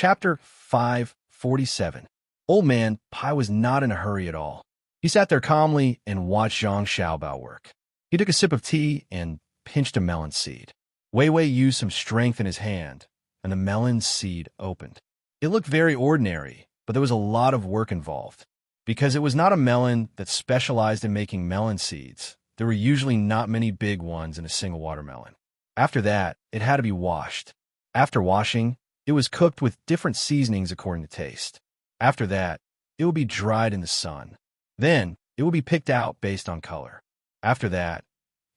Chapter 547. Old Man Pai was not in a hurry at all. He sat there calmly and watched Zhang Xiaobao work. He took a sip of tea and pinched a melon seed. Wei Wei used some strength in his hand, and the melon seed opened. It looked very ordinary, but there was a lot of work involved. Because it was not a melon that specialized in making melon seeds, there were usually not many big ones in a single watermelon. After that, it had to be washed. After washing, it was cooked with different seasonings according to taste. After that, it would be dried in the sun. Then, it would be picked out based on color. After that,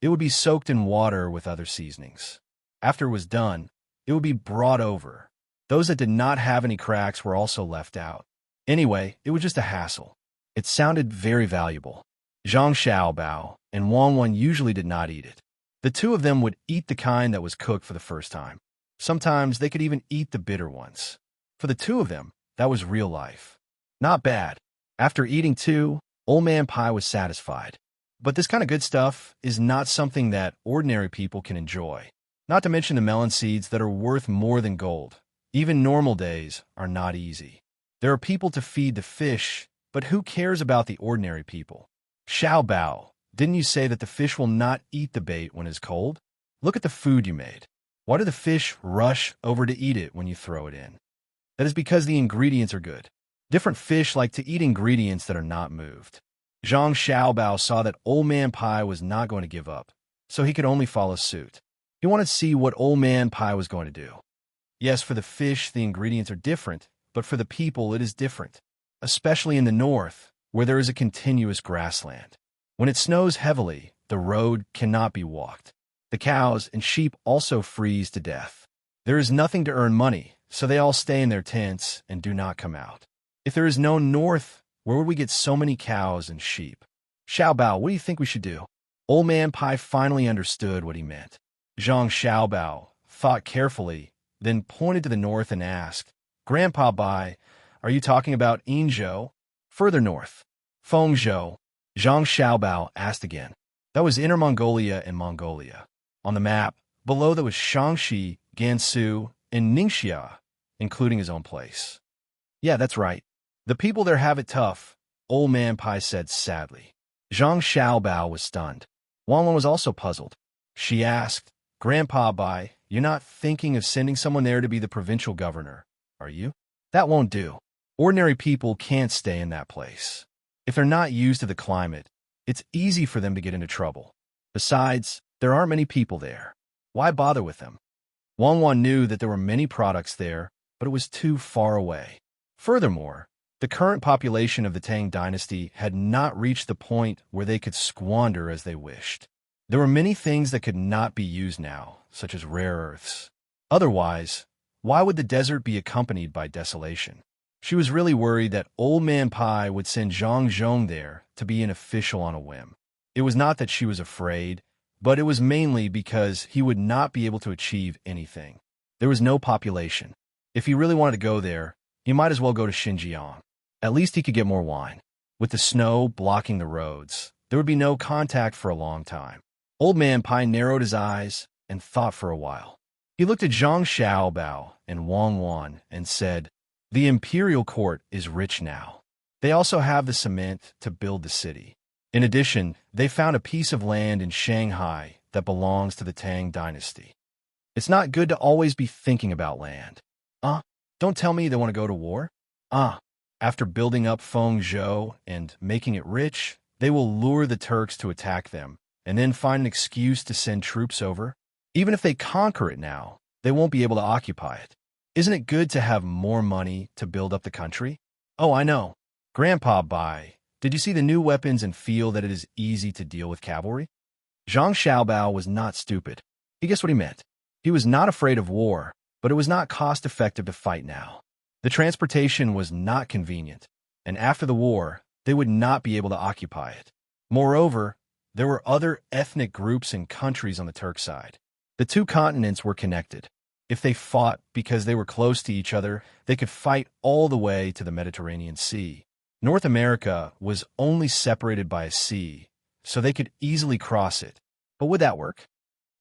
it would be soaked in water with other seasonings. After it was done, it would be brought over. Those that did not have any cracks were also left out. Anyway, it was just a hassle. It sounded very valuable. Zhang Xiaobao and Wang Wan usually did not eat it. The two of them would eat the kind that was cooked for the first time. Sometimes they could even eat the bitter ones. For the two of them, that was real life. Not bad. After eating two, Old Man Pai was satisfied. But this kind of good stuff is not something that ordinary people can enjoy. Not to mention the melon seeds that are worth more than gold. Even normal days are not easy. There are people to feed the fish, but who cares about the ordinary people? Xiaobao, didn't you say that the fish will not eat the bait when it's cold? Look at the food you made. Why do the fish rush over to eat it when you throw it in? That is because the ingredients are good. Different fish like to eat ingredients that are not moved. Zhang Xiaobao saw that Old Man Pai was not going to give up, so he could only follow suit. He wanted to see what Old Man Pai was going to do. Yes, for the fish, the ingredients are different, but for the people, it is different, especially in the north, where there is a continuous grassland. When it snows heavily, the road cannot be walked. The cows and sheep also freeze to death. There is nothing to earn money, so they all stay in their tents and do not come out. If there is no north, where would we get so many cows and sheep? Xiaobao, what do you think we should do? Old Man Pai finally understood what he meant. Zhang Xiaobao thought carefully, then pointed to the north and asked, Grandpa Bai, are you talking about Yinzhou? Further north. Fengzhou. Zhang Xiaobao asked again. That was Inner Mongolia and Mongolia. On the map, below there was Shaanxi, Gansu, and Ningxia, including his own place. Yeah, that's right. The people there have it tough, Old Man Pai said sadly. Zhang Xiaobao was stunned. Wang Wan was also puzzled. She asked, Grandpa Bai, you're not thinking of sending someone there to be the provincial governor, are you? That won't do. Ordinary people can't stay in that place. If they're not used to the climate, it's easy for them to get into trouble. Besides, there aren't many people there. Why bother with them? Wang Wan knew that there were many products there, but it was too far away. Furthermore, the current population of the Tang dynasty had not reached the point where they could squander as they wished. There were many things that could not be used now, such as rare earths. Otherwise, why would the desert be accompanied by desolation? She was really worried that Old Man Pai would send Zhang Zhong there to be an official on a whim. It was not that she was afraid, but it was mainly because he would not be able to achieve anything. There was no population. If he really wanted to go there, he might as well go to Xinjiang. At least he could get more wine. With the snow blocking the roads, there would be no contact for a long time. Old Man Pai narrowed his eyes and thought for a while. He looked at Zhang Xiaobao and Wang Wan and said, The imperial court is rich now. They also have the cement to build the city. In addition, they found a piece of land in Shanghai that belongs to the Tang dynasty. It's not good to always be thinking about land. Don't tell me they want to go to war? After building up Fengzhou and making it rich, they will lure the Turks to attack them, and then find an excuse to send troops over? Even if they conquer it now, they won't be able to occupy it. Isn't it good to have more money to build up the country? Oh, I know. Grandpa Bai, did you see the new weapons and feel that it is easy to deal with cavalry? Zhang Xiaobao was not stupid. He guessed what he meant. He was not afraid of war, but it was not cost-effective to fight now. The transportation was not convenient, and after the war, they would not be able to occupy it. Moreover, there were other ethnic groups and countries on the Turk side. The two continents were connected. If they fought because they were close to each other, they could fight all the way to the Mediterranean Sea. North America was only separated by a sea, so they could easily cross it. But would that work?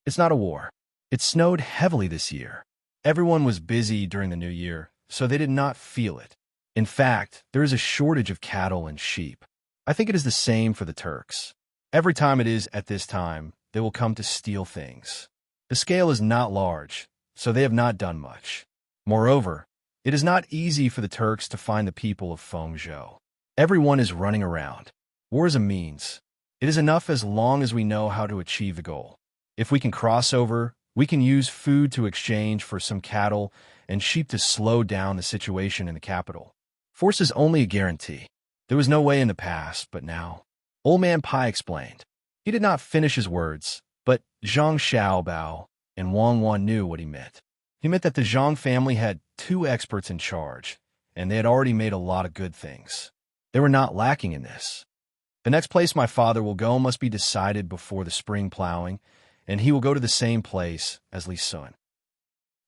It's not a war. It snowed heavily this year. Everyone was busy during the new year, so they did not feel it. In fact, there is a shortage of cattle and sheep. I think it is the same for the Turks. Every time it is at this time, they will come to steal things. The scale is not large, so they have not done much. Moreover, it is not easy for the Turks to find the people of Fengzhou. Everyone is running around. War is a means. It is enough as long as we know how to achieve the goal. If we can cross over, we can use food to exchange for some cattle and sheep to slow down the situation in the capital. Force is only a guarantee. There was no way in the past, but now. Old Man Pai explained. He did not finish his words, but Zhang Xiaobao and Wang Wan knew what he meant. He meant that the Zhang family had 2 experts in charge, and they had already made a lot of good things. They were not lacking in this. The next place my father will go must be decided before the spring plowing, and he will go to the same place as Li Sun.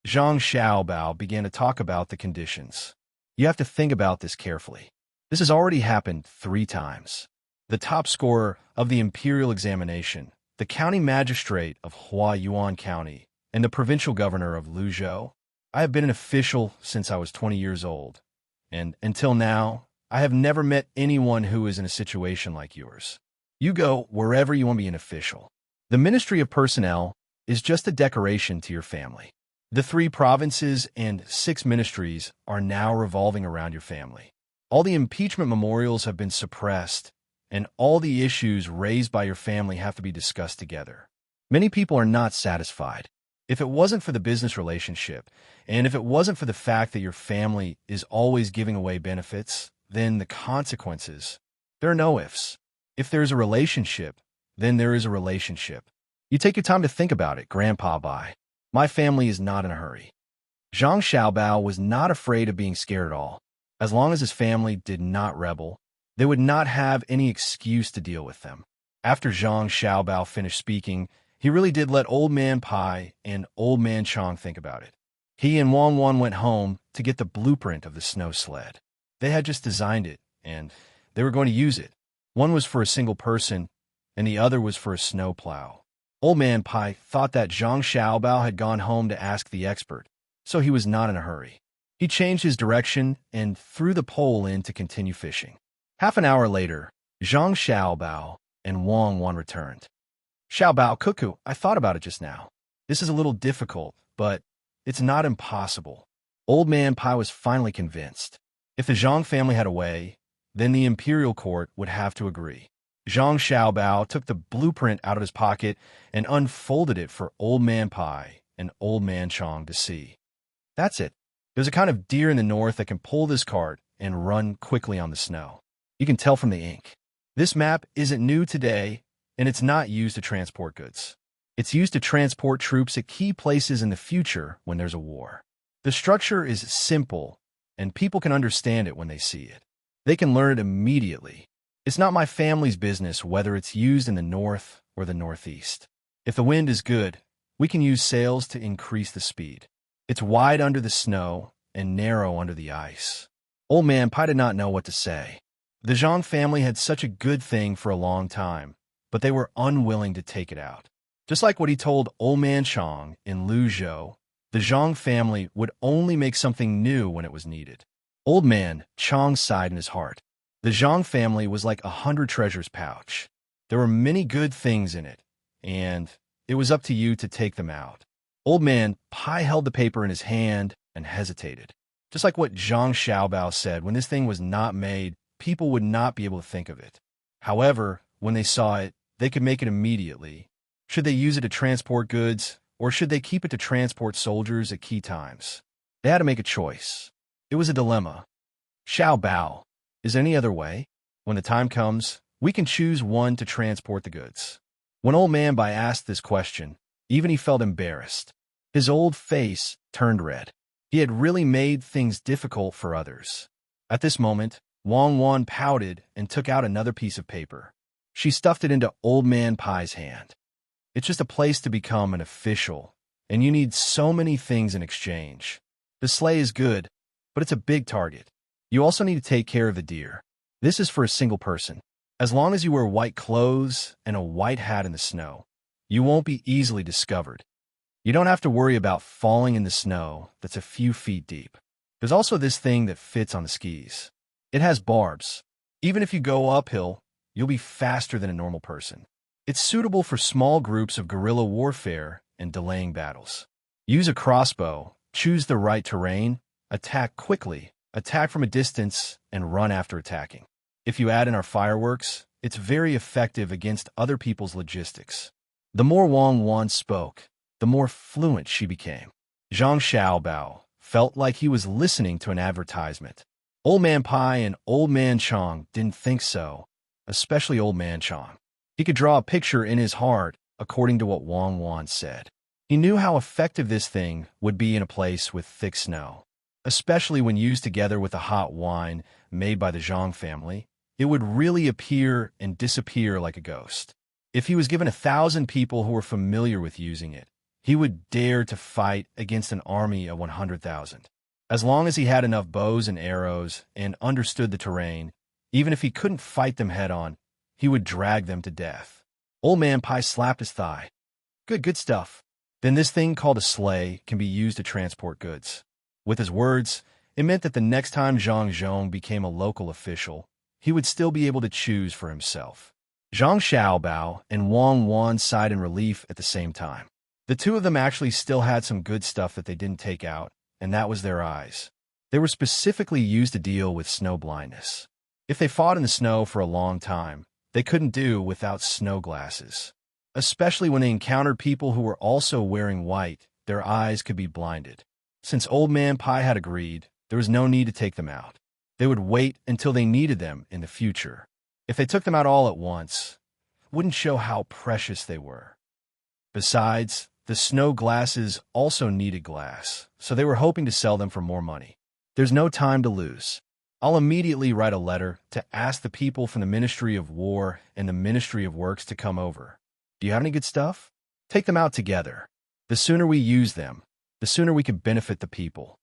Zhang Xiaobao began to talk about the conditions. You have to think about this carefully. This has already happened 3 times. The top scorer of the imperial examination, the county magistrate of Huayuan County, and the provincial governor of Luzhou. I have been an official since I was 20 years old, and until now, I have never met anyone who is in a situation like yours. You go wherever you want to be an official. The Ministry of Personnel is just a decoration to your family. The 3 provinces and 6 ministries are now revolving around your family. All the impeachment memorials have been suppressed, and all the issues raised by your family have to be discussed together. Many people are not satisfied. If it wasn't for the business relationship, and if it wasn't for the fact that your family is always giving away benefits, then the consequences, there are no ifs. If there is a relationship, then there is a relationship. You take your time to think about it, Grandpa Bai. My family is not in a hurry. Zhang Xiaobao was not afraid of being scared at all. As long as his family did not rebel, they would not have any excuse to deal with them. After Zhang Xiaobao finished speaking, he really did let Old Man Pai and Old Man Chong think about it. He and Wang Wan went home to get the blueprint of the snow sled. They had just designed it, and they were going to use it. One was for a single person, and the other was for a snow plow. Old Man Pai thought that Zhang Xiaobao had gone home to ask the expert, so he was not in a hurry. He changed his direction and threw the pole in to continue fishing. Half an hour later, Zhang Xiaobao and Wang Wan returned. Xiaobao, Cuckoo, I thought about it just now. This is a little difficult, but it's not impossible. Old Man Pai was finally convinced. If the Zhang family had a way, then the imperial court would have to agree. Zhang Xiaobao took the blueprint out of his pocket and unfolded it for Old Man Pai and Old Man Chong to see. That's it. There's a kind of deer in the north that can pull this cart and run quickly on the snow. You can tell from the ink. This map isn't new today, and it's not used to transport goods. It's used to transport troops at key places in the future when there's a war. The structure is simple, and people can understand it when they see it. They can learn it immediately. It's not my family's business whether it's used in the north or the northeast. If the wind is good, we can use sails to increase the speed. It's wide under the snow and narrow under the ice. Old Man Pai did not know what to say. The Zhang family had such a good thing for a long time, but they were unwilling to take it out. Just like what he told Old Man Chong in Luzhou, the Zhang family would only make something new when it was needed. Old Man Chong sighed in his heart. The Zhang family was like 100 treasures pouch. There were many good things in it, and it was up to you to take them out. Old Man Pai held the paper in his hand and hesitated. Just like what Zhang Xiaobao said, when this thing was not made, people would not be able to think of it. However, when they saw it, they could make it immediately. Should they use it to transport goods, or should they keep it to transport soldiers at key times? They had to make a choice. It was a dilemma. Xiaobao, is there any other way? When the time comes, we can choose one to transport the goods. When Old Man Bai asked this question, even he felt embarrassed. His old face turned red. He had really made things difficult for others. At this moment, Wang Wan pouted and took out another piece of paper. She stuffed it into Old Man Pai's hand. It's just a place to become an official, and you need so many things in exchange. The sleigh is good, but it's a big target. You also need to take care of the deer. This is for a single person. As long as you wear white clothes and a white hat in the snow, you won't be easily discovered. You don't have to worry about falling in the snow that's a few feet deep. There's also this thing that fits on the skis. It has barbs. Even if you go uphill, you'll be faster than a normal person. It's suitable for small groups of guerrilla warfare and delaying battles. Use a crossbow, choose the right terrain, attack quickly, attack from a distance, and run after attacking. If you add in our fireworks, it's very effective against other people's logistics. The more Wang Wan spoke, the more fluent she became. Zhang Xiaobao felt like he was listening to an advertisement. Old Man Pai and Old Man Chong didn't think so, especially Old Man Chong. He could draw a picture in his heart according to what Wang Wan said. He knew how effective this thing would be in a place with thick snow. Especially when used together with the hot wine made by the Zhang family, it would really appear and disappear like a ghost. If he was given 1,000 people who were familiar with using it, he would dare to fight against an army of 100,000. As long as he had enough bows and arrows and understood the terrain, even if he couldn't fight them head-on, he would drag them to death. Old Man Pai slapped his thigh. Good stuff. Then this thing called a sleigh can be used to transport goods. With his words, it meant that the next time Zhang Zhong became a local official, he would still be able to choose for himself. Zhang Xiaobao and Wang Wan sighed in relief at the same time. The two of them actually still had some good stuff that they didn't take out, and that was their eyes. They were specifically used to deal with snow blindness. If they fought in the snow for a long time, they couldn't do without snow glasses. Especially when they encountered people who were also wearing white, their eyes could be blinded. Since Old Man Pai had agreed, there was no need to take them out. They would wait until they needed them in the future. If they took them out all at once, it wouldn't show how precious they were. Besides, the snow glasses also needed glass, so they were hoping to sell them for more money. There's no time to lose. I'll immediately write a letter to ask the people from the Ministry of War and the Ministry of Works to come over. Do you have any good stuff? Take them out together. The sooner we use them, the sooner we can benefit the people.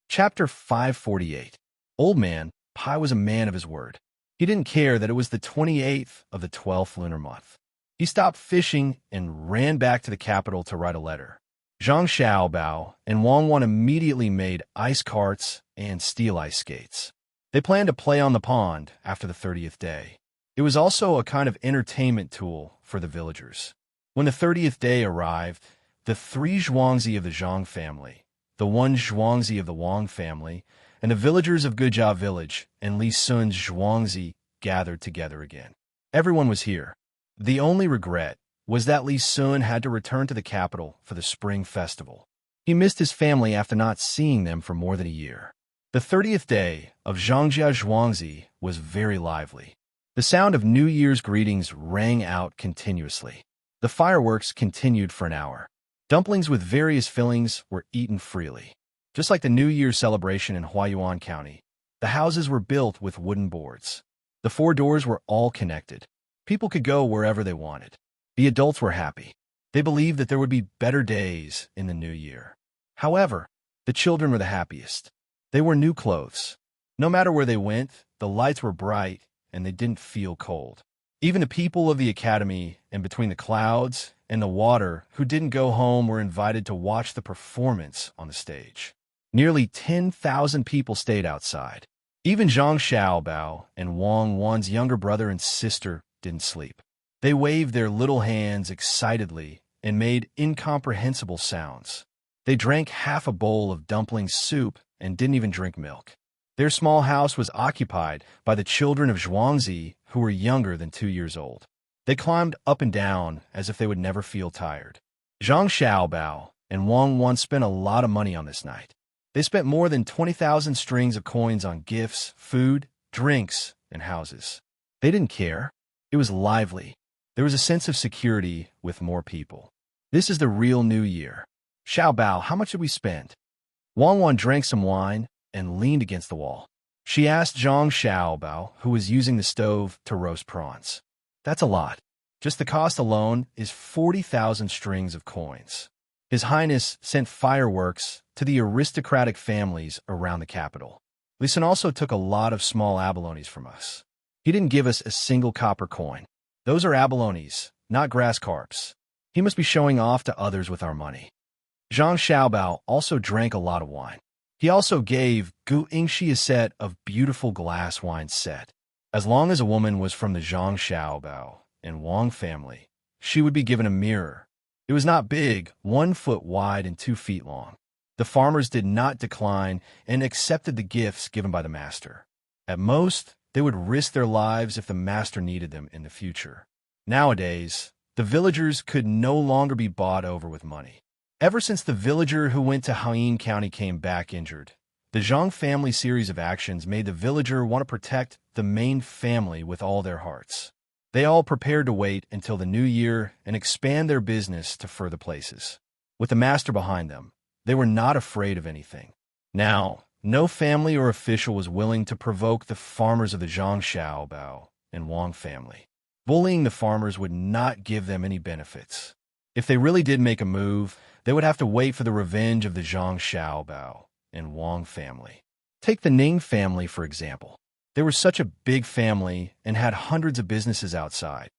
Chapter 548. Old Man Pai was a man of his word. He didn't care that it was the 28th of the 12th lunar month. He stopped fishing and ran back to the capital to write a letter. Zhang Xiaobao and Wang Wan immediately made ice carts and steel ice skates. They planned to play on the pond after the 30th day. It was also a kind of entertainment tool for the villagers. When the 30th day arrived, the 3 Zhuangzi of the Zhang family, the 1 Zhuangzi of the Wang family, and the villagers of Gujia village and Li Sun's Zhuangzi gathered together again. Everyone was here. The only regret was that Li Sun had to return to the capital for the spring festival. He missed his family after not seeing them for more than a year. The 30th day of Zhangjia Zhuangzi was very lively. The sound of New Year's greetings rang out continuously. The fireworks continued for an hour. Dumplings with various fillings were eaten freely. Just like the New Year's celebration in Huayuan County, the houses were built with wooden boards. The 4 doors were all connected. People could go wherever they wanted. The adults were happy. They believed that there would be better days in the new year. However, the children were the happiest. They wore new clothes. No matter where they went, the lights were bright and they didn't feel cold. Even the people of the academy and between the clouds and the water who didn't go home were invited to watch the performance on the stage. Nearly 10,000 people stayed outside. Even Zhang Xiaobao and Wang Wan's younger brother and sister didn't sleep. They waved their little hands excitedly and made incomprehensible sounds. They drank half a bowl of dumpling soup and didn't even drink milk. Their small house was occupied by the children of Zhuangzi who were younger than 2 years old. They climbed up and down as if they would never feel tired. Zhang Xiaobao and Wang Wan spent a lot of money on this night. They spent more than 20,000 strings of coins on gifts, food, drinks, and houses. They didn't care. It was lively. There was a sense of security with more people. This is the real new year. Xiaobao, how much did we spend? Wang Wan drank some wine and leaned against the wall. She asked Zhang Xiaobao, who was using the stove to roast prawns. That's a lot. Just the cost alone is 40,000 strings of coins. His Highness sent fireworks to the aristocratic families around the capital. Li Sun also took a lot of small abalones from us. He didn't give us a single copper coin. Those are abalones, not grass carps. He must be showing off to others with our money. Zhang Xiaobao also drank a lot of wine. He also gave Gu Ingshi a set of beautiful glass wine set. As long as a woman was from the Zhang Xiaobao and Wang family, she would be given a mirror. It was not big, 1 foot wide and 2 feet long. The farmers did not decline and accepted the gifts given by the master. At most, they would risk their lives if the master needed them in the future. Nowadays, the villagers could no longer be bought over with money. Ever since the villager who went to Haiyin County came back injured, the Zhang family series of actions made the villager want to protect the main family with all their hearts. They all prepared to wait until the new year and expand their business to further places. With the master behind them, they were not afraid of anything. Now, no family or official was willing to provoke the farmers of the Zhang Xiaobao and Wang family. Bullying the farmers would not give them any benefits. If they really did make a move, they would have to wait for the revenge of the Zhang Xiaobao and Wang family. Take the Ning family, for example. They were such a big family and had hundreds of businesses outside.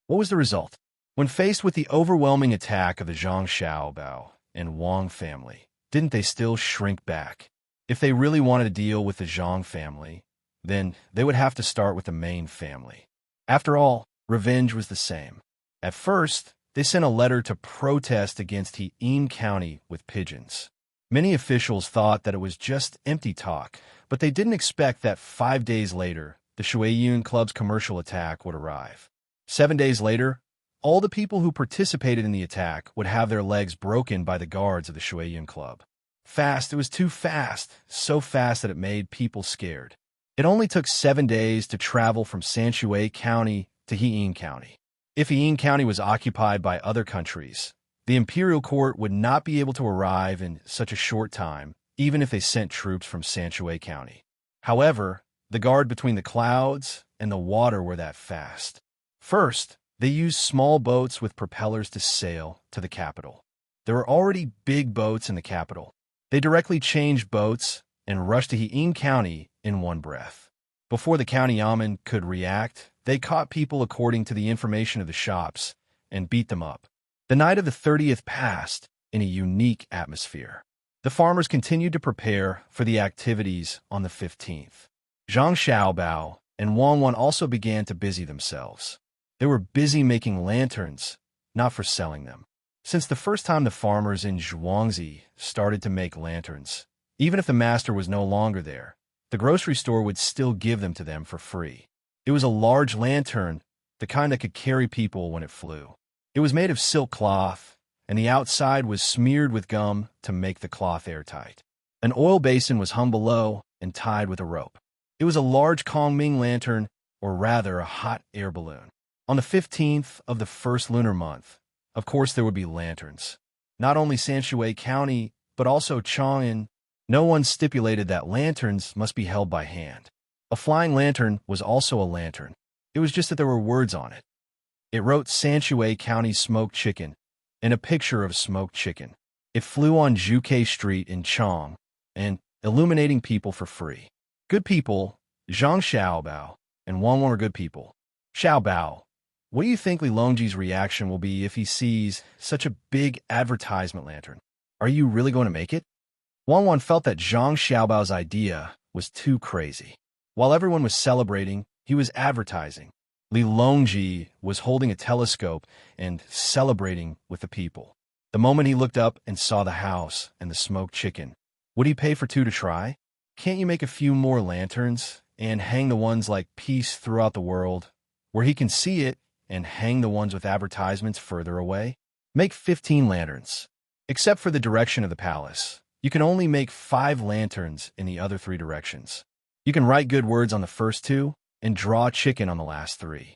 What was the result? When faced with the overwhelming attack of the Zhang Xiaobao and Wang family, didn't they still shrink back? If they really wanted to deal with the Zhang family, then they would have to start with the main family. After all, revenge was the same. At first, they sent a letter to protest against Haiyin County with pigeons. Many officials thought that it was just empty talk, but they didn't expect that 5 days later, the Shuiyun Club's commercial attack would arrive. 7 days later, all the people who participated in the attack would have their legs broken by the guards of the Shuiyun Club. Fast, it was too fast, so fast that it made people scared. It only took 7 days to travel from Sanshui County to Haiyin County. If Haiyin County was occupied by other countries, the imperial court would not be able to arrive in such a short time, even if they sent troops from Sanshui County. However, the guard between the clouds and the water were that fast. First, they used small boats with propellers to sail to the capital. There were already big boats in the capital. They directly changed boats and rushed to Haiyin County in one breath. Before the county yamen could react, they caught people according to the information of the shops and beat them up. The night of the 30th passed in a unique atmosphere. The farmers continued to prepare for the activities on the 15th. Zhang Xiaobao and Wang Wan also began to busy themselves. They were busy making lanterns, not for selling them. Since the first time the farmers in Zhuangzi started to make lanterns, even if the master was no longer there, the grocery store would still give them to them for free. It was a large lantern, the kind that could carry people when it flew. It was made of silk cloth, and the outside was smeared with gum to make the cloth airtight. An oil basin was hung below and tied with a rope. It was a large Kongming lantern, or rather a hot air balloon. On the 15th of the first lunar month, of course there would be lanterns. Not only Sanshui County, but also Chang'an. No one stipulated that lanterns must be held by hand. A flying lantern was also a lantern. It was just that there were words on it. It wrote Sanshui County Smoked Chicken and a picture of smoked chicken. It flew on Zhuke Street in Chang and illuminating people for free. Good people, Zhang Xiaobao and Wang Wan were good people. Xiaobao, what do you think Li Longji's reaction will be if he sees such a big advertisement lantern? Are you really going to make it? Wang Wan felt that Zhang Xiaobao's idea was too crazy. While everyone was celebrating, he was advertising. Li Longji was holding a telescope and celebrating with the people. The moment he looked up and saw the house and the smoked chicken, would he pay for 2 to try? Can't you make a few more lanterns and hang the ones like peace throughout the world, where he can see it, and hang the ones with advertisements further away? Make 15 lanterns. Except for the direction of the palace, you can only make 5 lanterns in the other 3 directions. You can write good words on the first 2 and draw chicken on the last 3.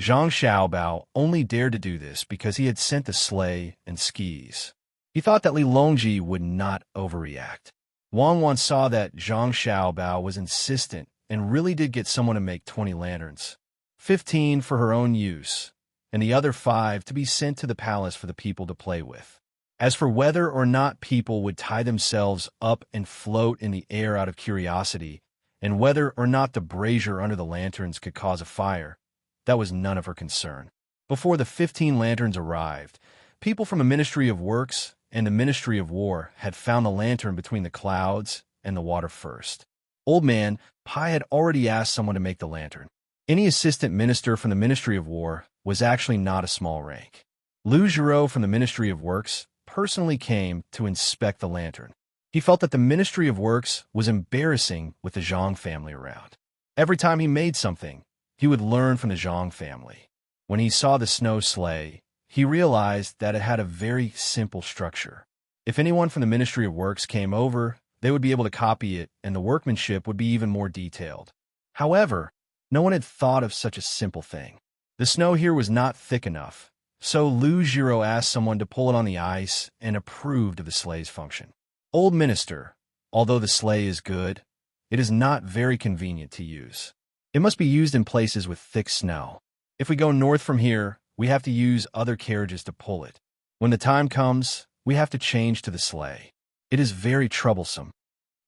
Zhang Xiaobao only dared to do this because he had sent the sleigh and skis. He thought that Li Longji would not overreact. Wang Wan saw that Zhang Xiaobao was insistent and really did get someone to make 20 lanterns. 15 for her own use, and the other 5 to be sent to the palace for the people to play with. As for whether or not people would tie themselves up and float in the air out of curiosity, and whether or not the brazier under the lanterns could cause a fire, that was none of her concern. Before the 15 lanterns arrived, people from the Ministry of Works and the Ministry of War had found the lantern between the clouds and the water first. Old Man Pai had already asked someone to make the lantern. Any assistant minister from the Ministry of War was actually not a small rank. Lu Giro from the Ministry of Works personally came to inspect the lantern. He felt that the Ministry of Works was embarrassing with the Zhang family around. Every time he made something, he would learn from the Zhang family. When he saw the snow sleigh, he realized that it had a very simple structure. If anyone from the Ministry of Works came over, they would be able to copy it, and the workmanship would be even more detailed. However, no one had thought of such a simple thing. The snow here was not thick enough, so Lu Giro asked someone to pull it on the ice and approved of the sleigh's function. Old Minister, although the sleigh is good, it is not very convenient to use. It must be used in places with thick snow. If we go north from here, we have to use other carriages to pull it. When the time comes, we have to change to the sleigh. It is very troublesome.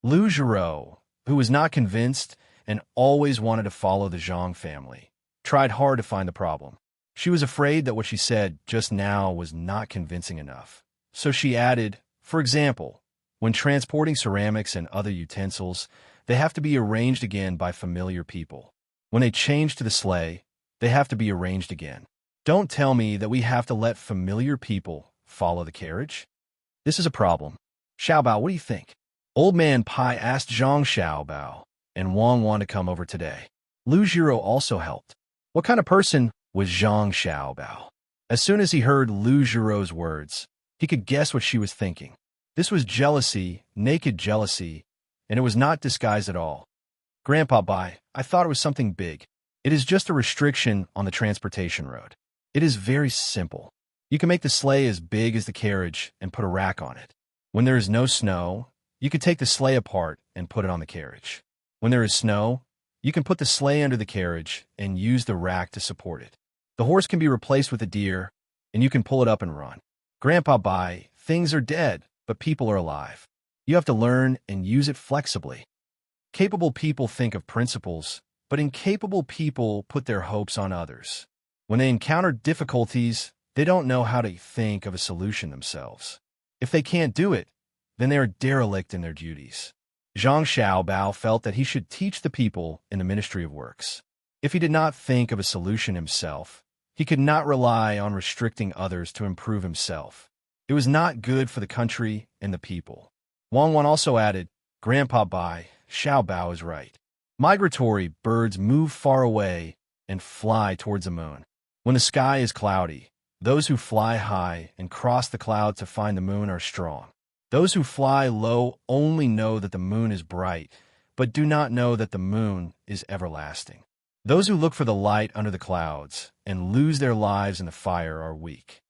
Lu Giro, who was not convinced and always wanted to follow the Zhang family, tried hard to find the problem. She was afraid that what she said just now was not convincing enough. So she added, for example, when transporting ceramics and other utensils, they have to be arranged again by familiar people. When they change to the sleigh, they have to be arranged again. Don't tell me that we have to let familiar people follow the carriage. This is a problem. Xiaobao, what do you think? Old Man Pai asked Zhang Xiaobao, and Wang wanted to come over today. Lu Giro also helped. What kind of person was Zhang Xiaobao? As soon as he heard Lu Giro's words, he could guess what she was thinking. This was jealousy, naked jealousy, and it was not disguised at all. Grandpa Bai, I thought it was something big. It is just a restriction on the transportation road. It is very simple. You can make the sleigh as big as the carriage and put a rack on it. When there is no snow, you can take the sleigh apart and put it on the carriage. When there is snow, you can put the sleigh under the carriage and use the rack to support it. The horse can be replaced with a deer, and you can pull it up and run. Grandpa Bai, things are dead, but people are alive. You have to learn and use it flexibly. Capable people think of principles, but incapable people put their hopes on others. When they encounter difficulties, they don't know how to think of a solution themselves. If they can't do it, then they are derelict in their duties. Zhang Xiaobao felt that he should teach the people in the Ministry of Works. If he did not think of a solution himself, he could not rely on restricting others to improve himself. It was not good for the country and the people. Wang Wan also added, Grandpa Bai, Xiaobao is right. Migratory birds move far away and fly towards the moon. When the sky is cloudy, those who fly high and cross the cloud to find the moon are strong. Those who fly low only know that the moon is bright, but do not know that the moon is everlasting. Those who look for the light under the clouds and lose their lives in the fire are weak.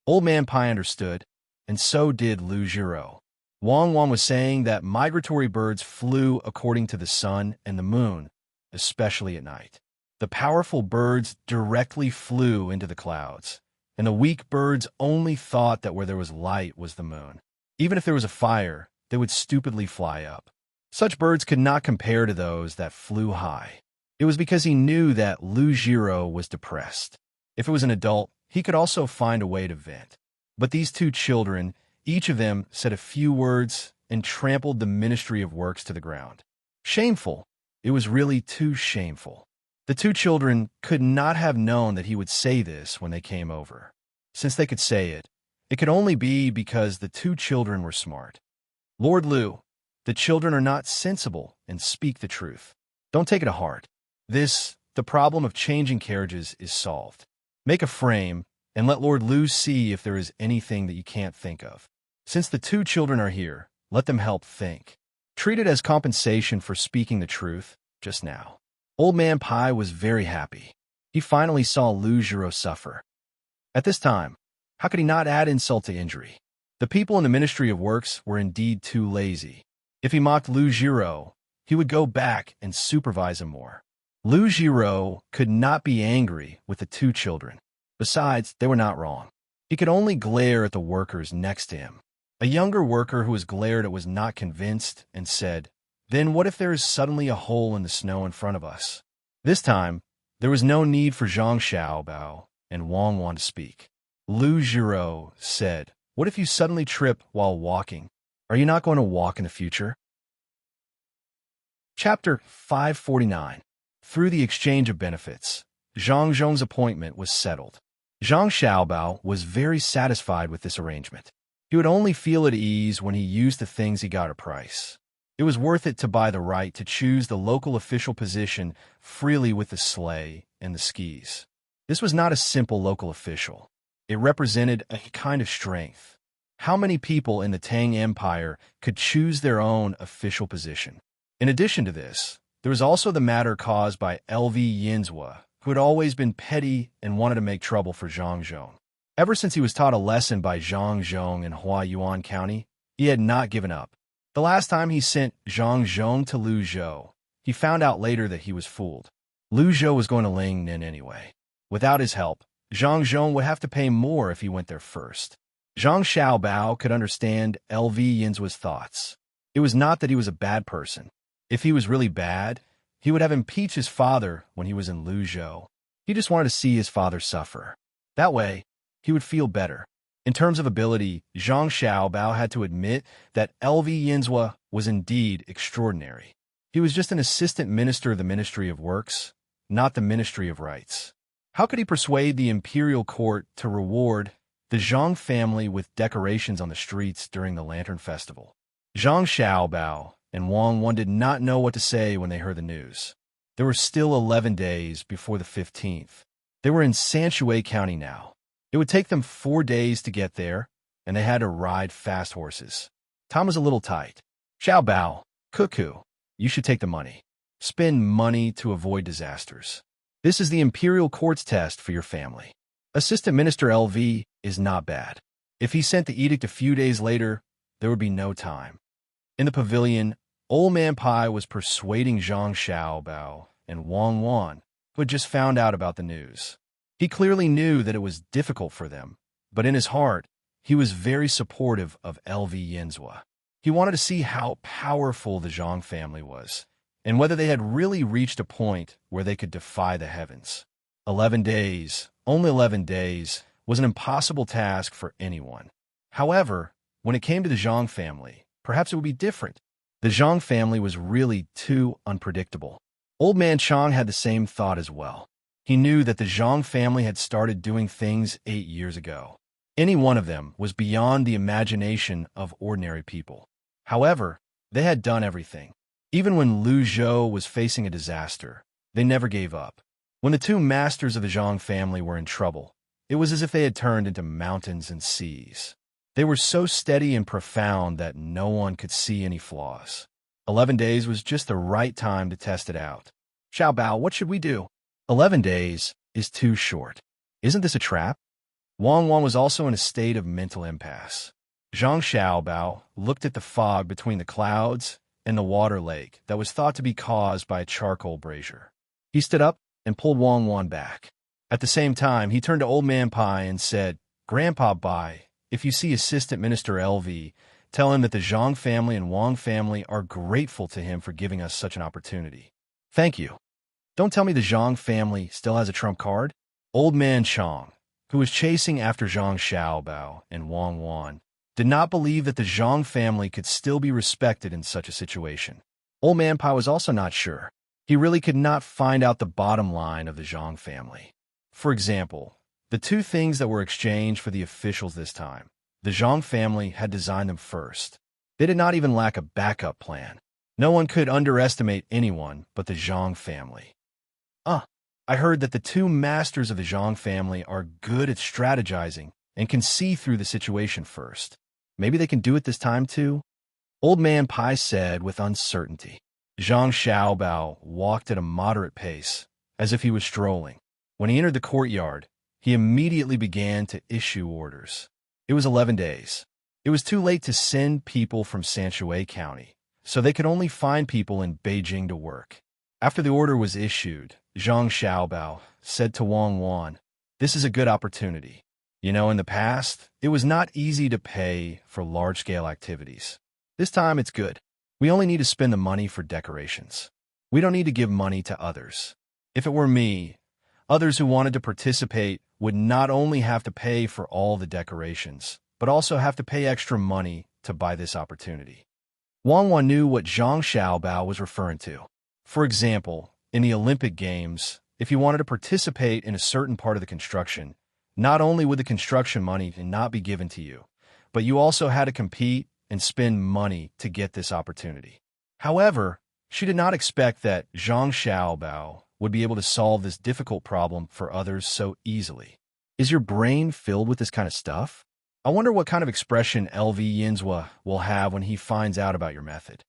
Old Man Pai understood, and so did Lu Giro. Wang Wan was saying that migratory birds flew according to the sun and the moon, especially at night. The powerful birds directly flew into the clouds, and the weak birds only thought that where there was light was the moon. Even if there was a fire, they would stupidly fly up. Such birds could not compare to those that flew high. It was because he knew that Lu Giro was depressed. If it was an adult, he could also find a way to vent. But these two children, each of them said a few words and trampled the Ministry of Works to the ground. Shameful. It was really too shameful. The two children could not have known that he would say this when they came over. Since they could say it, it could only be because the two children were smart. Lord Lu, the children are not sensible and speak the truth. Don't take it to heart. The problem of changing carriages is solved. Make a frame and let Lord Lu see if there is anything that you can't think of. Since the two children are here, let them help think. Treat it as compensation for speaking the truth just now. Old Man Pai was very happy. He finally saw Lu Giro suffer. At this time, how could he not add insult to injury? The people in the Ministry of Works were indeed too lazy. If he mocked Lu Giro, he would go back and supervise him more. Lu Giro could not be angry with the two children. Besides, they were not wrong. He could only glare at the workers next to him. A younger worker who was glared at was not convinced and said, Then what if there is suddenly a hole in the snow in front of us? This time, there was no need for Zhang Xiaobao and Wang Wan to speak. Lu Giro said, What if you suddenly trip while walking? Are you not going to walk in the future? Chapter 549. Through the exchange of benefits, Zhang Zhong's appointment was settled. Zhang Xiaobao was very satisfied with this arrangement. He would only feel at ease when he used the things he got at a price. It was worth it to buy the right to choose the local official position freely with the sleigh and the skis. This was not a simple local official. It represented a kind of strength. How many people in the Tang Empire could choose their own official position? In addition to this, there was also the matter caused by LV Yinzhua, who had always been petty and wanted to make trouble for Zhang Zhong. Ever since he was taught a lesson by Zhang Zhong in Huayuan County, he had not given up. The last time he sent Zhang Zhong to Luzhou, he found out later that he was fooled. Luzhou was going to Lingnan anyway. Without his help, Zhang Zhong would have to pay more if he went there first. Zhang Xiaobao could understand LV Yinzhua's thoughts. It was not that he was a bad person. If he was really bad, he would have impeached his father when he was in Luzhou. He just wanted to see his father suffer. That way, he would feel better. In terms of ability, Zhang Xiaobao had to admit that LV Yinzhua was indeed extraordinary. He was just an assistant minister of the Ministry of Works, not the Ministry of Rights. How could he persuade the imperial court to reward the Zhang family with decorations on the streets during the Lantern Festival? Zhang Xiaobao and Wang Wan did not know what to say when they heard the news. There were still 11 days before the 15th. They were in Sanshui County now. It would take them 4 days to get there, and they had to ride fast horses. Time was a little tight. Xiaobao, Cuckoo, you should take the money. Spend money to avoid disasters. This is the imperial court's test for your family. Assistant Minister LV is not bad. If he sent the edict a few days later, there would be no time. In the pavilion, Old Man Pai was persuading Zhang Xiaobao and Wang Wan, who had just found out about the news. He clearly knew that it was difficult for them, but in his heart, he was very supportive of LV Yinzhua. He wanted to see how powerful the Zhang family was, and whether they had really reached a point where they could defy the heavens. 11 days, only 11 days, was an impossible task for anyone. However, when it came to the Zhang family, perhaps it would be different. The Zhang family was really too unpredictable. Old Man Chang had the same thought as well. He knew that the Zhang family had started doing things 8 years ago. Any one of them was beyond the imagination of ordinary people. However, they had done everything. Even when Luzhou was facing a disaster, they never gave up. When the two masters of the Zhang family were in trouble, it was as if they had turned into mountains and seas. They were so steady and profound that no one could see any flaws. 11 days was just the right time to test it out. Xiaobao, what should we do? 11 days is too short. Isn't this a trap? Wang Wan was also in a state of mental impasse. Zhang Xiaobao looked at the fog between the clouds and the water lake that was thought to be caused by a charcoal brazier. He stood up and pulled Wang Wan back. At the same time, he turned to Old Man Pai and said, Grandpa Bai, if you see Assistant Minister LV, tell him that the Zhang family and Wang family are grateful to him for giving us such an opportunity. Thank you. Don't tell me the Zhang family still has a trump card? Old Man Chang, who was chasing after Zhang Xiaobao and Wang Wan, did not believe that the Zhang family could still be respected in such a situation. Old Man Pai was also not sure. He really could not find out the bottom line of the Zhang family. For example, the two things that were exchanged for the officials this time, the Zhang family had designed them first. They did not even lack a backup plan. No one could underestimate anyone but the Zhang family. I heard that the two masters of the Zhang family are good at strategizing and can see through the situation first. Maybe they can do it this time too? Old Man Pai said with uncertainty. Zhang Xiaobao walked at a moderate pace, as if he was strolling. When he entered the courtyard, he immediately began to issue orders. It was 11 days. It was too late to send people from Sanshui County, so they could only find people in Beijing to work. After the order was issued, Zhang Xiaobao said to Wang Wan, This is a good opportunity. You know, in the past, it was not easy to pay for large-scale activities. This time it's good. We only need to spend the money for decorations. We don't need to give money to others. If it were me, others who wanted to participate would not only have to pay for all the decorations, but also have to pay extra money to buy this opportunity. Wang Wan knew what Zhang Xiaobao was referring to. For example, in the Olympic Games, if you wanted to participate in a certain part of the construction, not only would the construction money not be given to you, but you also had to compete and spend money to get this opportunity. However, she did not expect that Zhang Xiaobao would be able to solve this difficult problem for others so easily. Is your brain filled with this kind of stuff? I wonder what kind of expression LV Yinzhua will have when he finds out about your method.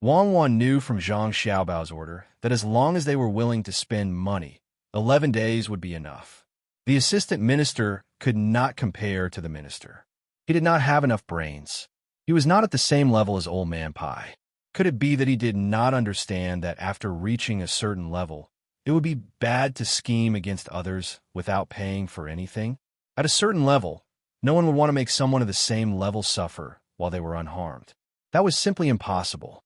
Wang Wan knew from Zhang Xiaobao's order that as long as they were willing to spend money, 11 days would be enough. The assistant minister could not compare to the minister. He did not have enough brains. He was not at the same level as Old Man Pai. Could it be that he did not understand that after reaching a certain level, it would be bad to scheme against others without paying for anything? At a certain level, no one would want to make someone of the same level suffer while they were unharmed. That was simply impossible.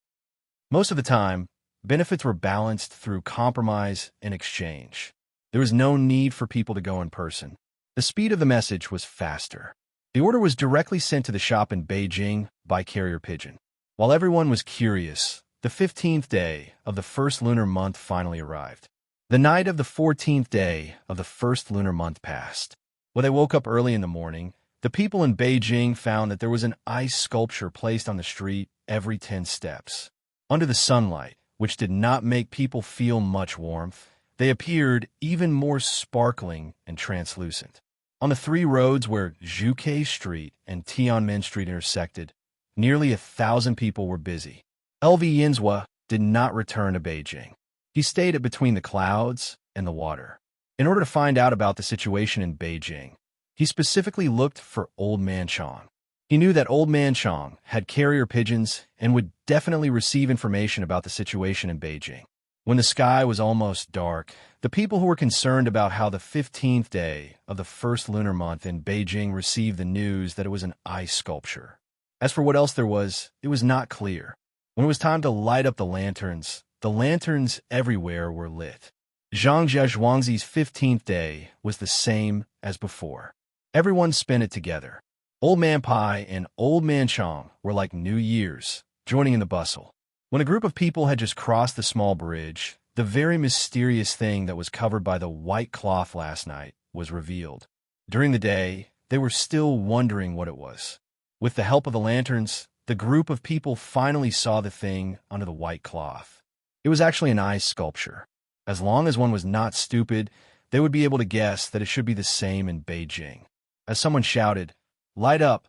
Most of the time, benefits were balanced through compromise and exchange. There was no need for people to go in person. The speed of the message was faster. The order was directly sent to the shop in Beijing by carrier pigeon. While everyone was curious, the 15th day of the first lunar month finally arrived. The night of the 14th day of the first lunar month passed. When they woke up early in the morning, the people in Beijing found that there was an ice sculpture placed on the street every 10 steps. Under the sunlight, which did not make people feel much warmth, they appeared even more sparkling and translucent. On the 3 roads where Zhuke Street and Tiananmen Street intersected, nearly 1,000 people were busy. LV Yinzhua did not return to Beijing. He stayed at between the clouds and the water. In order to find out about the situation in Beijing, he specifically looked for Old Man Chang. He knew that Old Man Chang had carrier pigeons and would definitely receive information about the situation in Beijing. When the sky was almost dark, the people who were concerned about how the 15th day of the first lunar month in Beijing received the news that it was an ice sculpture. As for what else there was, it was not clear. When it was time to light up the lanterns everywhere were lit. Zhang Zhuangzi's 15th day was the same as before. Everyone spent it together. Old Man Pai and Old Man Chang were like New Year's, joining in the bustle. When a group of people had just crossed the small bridge, the very mysterious thing that was covered by the white cloth last night was revealed. During the day, they were still wondering what it was. With the help of the lanterns, the group of people finally saw the thing under the white cloth. It was actually an ice sculpture. As long as one was not stupid, they would be able to guess that it should be the same in Beijing. As someone shouted, "Light up!"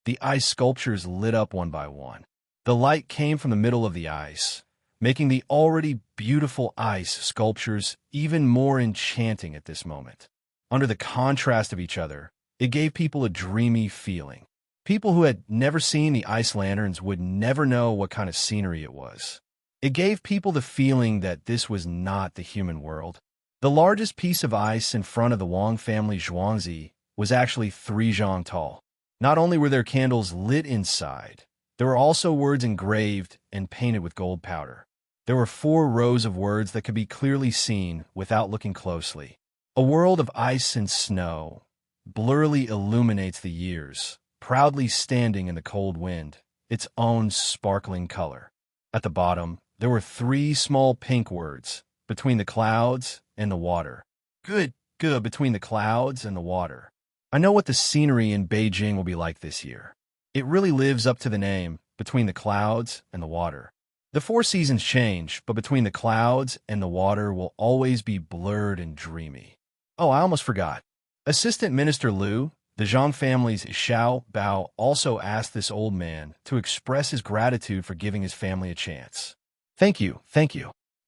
the ice sculptures lit up one by one. The light came from the middle of the ice, making the already beautiful ice sculptures even more enchanting at this moment. Under the contrast of each other, it gave people a dreamy feeling. People who had never seen the ice lanterns would never know what kind of scenery it was. It gave people the feeling that this was not the human world. The largest piece of ice in front of the Wang family Zhuangzi was actually 3 zhang tall. Not only were there candles lit inside, there were also words engraved and painted with gold powder. There were 4 rows of words that could be clearly seen without looking closely. A world of ice and snow blurrily illuminates the years, proudly standing in the cold wind, its own sparkling color. At the bottom, there were 3 small pink words, between the clouds and the water. Good, between the clouds and the water. I know what the scenery in Beijing will be like this year. It really lives up to the name, between the clouds and the water. The 4 seasons change, but between the clouds and the water will always be blurred and dreamy. Oh, I almost forgot. Assistant Minister Liu, the Zhang family's Xiao Bao, also asked this old man to express his gratitude for giving his family a chance. Thank you.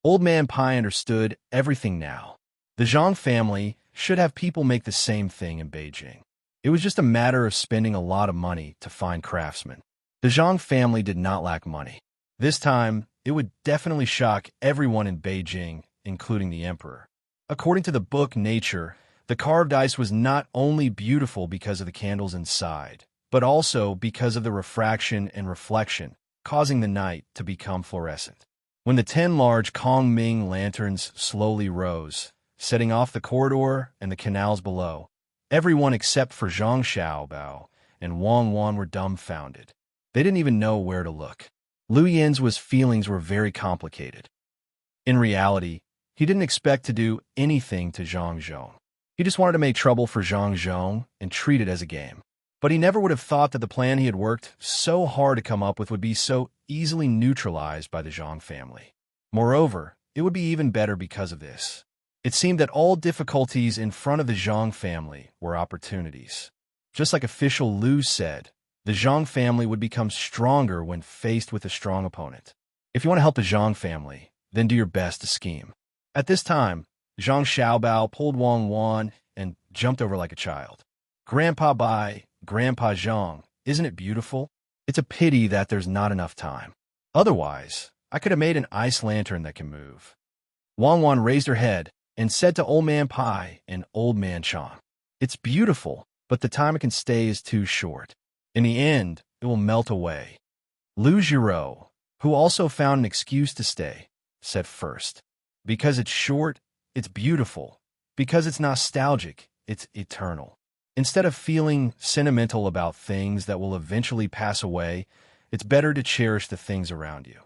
Old Man Pai understood everything now. The Zhang family should have people make the same thing in Beijing. It was just a matter of spending a lot of money to find craftsmen. The Zhang family did not lack money. This time, it would definitely shock everyone in Beijing, including the emperor. According to the book Nature, the carved ice was not only beautiful because of the candles inside, but also because of the refraction and reflection, causing the night to become fluorescent. When the 10 large Kongming lanterns slowly rose, setting off the corridor and the canals below, everyone except for Zhang Xiaobao and Wang Wan were dumbfounded. They didn't even know where to look. Lu Yin's feelings were very complicated. In reality, he didn't expect to do anything to Zhang Zhong. He just wanted to make trouble for Zhang Zhong and treat it as a game. But he never would have thought that the plan he had worked so hard to come up with would be so easily neutralized by the Zhang family. Moreover, it would be even better because of this. It seemed that all difficulties in front of the Zhang family were opportunities. Just like official Lu said, the Zhang family would become stronger when faced with a strong opponent. If you want to help the Zhang family, then do your best to scheme. At this time, Zhang Xiaobao pulled Wang Wan and jumped over like a child. Grandpa Bai, Grandpa Zhang, isn't it beautiful? It's a pity that there's not enough time. Otherwise, I could have made an ice lantern that can move. Wang Wan raised her head and said to Old Man Pai and Old Man Chang, "It's beautiful, but the time it can stay is too short. In the end, it will melt away." Lu Jiro, who also found an excuse to stay, said first, "Because it's short, it's beautiful. Because it's nostalgic, it's eternal. Instead of feeling sentimental about things that will eventually pass away, it's better to cherish the things around you."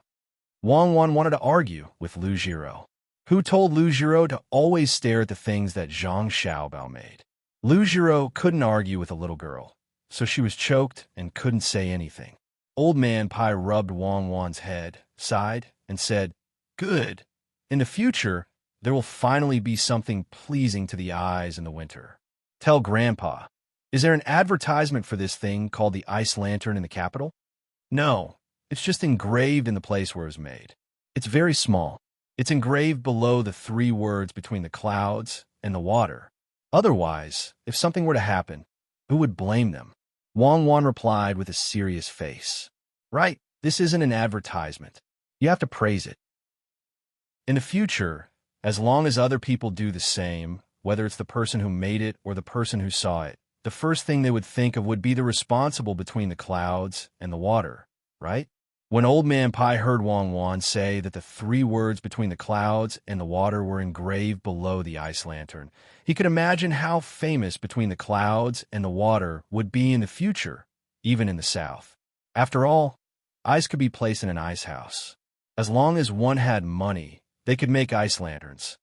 Wang Wan wanted to argue with Lu Jiro, who told Lu Jiro to always stare at the things that Zhang Xiaobao made. Lu Jiro couldn't argue with a little girl, so she was choked and couldn't say anything. Old Man Pai rubbed Wang Wan's head, sighed, and said, "Good. In the future, there will finally be something pleasing to the eyes in the winter. Tell Grandpa, is there an advertisement for this thing called the ice lantern in the capital?" "No, it's just engraved in the place where it was made. It's very small. It's engraved below the 3 words between the clouds and the water. Otherwise, if something were to happen, who would blame them?" Wang Wan replied with a serious face. "Right, this isn't an advertisement. You have to praise it. In the future, as long as other people do the same, whether it's the person who made it or the person who saw it, the first thing they would think of would be the responsible between the clouds and the water, right?" When Old Man Pai heard Wang Wan say that the 3 words between the clouds and the water were engraved below the ice lantern, he could imagine how famous between the clouds and the water would be in the future, even in the south. After all, ice could be placed in an ice house. As long as one had money, they could make ice lanterns.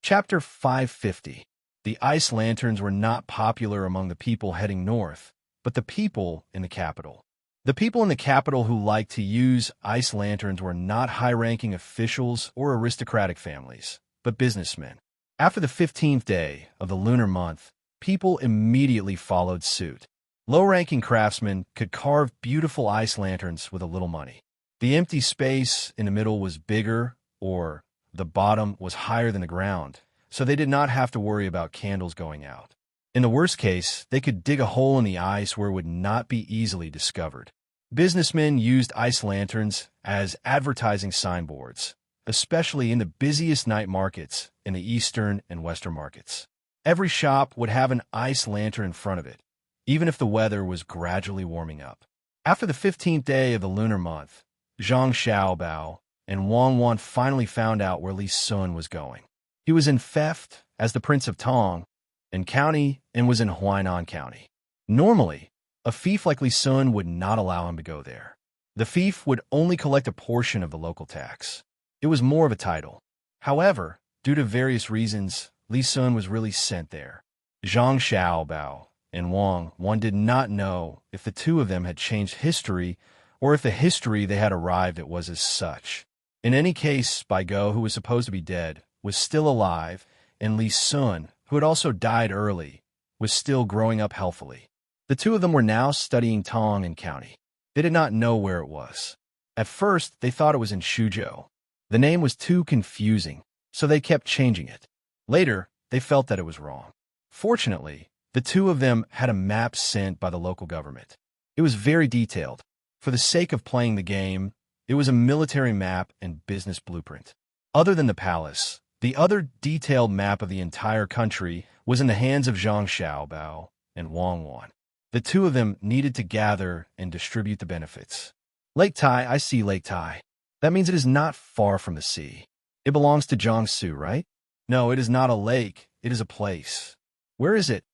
Chapter 550. The ice lanterns were not popular among the people heading north, but the people in the capital. The people in the capital who liked to use ice lanterns were not high-ranking officials or aristocratic families, but businessmen. After the 15th day of the lunar month, people immediately followed suit. Low-ranking craftsmen could carve beautiful ice lanterns with a little money. The empty space in the middle was bigger, or the bottom was higher than the ground, so they did not have to worry about candles going out. In the worst case, they could dig a hole in the ice where it would not be easily discovered. Businessmen used ice lanterns as advertising signboards, especially in the busiest night markets in the eastern and western markets. Every shop would have an ice lantern in front of it, even if the weather was gradually warming up. After the 15th day of the lunar month, Zhang Xiaobao and Wang Wan finally found out where Li Sun was going. He was in Feft as the Prince of Tang and County and was in Huainan County. Normally, a fief like Li Sun would not allow him to go there. The fief would only collect a portion of the local tax. It was more of a title. However, due to various reasons, Li Sun was really sent there. Zhang Xiaobao and Wang Wan did not know if the two of them had changed history or if the history they had arrived at was as such. In any case, Bai Go, who was supposed to be dead, was still alive, and Li Sun, who had also died early, was still growing up healthily. The two of them were now studying Tang and County. They did not know where it was. At first, they thought it was in Shuzhou. The name was too confusing, so they kept changing it. Later, they felt that it was wrong. Fortunately, the two of them had a map sent by the local government. It was very detailed. For the sake of playing the game, it was a military map and business blueprint. Other than the palace, the other detailed map of the entire country was in the hands of Zhang Xiaobao and Wang Wan. The two of them needed to gather and distribute the benefits. Lake Tai, I see Lake Tai. That means it is not far from the sea. It belongs to Jiangsu, right? No, it is not a lake. It is a place. Where is it?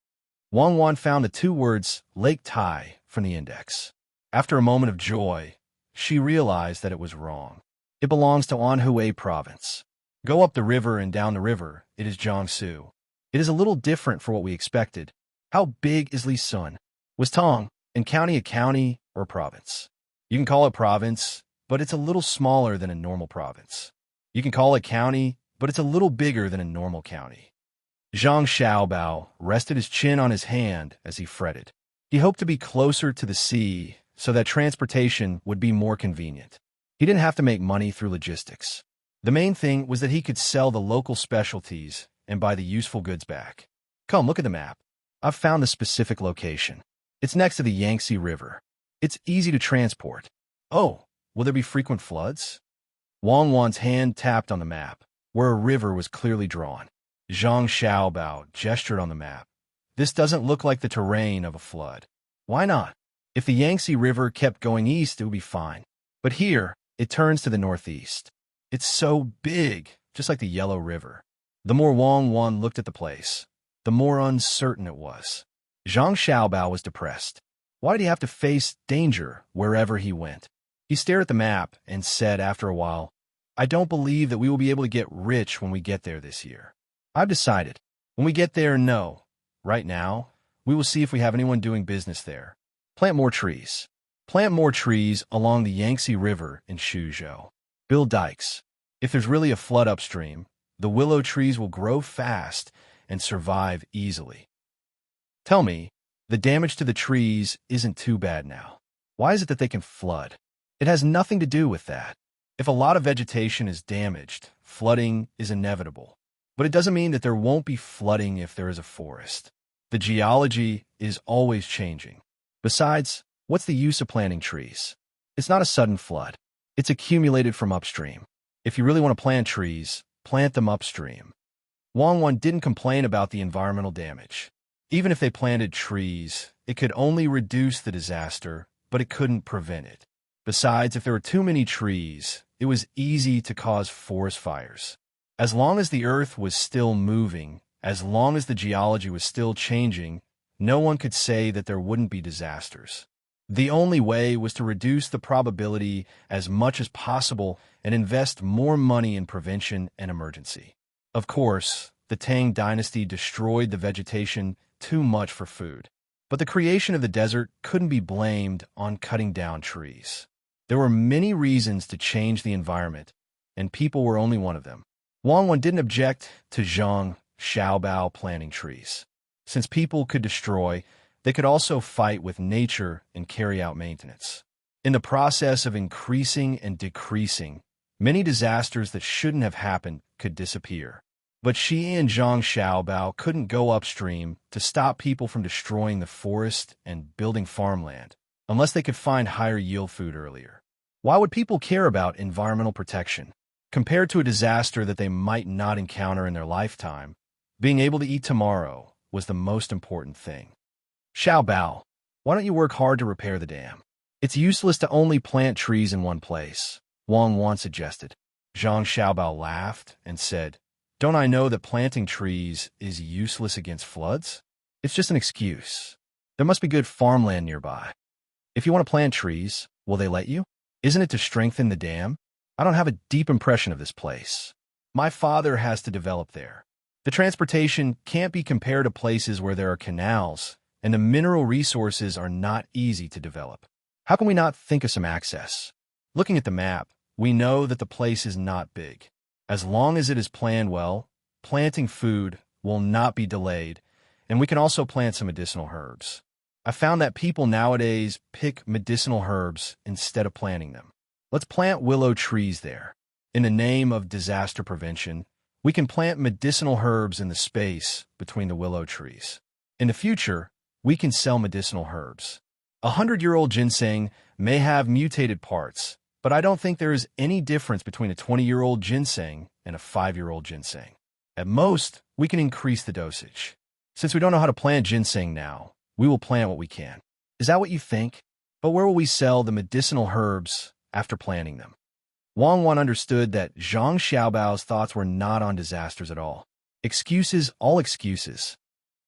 Wang Wan found the 2 words Lake Tai from the index. After a moment of joy, she realized that it was wrong. It belongs to Anhui province. Go up the river and down the river, it is Jiangsu. It is a little different for what we expected. How big is Li Sun? Was Tang and county a county or province? You can call it province, but it's a little smaller than a normal province. You can call it county, but it's a little bigger than a normal county. Zhang Xiaobao rested his chin on his hand as he fretted. He hoped to be closer to the sea so that transportation would be more convenient. He didn't have to make money through logistics. The main thing was that he could sell the local specialties and buy the useful goods back. Come, look at the map. I've found the specific location. It's next to the Yangtze River. It's easy to transport. Oh, will there be frequent floods? Wang Wan's hand tapped on the map, where a river was clearly drawn. Zhang Xiaobao gestured on the map. This doesn't look like the terrain of a flood. Why not? If the Yangtze River kept going east, it would be fine. But here, it turns to the northeast. It's so big, just like the Yellow River. The more Wang Wan looked at the place, the more uncertain it was. Zhang Xiaobao was depressed. Why did he have to face danger wherever he went? He stared at the map and said after a while, I don't believe that we will be able to get rich when we get there this year. I've decided. When we get there, no. Right now, we will see if we have anyone doing business there. Plant more trees. Plant more trees along the Yangtze River in Suzhou. Build dikes. If there's really a flood upstream, the willow trees will grow fast and survive easily. Tell me, the damage to the trees isn't too bad now. Why is it that they can flood? It has nothing to do with that. If a lot of vegetation is damaged, flooding is inevitable. But it doesn't mean that there won't be flooding if there is a forest. The geology is always changing. Besides, what's the use of planting trees? It's not a sudden flood. It's accumulated from upstream. If you really want to plant trees, plant them upstream. Wang Wan didn't complain about the environmental damage. Even if they planted trees, it could only reduce the disaster, but it couldn't prevent it. Besides, if there were too many trees, it was easy to cause forest fires. As long as the earth was still moving, as long as the geology was still changing, no one could say that there wouldn't be disasters. The only way was to reduce the probability as much as possible and invest more money in prevention and emergency. Of course, the Tang dynasty destroyed the vegetation too much for food. But the creation of the desert couldn't be blamed on cutting down trees. There were many reasons to change the environment, and people were only one of them. Wang Wan didn't object to Zhang Xiaobao planting trees. Since people could destroy, they could also fight with nature and carry out maintenance. In the process of increasing and decreasing, many disasters that shouldn't have happened could disappear. But she and Zhang Xiaobao couldn't go upstream to stop people from destroying the forest and building farmland, unless they could find higher yield food earlier. Why would people care about environmental protection? Compared to a disaster that they might not encounter in their lifetime, being able to eat tomorrow was the most important thing. Xiaobao, why don't you work hard to repair the dam? It's useless to only plant trees in one place, Wang Wan suggested. Zhang Xiaobao laughed and said, Don't I know that planting trees is useless against floods? It's just an excuse. There must be good farmland nearby. If you want to plant trees, will they let you? Isn't it to strengthen the dam? I don't have a deep impression of this place. My father has to develop there. The transportation can't be compared to places where there are canals, and the mineral resources are not easy to develop. How can we not think of some access? Looking at the map, we know that the place is not big. As long as it is planned well, planting food will not be delayed, and we can also plant some medicinal herbs. I found that people nowadays pick medicinal herbs instead of planting them. Let's plant willow trees there. In the name of disaster prevention, we can plant medicinal herbs in the space between the willow trees. In the future, we can sell medicinal herbs. 100-year-old ginseng may have mutated parts, but I don't think there is any difference between a 20-year-old ginseng and a 5-year-old ginseng. At most, we can increase the dosage. Since we don't know how to plant ginseng now, we will plant what we can. Is that what you think? But where will we sell the medicinal herbs after planting them? Wang Wan understood that Zhang Xiaobao's thoughts were not on disasters at all. Excuses, all excuses.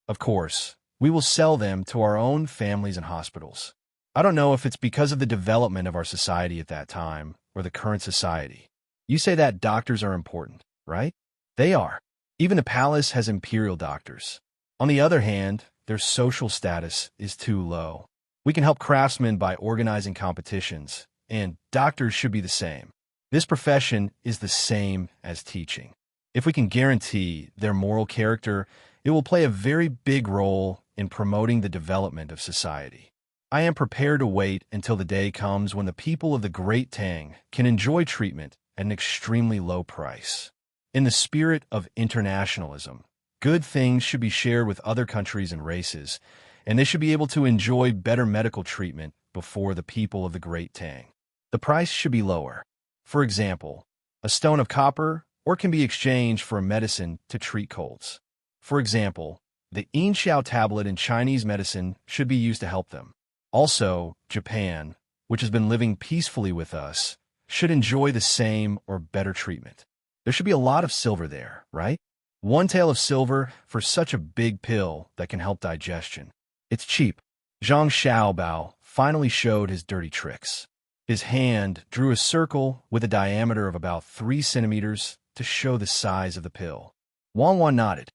Of course, we will sell them to our own families and hospitals. I don't know if it's because of the development of our society at that time or the current society. You say that doctors are important, right? They are. Even the palace has imperial doctors. On the other hand, their social status is too low. We can help craftsmen by organizing competitions, and doctors should be the same. This profession is the same as teaching. If we can guarantee their moral character, it will play a very big role in promoting the development of society. I am prepared to wait until the day comes when the people of the Great Tang can enjoy treatment at an extremely low price. In the spirit of internationalism, good things should be shared with other countries and races, and they should be able to enjoy better medical treatment before the people of the Great Tang. The price should be lower. For example, a stone of copper or can be exchanged for a medicine to treat colds. For example, the Yin tablet in Chinese medicine should be used to help them. Also, Japan, which has been living peacefully with us, should enjoy the same or better treatment. There should be a lot of silver there, right? One tael of silver for such a big pill that can help digestion. It's cheap. Zhang Xiaobao finally showed his dirty tricks. His hand drew a circle with a diameter of about 3 centimeters to show the size of the pill. Wang nodded.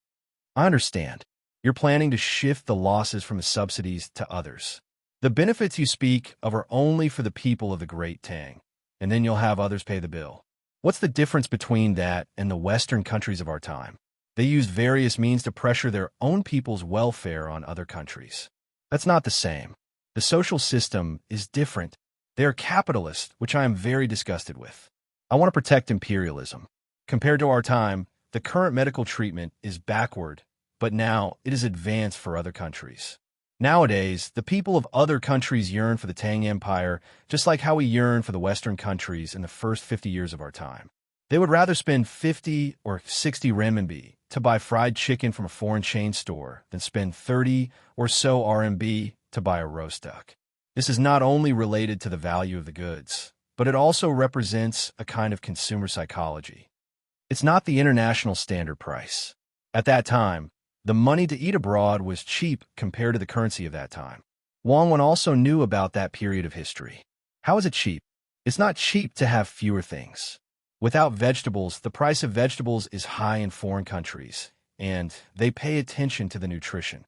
I understand. You're planning to shift the losses from the subsidies to others. The benefits you speak of are only for the people of the Great Tang, and then you'll have others pay the bill. What's the difference between that and the Western countries of our time? They use various means to pressure their own people's welfare on other countries. That's not the same. The social system is different. They are capitalist, which I am very disgusted with. I want to protect imperialism. Compared to our time, the current medical treatment is backward, but now it is advanced for other countries. Nowadays, the people of other countries yearn for the Tang Empire just like how we yearn for the Western countries in the first 50 years of our time. They would rather spend 50 or 60 renminbi to buy fried chicken from a foreign chain store than spend 30 or so RMB to buy a roast duck. This is not only related to the value of the goods, but it also represents a kind of consumer psychology. It's not the international standard price. At that time, the money to eat abroad was cheap compared to the currency of that time. Wang Wen also knew about that period of history. How is it cheap? It's not cheap to have fewer things. Without vegetables, the price of vegetables is high in foreign countries, and they pay attention to the nutrition.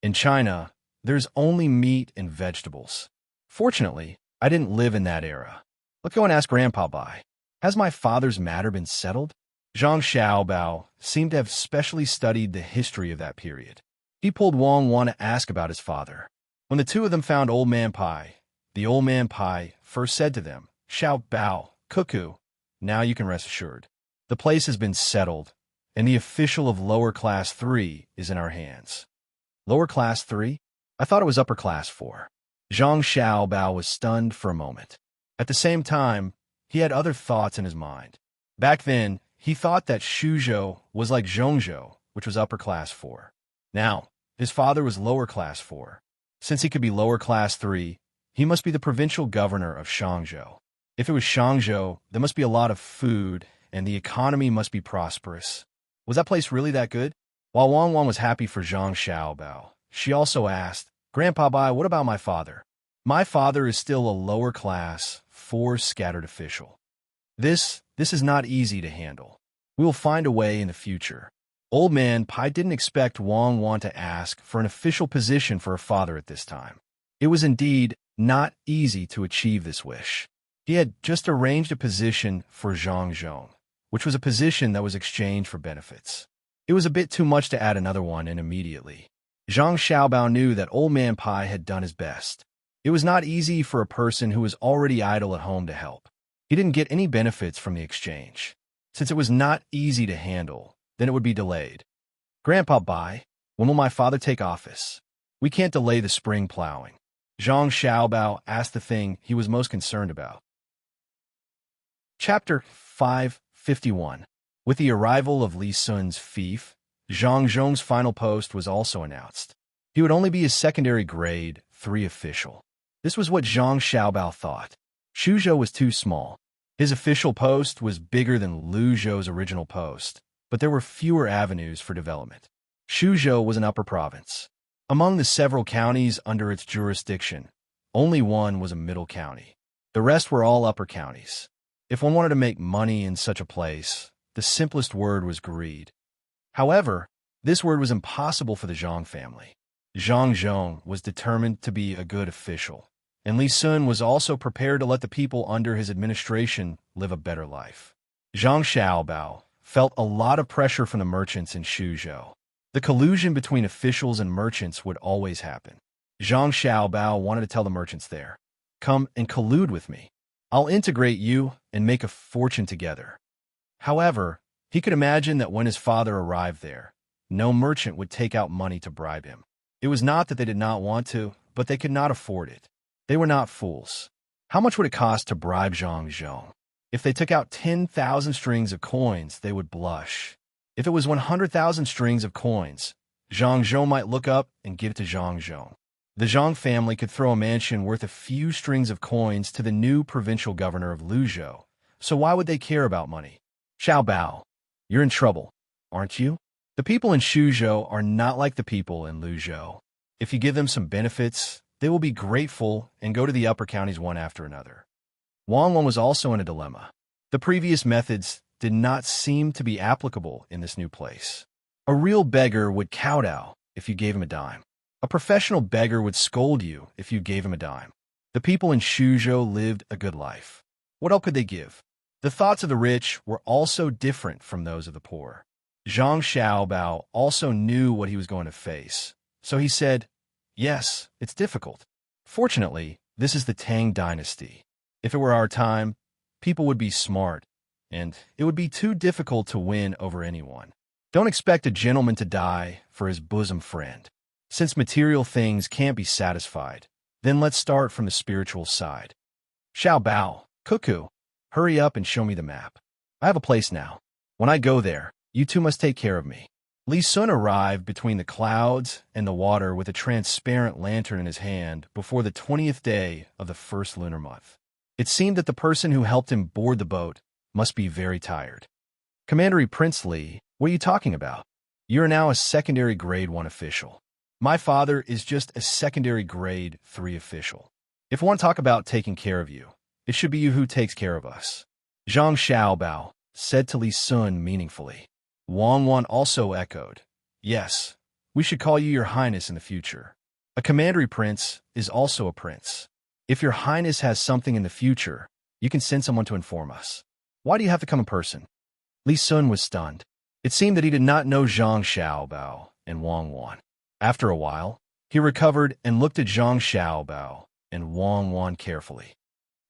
In China, there's only meat and vegetables. Fortunately, I didn't live in that era. Let's go and ask Grandpa Bai. Has my father's matter been settled? Zhang Xiaobao seemed to have specially studied the history of that period. He pulled Wang Wan to ask about his father. When the two of them found Old Man Pai, the Old Man Pai first said to them, "Xiao Bao, Cuckoo, now you can rest assured. The place has been settled, and the official of lower class 3 is in our hands." Lower class 3? I thought it was upper class 4. Zhang Xiaobao was stunned for a moment. At the same time, he had other thoughts in his mind. Back then, he thought that Shuzhou was like Zhongzhou, which was upper class 4. Now, his father was lower class 4. Since he could be lower class 3, he must be the provincial governor of Shangzhou. If it was Shangzhou, there must be a lot of food, and the economy must be prosperous. Was that place really that good? While Wang Wan was happy for Zhang Xiaobao, she also asked, "Grandpa Bai, what about my father?" "My father is still a lower class 4 scattered official. This is not easy to handle. We will find a way in the future." Old Man Pai didn't expect Wang Wan to ask for an official position for her father at this time. It was indeed not easy to achieve this wish. He had just arranged a position for Zhang Zhong, which was a position that was exchanged for benefits. It was a bit too much to add another one in immediately. Zhang Xiaobao knew that Old Man Pai had done his best. It was not easy for a person who was already idle at home to help. He didn't get any benefits from the exchange. Since it was not easy to handle, then it would be delayed. "Grandpa Bai, when will my father take office? We can't delay the spring plowing." Zhang Xiaobao asked the thing he was most concerned about. Chapter 551. With the arrival of Li Sun's fief, Zhang Zhong's final post was also announced. He would only be a secondary grade 3 official. This was what Zhang Xiaobao thought. Shuzhou was too small. His official post was bigger than Lu Zhou's original post, but there were fewer avenues for development. Shuzhou was an upper province. Among the several counties under its jurisdiction, Only one was a middle county. The rest were all upper counties. If one wanted to make money in such a place, the simplest word was greed. However, this word was impossible for the Zhang family. Zhang Zhong was determined to be a good official, and Li Sun was also prepared to let the people under his administration live a better life. Zhang Xiaobao felt a lot of pressure from the merchants in Suzhou. The collusion between officials and merchants would always happen. Zhang Xiaobao wanted to tell the merchants there, "Come and collude with me. I'll integrate you and make a fortune together." However, he could imagine that when his father arrived there, no merchant would take out money to bribe him. It was not that they did not want to, but they could not afford it. They were not fools. How much would it cost to bribe Zhang Zhong? If they took out 10,000 strings of coins, they would blush. If it was 100,000 strings of coins, Zhang Zhong might look up and give it to Zhang Zhong. The Zhang family could throw a mansion worth a few strings of coins to the new provincial governor of Luzhou, so why would they care about money? Xiao Bao, you're in trouble, aren't you? The people in Suzhou are not like the people in Luzhou. If you give them some benefits, they will be grateful and go to the upper counties one after another. Wang Wan was also in a dilemma. The previous methods did not seem to be applicable in this new place. A real beggar would kowtow if you gave him a dime. A professional beggar would scold you if you gave him a dime. The people in Suzhou lived a good life. What else could they give? The thoughts of the rich were also different from those of the poor. Zhang Xiaobao also knew what he was going to face, so he said, "Yes, it's difficult. Fortunately, this is the Tang dynasty. If it were our time, people would be smart, and it would be too difficult to win over anyone. Don't expect a gentleman to die for his bosom friend. Since material things can't be satisfied, then let's start from the spiritual side. Xiao Bao, Cuckoo, hurry up and show me the map. I have a place now. When I go there, you two must take care of me." Li Sun arrived between the clouds and the water with a transparent lantern in his hand before the 20th day of the first lunar month. It seemed that the person who helped him board the boat must be very tired. "Commander Prince Li, what are you talking about? You are now a secondary grade 1 official. My father is just a secondary grade 3 official. If we want to talk about taking care of you, it should be you who takes care of us," Zhang Xiaobao said to Li Sun meaningfully. Wang Wan also echoed, "Yes, we should call you Your Highness in the future. A commandery prince is also a prince. If Your Highness has something in the future, you can send someone to inform us. Why do you have to come in person?" Li Sun was stunned. It seemed that he did not know Zhang Xiaobao and Wang Wan. After a while, he recovered and looked at Zhang Xiaobao and Wang Wan carefully.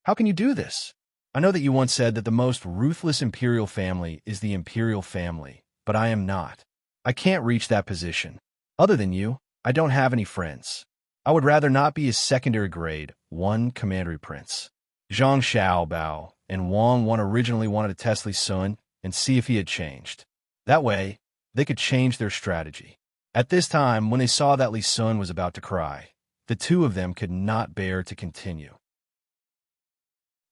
"How can you do this? I know that you once said that the most ruthless imperial family is the imperial family, but I am not. I can't reach that position. Other than you, I don't have any friends. I would rather not be a secondary grade 1 commandery prince." Zhang Xiaobao and Wang Wan originally wanted to test Li Sun and see if he had changed. That way, they could change their strategy. At this time, when they saw that Li Sun was about to cry, the two of them could not bear to continue.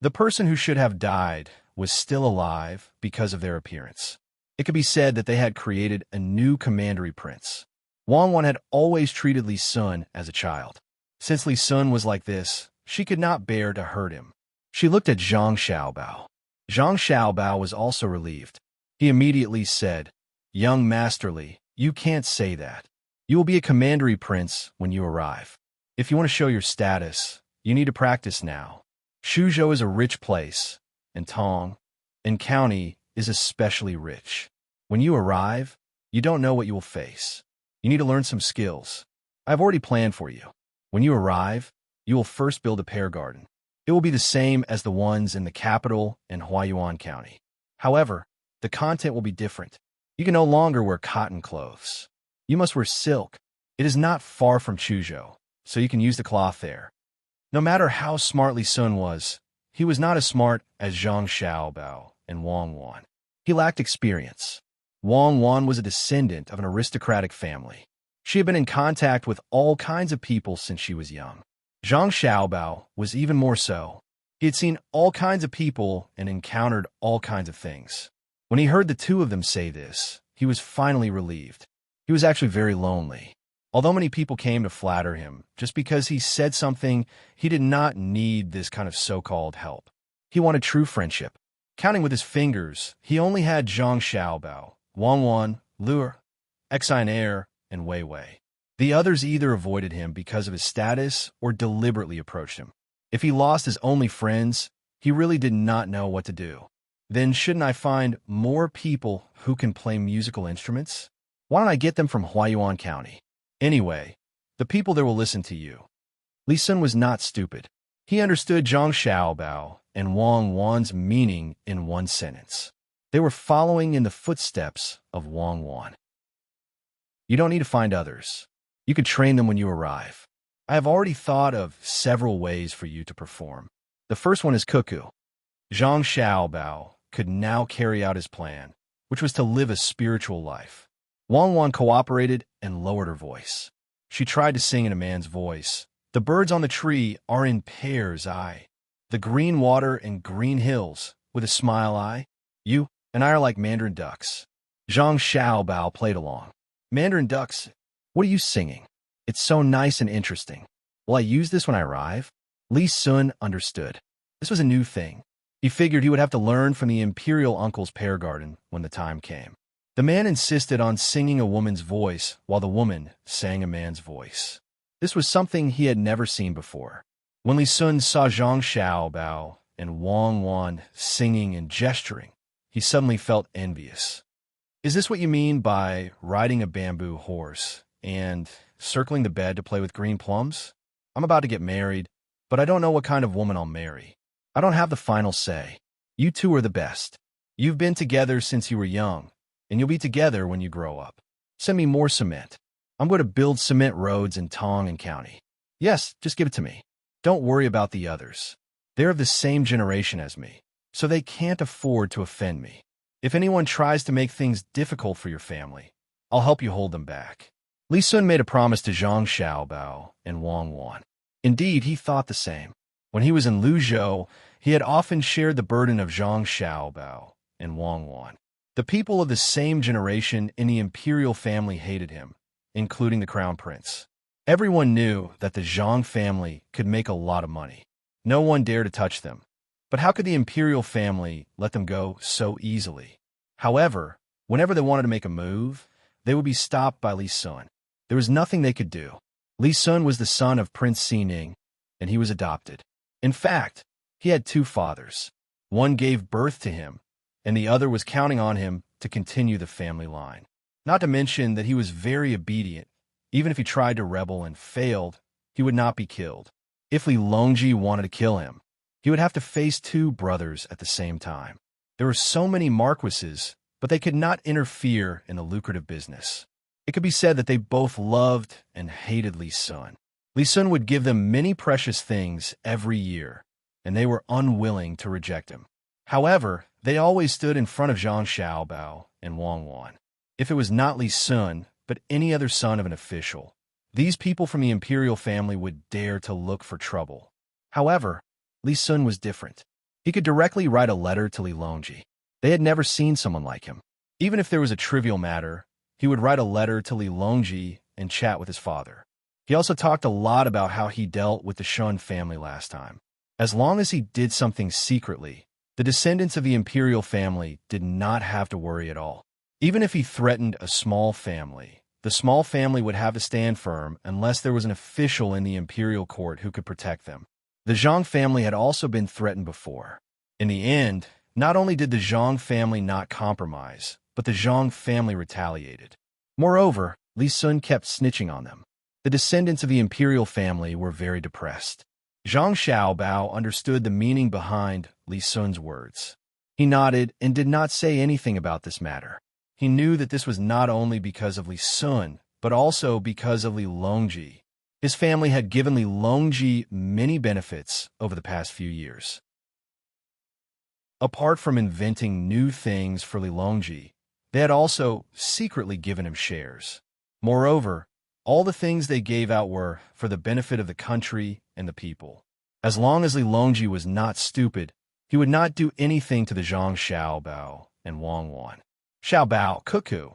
The person who should have died was still alive because of their appearance. It could be said that they had created a new commandery prince. Wang Wan had always treated Li Sun as a child. Since Li Sun was like this, she could not bear to hurt him. She looked at Zhang Xiaobao. Zhang Xiaobao was also relieved. He immediately said, "Young Master Li, you can't say that. You will be a commandery prince when you arrive. If you want to show your status, you need to practice now. Suzhou is a rich place, and Tang and county is especially rich. When you arrive, you don't know what you will face. You need to learn some skills. I've already planned for you. When you arrive, you will first build a pear garden. It will be the same as the ones in the capital and Huayuan County. However, the content will be different. You can no longer wear cotton clothes. You must wear silk. It is not far from Suzhou, so you can use the cloth there." No matter how smart Li Sun was, he was not as smart as Zhang Xiaobao and Wang Wan. He lacked experience. Wang Wan was a descendant of an aristocratic family. She had been in contact with all kinds of people since she was young. Zhang Xiaobao was even more so. He had seen all kinds of people and encountered all kinds of things. When he heard the two of them say this, he was finally relieved. He was actually very lonely. Although many people came to flatter him, just because he said something, he did not need this kind of so-called help. He wanted true friendship. Counting with his fingers, he only had Zhang Xiaobao, Wang Wan, Lure, Exine, and Wei Wei. The others either avoided him because of his status or deliberately approached him. If he lost his only friends, he really did not know what to do. Then shouldn't I find more people who can play musical instruments? Why don't I get them from Huayuan County? Anyway, the people there will listen to you. Li Sun was not stupid. He understood Zhang Xiaobao and Wang Wan's meaning in one sentence. They were following in the footsteps of Wang Wan. You don't need to find others. You can train them when you arrive. I have already thought of several ways for you to perform. The first one is cuckoo. Zhang Xiaobao could now carry out his plan, which was to live a spiritual life. Wang Wan cooperated and lowered her voice. She tried to sing in a man's voice. The birds on the tree are in pairs, the green water and green hills, with a smile, You and I are like mandarin ducks. Zhang Xiaobao played along. Mandarin ducks, what are you singing? It's so nice and interesting. Will I use this when I arrive? Li Sun understood. This was a new thing. He figured he would have to learn from the imperial uncle's pear garden when the time came. The man insisted on singing a woman's voice while the woman sang a man's voice. This was something he had never seen before. When Li Sun saw Zhang Xiaobao and Wang Wan singing and gesturing, he suddenly felt envious. Is this what you mean by riding a bamboo horse and circling the bed to play with green plums? I'm about to get married, but I don't know what kind of woman I'll marry. I don't have the final say. You two are the best. You've been together since you were young, and you'll be together when you grow up. Send me more cement. I'm going to build cement roads in Tang and County. Yes, just give it to me. Don't worry about the others. They're of the same generation as me, so they can't afford to offend me. If anyone tries to make things difficult for your family, I'll help you hold them back. Li Sun made a promise to Zhang Xiaobao and Wang Wan. Indeed, he thought the same. When he was in Luzhou, he had often shared the burden of Zhang Xiaobao and Wang Wan. The people of the same generation in the imperial family hated him, including the crown prince. Everyone knew that the Zhang family could make a lot of money. No one dared to touch them. But how could the imperial family let them go so easily? However, whenever they wanted to make a move, they would be stopped by Li Sun. There was nothing they could do. Li Sun was the son of Prince Xining, and he was adopted. In fact, he had two fathers. One gave birth to him, and the other was counting on him to continue the family line. Not to mention that he was very obedient. Even if he tried to rebel and failed, he would not be killed. If Li Longji wanted to kill him, he would have to face two brothers at the same time. There were so many marquises, but they could not interfere in the lucrative business. It could be said that they both loved and hated Li Sun. Li Sun would give them many precious things every year, and they were unwilling to reject him. However, they always stood in front of Zhang Xiaobao and Wang Wan. If it was not Li Sun, but any other son of an official, these people from the imperial family would dare to look for trouble. However, Li Sun was different. He could directly write a letter to Li Longji. They had never seen someone like him. Even if there was a trivial matter, he would write a letter to Li Longji and chat with his father. He also talked a lot about how he dealt with the Shun family last time. As long as he did something secretly, the descendants of the imperial family did not have to worry at all. Even if he threatened a small family, the small family would have to stand firm unless there was an official in the imperial court who could protect them. The Zhang family had also been threatened before. In the end, not only did the Zhang family not compromise, but the Zhang family retaliated. Moreover, Li Sun kept snitching on them. The descendants of the imperial family were very depressed. Zhang Xiaobao understood the meaning behind Li Sun's words. He nodded and did not say anything about this matter. He knew that this was not only because of Li Sun, but also because of Li Longji. His family had given Li Longji many benefits over the past few years. Apart from inventing new things for Li Longji, they had also secretly given him shares. Moreover, all the things they gave out were for the benefit of the country and the people. As long as Li Longji was not stupid, he would not do anything to the Zhang Xiaobao and Wang Wan. Xiaobao, cuckoo,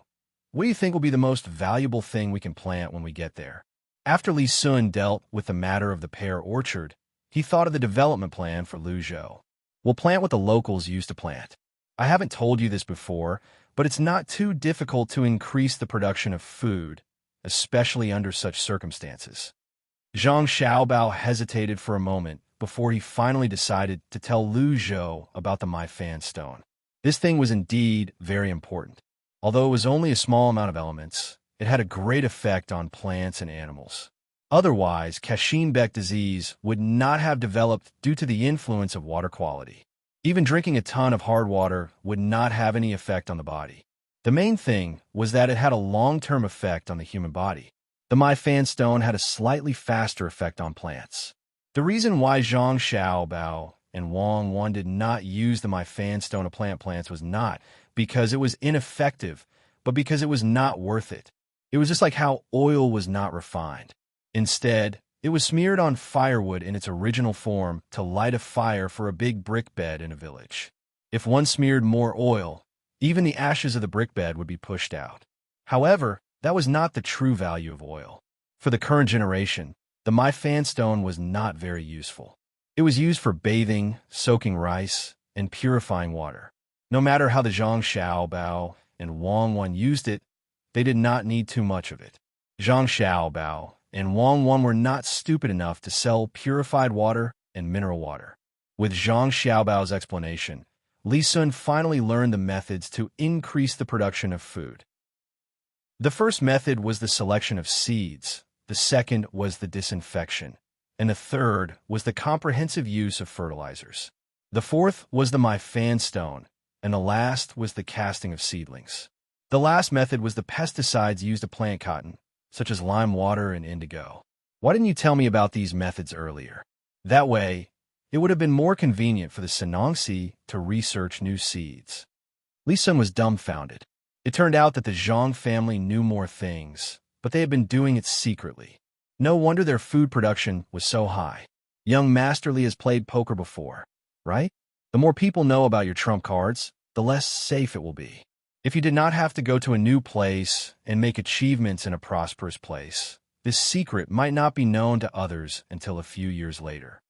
What do you think will be the most valuable thing we can plant when we get there? After Li Sun dealt with the matter of the pear orchard, he thought of the development plan for Luzhou. We'll plant what the locals used to plant. I haven't told you this before, but it's not too difficult to increase the production of food, especially under such circumstances. Zhang Xiaobao hesitated for a moment before he finally decided to tell Lu Zhou about the My Fan Stone. This thing was indeed very important. Although it was only a small amount of elements, it had a great effect on plants and animals. Otherwise, Kashin-Beck disease would not have developed due to the influence of water quality. Even drinking a ton of hard water would not have any effect on the body. The main thing was that it had a long-term effect on the human body. The My Fan Stone had a slightly faster effect on plants. The reason why Zhang Xiaobao and Wang Wan did not use the My Fan Stone to plant plants was not because it was ineffective, but because it was not worth it. It was just like how oil was not refined. Instead, it was smeared on firewood in its original form to light a fire for a big brick bed in a village. If one smeared more oil, even the ashes of the brick bed would be pushed out. However, that was not the true value of oil. For the current generation, the My Fan Stone was not very useful. It was used for bathing, soaking rice, and purifying water. No matter how the Zhang Xiaobao and Wang Wan used it, they did not need too much of it. Zhang Xiaobao and Wang Wan were not stupid enough to sell purified water and mineral water. With Zhang Xiaobao's explanation, Li Sun finally learned the methods to increase the production of food. The first method was the selection of seeds, the second was the disinfection, and the third was the comprehensive use of fertilizers. The fourth was the My Fan Stone, and the last was the casting of seedlings. The last method was the pesticides used to plant cotton, such as lime water and indigo. Why didn't you tell me about these methods earlier? That way, it would have been more convenient for the Senangsi to research new seeds. Li Sun was dumbfounded. It turned out that the Zhang family knew more things, but they had been doing it secretly. No wonder their food production was so high. Young Master Li has played poker before, right? The more people know about your trump cards, the less safe it will be. If you did not have to go to a new place and make achievements in a prosperous place, this secret might not be known to others until a few years later.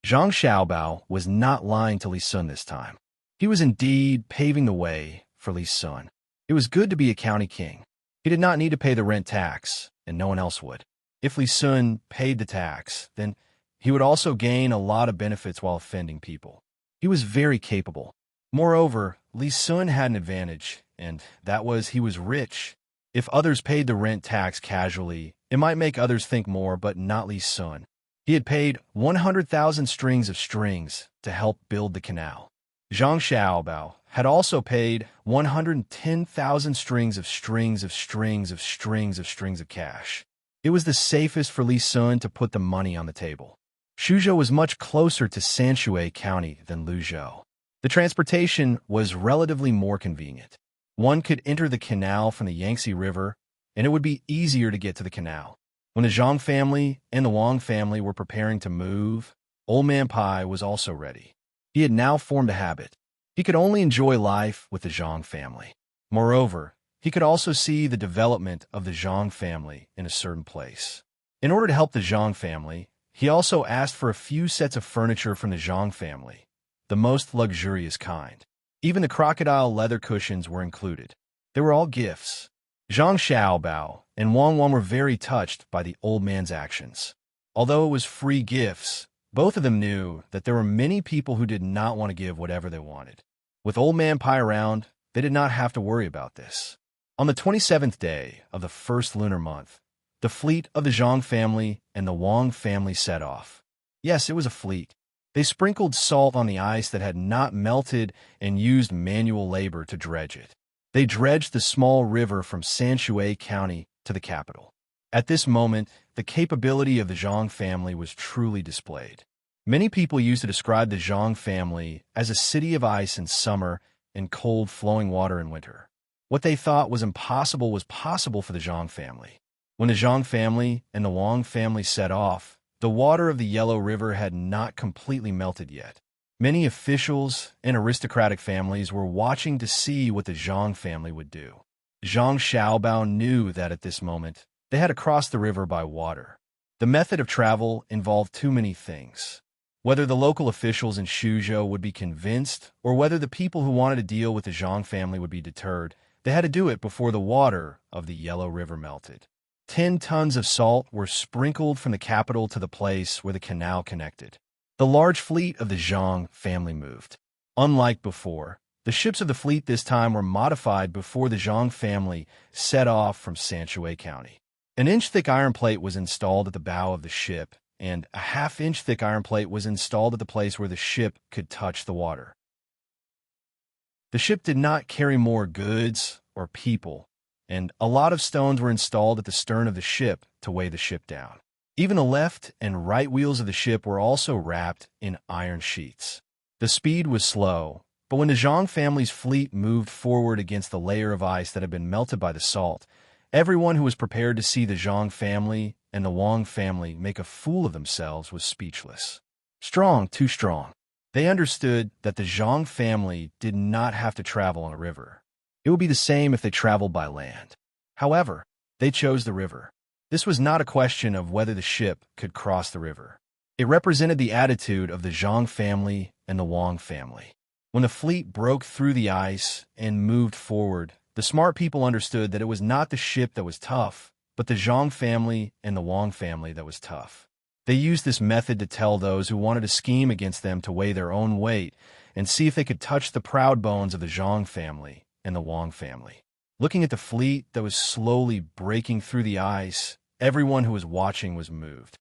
Zhang Xiaobao was not lying to Li Sun this time. He was indeed paving the way for Li Sun. It was good to be a county king. He did not need to pay the rent tax, and no one else would. If Li Sun paid the tax, then he would also gain a lot of benefits while offending people. He was very capable. Moreover, Li Sun had an advantage, and that was he was rich. If others paid the rent tax casually, it might make others think more, but not Li Sun. He had paid 100,000 strings of strings to help build the canal. Zhang Xiaobao had also paid 110,000 strings of cash. It was the safest for Li Sun to put the money on the table. Shuzhou was much closer to Sanshui County than Luzhou. The transportation was relatively more convenient. One could enter the canal from the Yangtze River, and it would be easier to get to the canal. When the Zhang family and the Wang family were preparing to move, Old Man Pai was also ready. He had now formed a habit. He could only enjoy life with the Zhang family. Moreover, he could also see the development of the Zhang family in a certain place. In order to help the Zhang family, he also asked for a few sets of furniture from the Zhang family, the most luxurious kind. Even the crocodile leather cushions were included. They were all gifts. Zhang Xiaobao and Wang Wan were very touched by the old man's actions. Although it was free gifts, both of them knew that there were many people who did not want to give whatever they wanted. With Old Man Pai around, they did not have to worry about this. On the 27th day of the first lunar month, the fleet of the Zhang family and the Wang family set off. Yes, it was a fleet. They sprinkled salt on the ice that had not melted and used manual labor to dredge it. They dredged the small river from Sanshui County to the capital. At this moment, the capability of the Zhang family was truly displayed. Many people used to describe the Zhang family as a city of ice in summer and cold flowing water in winter. What they thought was impossible was possible for the Zhang family. When the Zhang family and the Wang family set off, the water of the Yellow River had not completely melted yet. Many officials and aristocratic families were watching to see what the Zhang family would do. Zhang Xiaobao knew that at this moment, they had to cross the river by water. The method of travel involved too many things. Whether the local officials in Suzhou would be convinced, or whether the people who wanted to deal with the Zhang family would be deterred, they had to do it before the water of the Yellow River melted. 10 tons of salt were sprinkled from the capital to the place where the canal connected. The large fleet of the Zhang family moved. Unlike before, the ships of the fleet this time were modified before the Zhang family set off from Sanshui County. An inch-thick iron plate was installed at the bow of the ship, and a half-inch thick iron plate was installed at the place where the ship could touch the water. The ship did not carry more goods or people, and a lot of stones were installed at the stern of the ship to weigh the ship down. Even the left and right wheels of the ship were also wrapped in iron sheets. The speed was slow, but when the Zhang family's fleet moved forward against the layer of ice that had been melted by the salt, everyone who was prepared to see the Zhang family and the Wang family make a fool of themselves was speechless. Strong, too strong. They understood that the Zhang family did not have to travel on a river. It would be the same if they traveled by land. However, they chose the river. This was not a question of whether the ship could cross the river. It represented the attitude of the Zhang family and the Wang family. When the fleet broke through the ice and moved forward, the smart people understood that it was not the ship that was tough, but the Zhang family and the Wang family that was tough. They used this method to tell those who wanted to scheme against them to weigh their own weight and see if they could touch the proud bones of the Zhang family and the Wang family. Looking at the fleet that was slowly breaking through the ice, everyone who was watching was moved.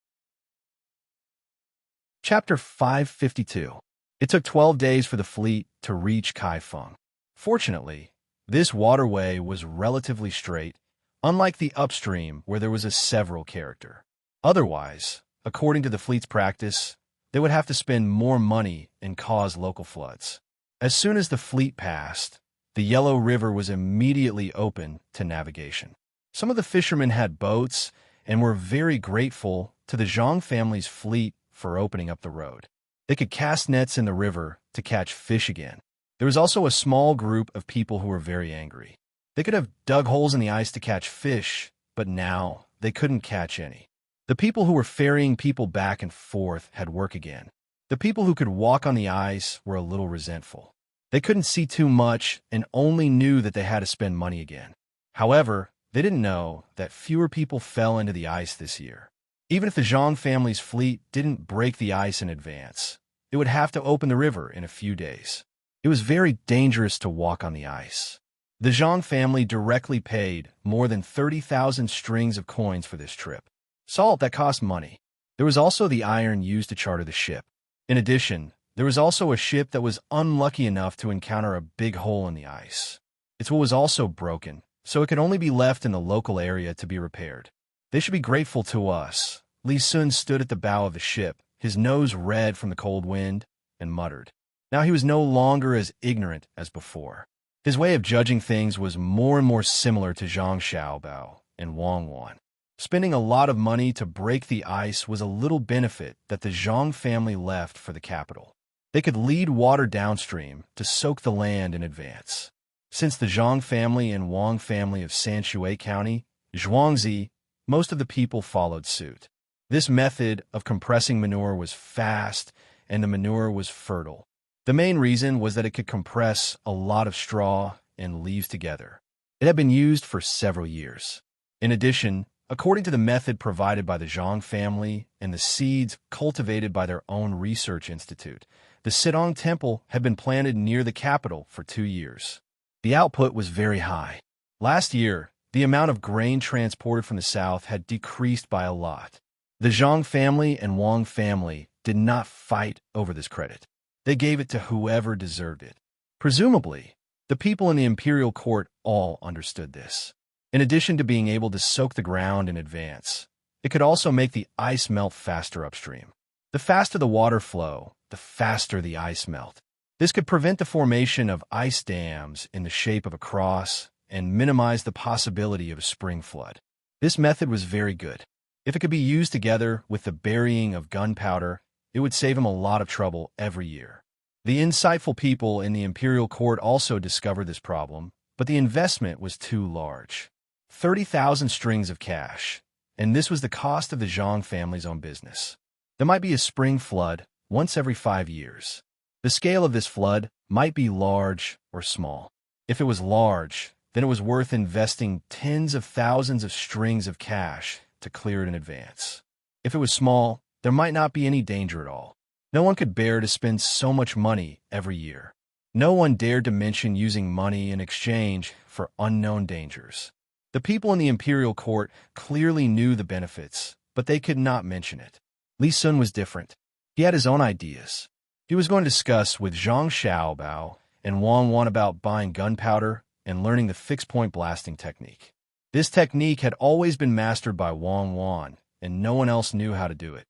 Chapter 552. It took 12 days for the fleet to reach Kaifeng. Fortunately, this waterway was relatively straight, unlike the upstream where there was a several character. Otherwise, according to the fleet's practice, they would have to spend more money and cause local floods. As soon as the fleet passed, the Yellow River was immediately open to navigation. Some of the fishermen had boats and were very grateful to the Zhang family's fleet for opening up the road. They could cast nets in the river to catch fish again. There was also a small group of people who were very angry. They could have dug holes in the ice to catch fish, but now they couldn't catch any. The people who were ferrying people back and forth had work again. The people who could walk on the ice were a little resentful. They couldn't see too much and only knew that they had to spend money again. However, they didn't know that fewer people fell into the ice this year. Even if the Zhang family's fleet didn't break the ice in advance, it would have to open the river in a few days. It was very dangerous to walk on the ice. The Zhang family directly paid more than 30,000 strings of coins for this trip. Salt that cost money. There was also the iron used to charter the ship. In addition, there was also a ship that was unlucky enough to encounter a big hole in the ice. Its hull was also broken, so it could only be left in the local area to be repaired. They should be grateful to us. Li Sun stood at the bow of the ship, his nose red from the cold wind, and muttered. Now he was no longer as ignorant as before. His way of judging things was more and more similar to Zhang Xiaobao and Wang Wan. Spending a lot of money to break the ice was a little benefit that the Zhang family left for the capital. They could lead water downstream to soak the land in advance. Since the Zhang family and Wang family of Sanshui County, Zhuangzi, most of the people followed suit. This method of compressing manure was fast, and the manure was fertile. The main reason was that it could compress a lot of straw and leaves together. It had been used for several years. In addition, according to the method provided by the Zhang family and the seeds cultivated by their own research institute, the Sidong Temple had been planted near the capital for 2 years. The output was very high. Last year, the amount of grain transported from the south had decreased by a lot. The Zhang family and Wang family did not fight over this credit. They gave it to whoever deserved it. Presumably, the people in the imperial court all understood this. In addition to being able to soak the ground in advance, it could also make the ice melt faster upstream. The faster the water flow, the faster the ice melt. This could prevent the formation of ice dams in the shape of a cross and minimize the possibility of a spring flood. This method was very good. If it could be used together with the burying of gunpowder, it would save him a lot of trouble every year. The insightful people in the imperial court also discovered this problem, but the investment was too large. 30,000 strings of cash, and this was the cost of the Zhang family's own business. There might be a spring flood once every 5 years. The scale of this flood might be large or small. If it was large, then it was worth investing tens of thousands of strings of cash to clear it in advance. If it was small, there might not be any danger at all. No one could bear to spend so much money every year. No one dared to mention using money in exchange for unknown dangers. The people in the imperial court clearly knew the benefits, but they could not mention it. Li Sun was different. He had his own ideas. He was going to discuss with Zhang Xiaobao and Wang Wan about buying gunpowder and learning the fixed-point blasting technique. This technique had always been mastered by Wang Wan, and no one else knew how to do it.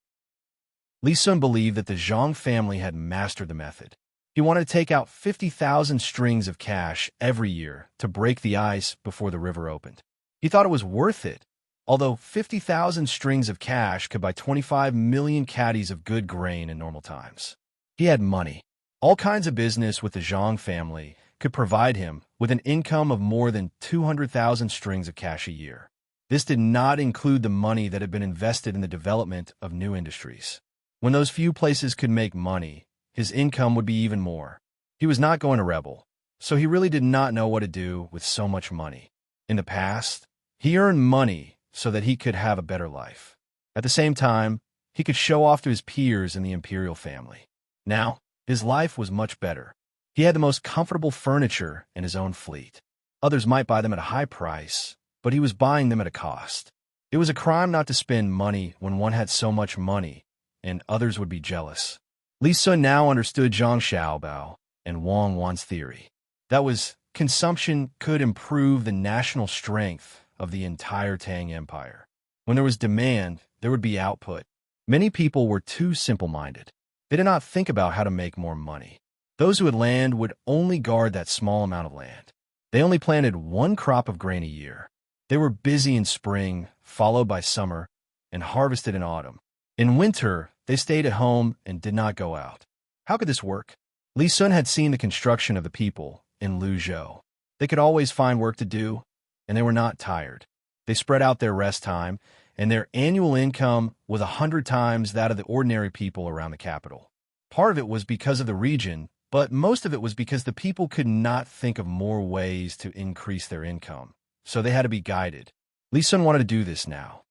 Li Sun believed that the Zhang family had mastered the method. He wanted to take out 50,000 strings of cash every year to break the ice before the river opened. He thought it was worth it, although 50,000 strings of cash could buy 25 million caddies of good grain in normal times. He had money. All kinds of business with the Zhang family could provide him with an income of more than 200,000 strings of cash a year. This did not include the money that had been invested in the development of new industries. When those few places could make money, his income would be even more. He was not going to rebel, so he really did not know what to do with so much money. In the past, he earned money so that he could have a better life. At the same time, he could show off to his peers in the imperial family. Now, his life was much better. He had the most comfortable furniture in his own fleet. Others might buy them at a high price, but he was buying them at a cost. It was a crime not to spend money when one had so much money, and others would be jealous. Li Sun now understood Zhang Xiaobao and Wang Wan's theory. That was, consumption could improve the national strength of the entire Tang Empire. When there was demand, there would be output. Many people were too simple-minded. They did not think about how to make more money. Those who had land would only guard that small amount of land. They only planted one crop of grain a year. They were busy in spring, followed by summer, and harvested in autumn. In winter, they stayed at home and did not go out. How could this work? Li Sun had seen the construction of the people in Luzhou. They could always find work to do, and they were not tired. They spread out their rest time, and their annual income was 100 times that of the ordinary people around the capital. Part of it was because of the region, but most of it was because the people could not think of more ways to increase their income, so they had to be guided. Li Sun wanted to do this now.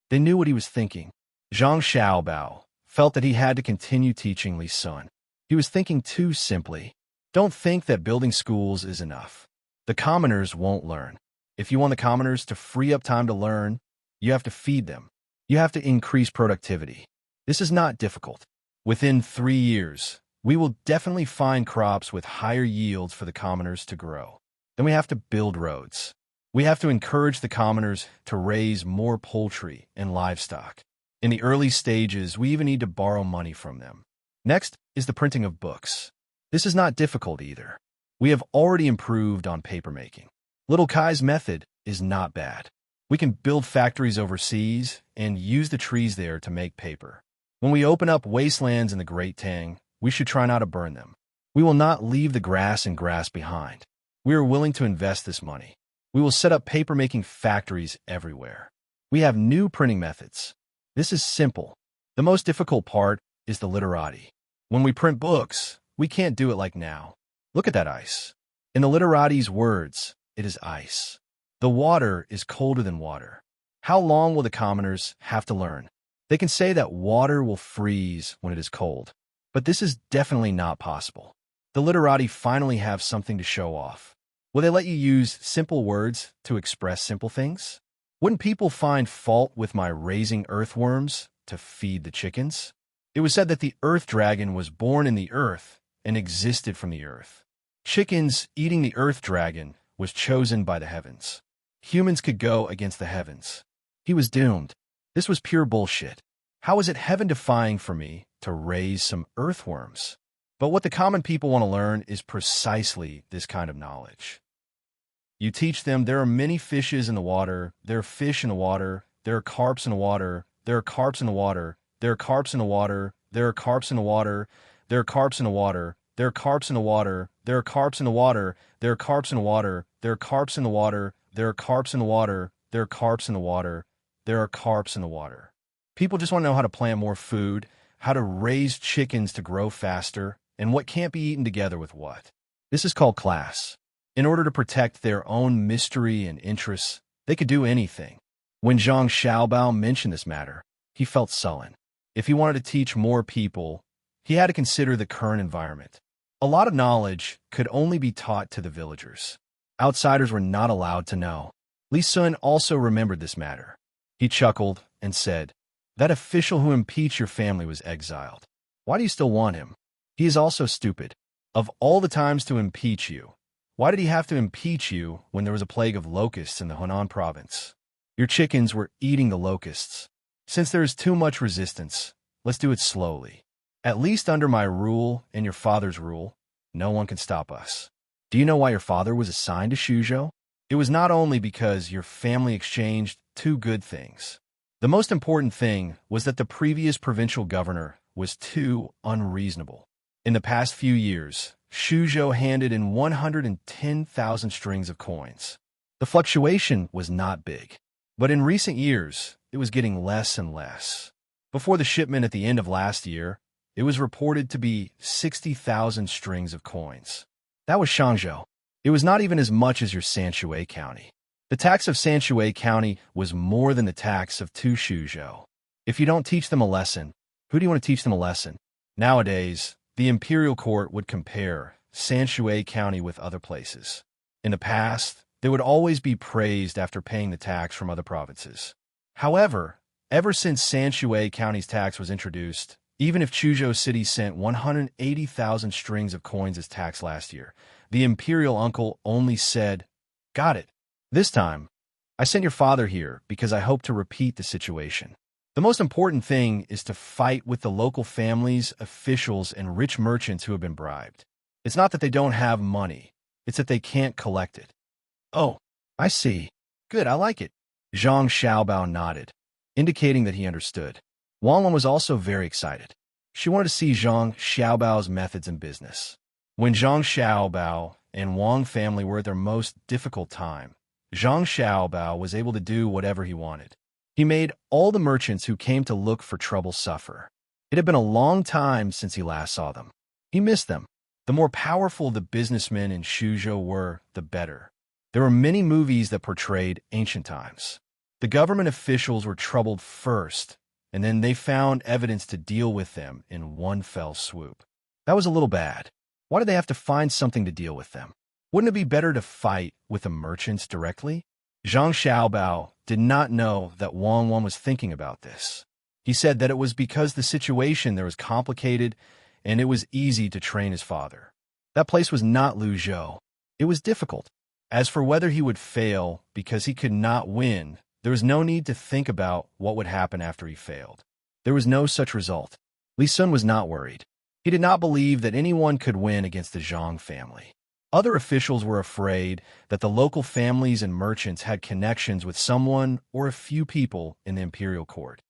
They knew what he was thinking. Zhang Xiaobao felt that he had to continue teaching Li Sun. He was thinking too simply. Don't think that building schools is enough. The commoners won't learn. If you want the commoners to free up time to learn, you have to feed them. You have to increase productivity. This is not difficult. Within 3 years, we will definitely find crops with higher yields for the commoners to grow. Then we have to build roads. We have to encourage the commoners to raise more poultry and livestock. In the early stages, we even need to borrow money from them. Next is the printing of books. This is not difficult either. We have already improved on papermaking. Little Kai's method is not bad. We can build factories overseas and use the trees there to make paper. When we open up wastelands in the Great Tang, we should try not to burn them. We will not leave the grass and grass behind. We are willing to invest this money. We will set up paper-making factories everywhere. We have new printing methods. This is simple. The most difficult part is the literati. When we print books, we can't do it like now. Look at that ice. In the literati's words, it is ice. The water is colder than water. How long will the commoners have to learn? They can say that water will freeze when it is cold, but this is definitely not possible. The literati finally have something to show off. Will they let you use simple words to express simple things? Wouldn't people find fault with my raising earthworms to feed the chickens? It was said that the earth dragon was born in the earth and existed from the earth. Chickens eating the earth dragon was chosen by the heavens. Humans could go against the heavens. He was doomed. This was pure bullshit. How is it heaven-defying for me to raise some earthworms? But what the common people want to learn is precisely this kind of knowledge. You teach them there are many fishes in the water, there are fish in the water, there are carps in the water, there are carps in the water, there are carps in the water, there are carps in the water, there are carps in the water, there are carps in the water, there are carps in the water, there are carps in the water, there are carps in the water, there are carps in the water, there are carps in the water, there are carps in the water. People just want to know how to plant more food, how to raise chickens to grow faster, and what can't be eaten together with what. This is called class. In order to protect their own mystery and interests, they could do anything. When Zhang Xiaobao mentioned this matter, he felt sullen. If he wanted to teach more people, he had to consider the current environment. A lot of knowledge could only be taught to the villagers. Outsiders were not allowed to know. Li Sun also remembered this matter. He chuckled and said, "That official who impeached your family was exiled. Why do you still want him? He is also stupid. Of all the times to impeach you, why did he have to impeach you when there was a plague of locusts in the Hunan province? Your chickens were eating the locusts. Since there is too much resistance, let's do it slowly. At least under my rule and your father's rule, no one can stop us." Do you know why your father was assigned to Shuzhou? It was not only because your family exchanged two good things. The most important thing was that the previous provincial governor was too unreasonable. In the past few years, Shuzhou handed in 110,000 strings of coins. The fluctuation was not big, but in recent years, it was getting less and less. Before the shipment at the end of last year, it was reported to be 60,000 strings of coins. That was Shangzhou. It was not even as much as your Sanshui County. The tax of Sanshui County was more than the tax of two Shuzhou. If you don't teach them a lesson, who do you want to teach them a lesson? Nowadays, the imperial court would compare Sanshui County with other places. In the past, they would always be praised after paying the tax from other provinces. However, ever since Sanshui County's tax was introduced, even if Chuzhou City sent 180,000 strings of coins as tax last year, the imperial uncle only said, "Got it. This time, I sent your father here because I hope to repeat the situation. The most important thing is to fight with the local families, officials, and rich merchants who have been bribed. It's not that they don't have money, it's that they can't collect it." "Oh, I see. Good, I like it." Zhang Xiaobao nodded, indicating that he understood. Wang Wen was also very excited. She wanted to see Zhang Xiaobao's methods in business. When Zhang Xiaobao and Wang family were at their most difficult time, Zhang Xiaobao was able to do whatever he wanted. He made all the merchants who came to look for trouble suffer. It had been a long time since he last saw them. He missed them. The more powerful the businessmen in Shuzhou were, the better. There were many movies that portrayed ancient times. The government officials were troubled first, and then they found evidence to deal with them in one fell swoop. That was a little bad. Why did they have to find something to deal with them? Wouldn't it be better to fight with the merchants directly? Zhang Xiaobao did not know that Wang Wen was thinking about this. He said that it was because the situation there was complicated and it was easy to train his father. That place was not Luzhou. It was difficult. As for whether he would fail because he could not win, there was no need to think about what would happen after he failed. There was no such result. Li Sun was not worried. He did not believe that anyone could win against the Zhang family. Other officials were afraid that the local families and merchants had connections with someone or a few people in the imperial court.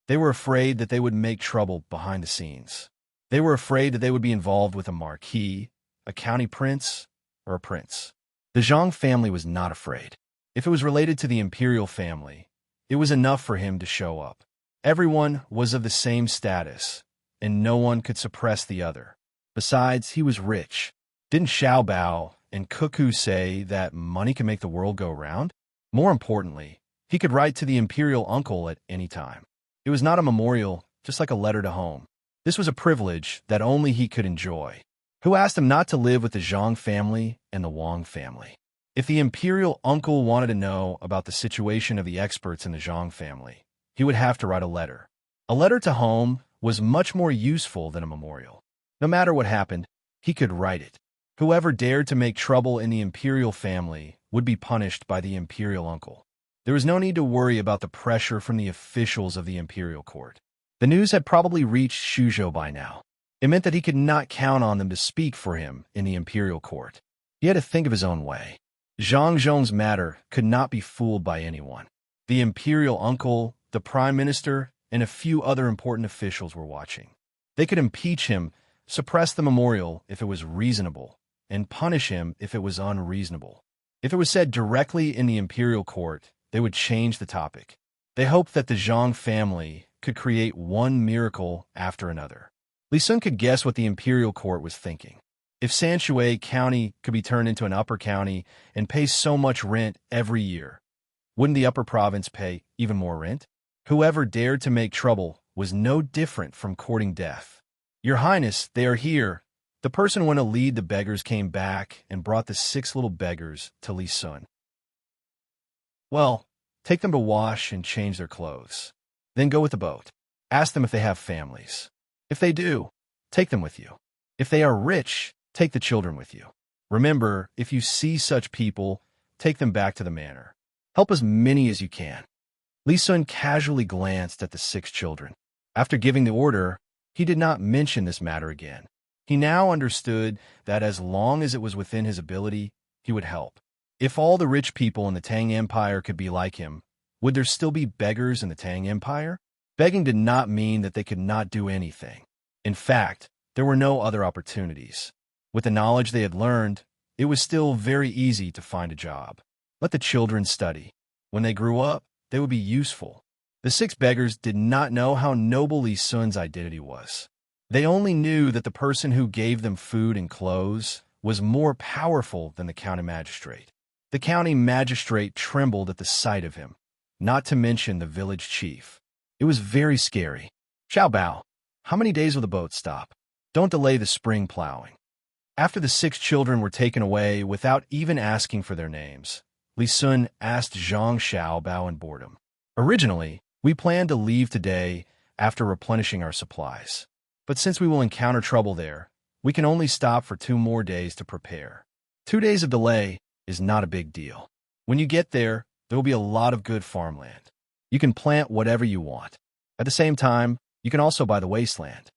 They were afraid that they would make trouble behind the scenes. They were afraid that they would be involved with a marquis, a county prince, or a prince. The Zhang family was not afraid. If it was related to the imperial family, it was enough for him to show up. Everyone was of the same status, and no one could suppress the other. Besides, he was rich. Didn't Xiaobao and Cuckoo say that money can make the world go round? More importantly, he could write to the imperial uncle at any time. It was not a memorial, just like a letter to home. This was a privilege that only he could enjoy. Who asked him not to live with the Zhang family and the Wang family? If the imperial uncle wanted to know about the situation of the experts in the Zhang family, he would have to write a letter. A letter to home was much more useful than a memorial. No matter what happened, he could write it. Whoever dared to make trouble in the imperial family would be punished by the imperial uncle. There was no need to worry about the pressure from the officials of the imperial court. The news had probably reached Shuzhou by now. It meant that he could not count on them to speak for him in the imperial court. He had to think of his own way. Zhang Zhong's matter could not be fooled by anyone. The imperial uncle, the prime minister, and a few other important officials were watching. They could impeach him, suppress the memorial if it was reasonable, and punish him if it was unreasonable. If it was said directly in the imperial court, they would change the topic. They hoped that the Zhang family could create one miracle after another. Li Sun could guess what the imperial court was thinking. If Sanshui County could be turned into an upper county and pay so much rent every year, wouldn't the upper province pay even more rent? Whoever dared to make trouble was no different from courting death. Your Highness, they are here. The person who went to lead the beggars came back and brought the 6 little beggars to Li Sun. Well, take them to wash and change their clothes. Then go with the boat. Ask them if they have families. If they do, take them with you. If they are rich, take the children with you. Remember, if you see such people, take them back to the manor. Help as many as you can. Li Sun casually glanced at the 6 children. After giving the order, he did not mention this matter again. He now understood that as long as it was within his ability, he would help. If all the rich people in the Tang Empire could be like him, would there still be beggars in the Tang Empire? Begging did not mean that they could not do anything. In fact, there were no other opportunities. With the knowledge they had learned, it was still very easy to find a job. Let the children study. When they grew up, they would be useful. The 6 beggars did not know how noble Li Sun's identity was. They only knew that the person who gave them food and clothes was more powerful than the county magistrate. The county magistrate trembled at the sight of him, not to mention the village chief. It was very scary. Xiao Bao, how many days will the boat stop? Don't delay the spring plowing. After the 6 children were taken away without even asking for their names, Li Sun asked Zhang Xiao Bao in boredom. Originally, we planned to leave today after replenishing our supplies. But since we will encounter trouble there, we can only stop for 2 more days to prepare. 2 days of delay is not a big deal. When you get there will be a lot of good farmland. You can plant whatever you want. At the same time, you can also buy the wasteland.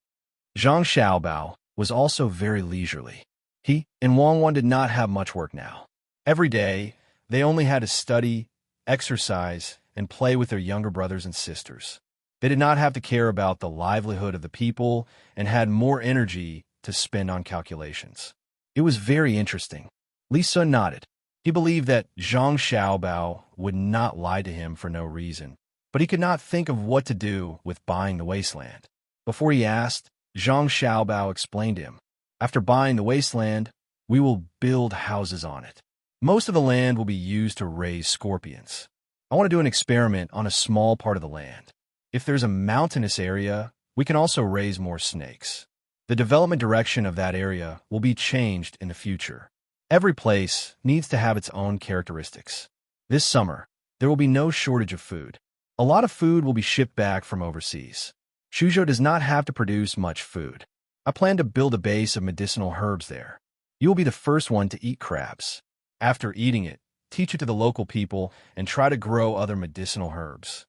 Zhang Xiaobao was also very leisurely. He and Wang Wan did not have much work now. Every day, they only had to study, exercise, and play with their younger brothers and sisters. They did not have to care about the livelihood of the people and had more energy to spend on calculations. It was very interesting. Li Sun nodded. He believed that Zhang Xiaobao would not lie to him for no reason, but he could not think of what to do with buying the wasteland. Before he asked, Zhang Xiaobao explained to him, after buying the wasteland, we will build houses on it. Most of the land will be used to raise scorpions. I want to do an experiment on a small part of the land. If there's a mountainous area, we can also raise more snakes. The development direction of that area will be changed in the future. Every place needs to have its own characteristics. This summer, there will be no shortage of food. A lot of food will be shipped back from overseas. Shuzhou does not have to produce much food. I plan to build a base of medicinal herbs there. You will be the first one to eat crabs. After eating it, teach it to the local people and try to grow other medicinal herbs.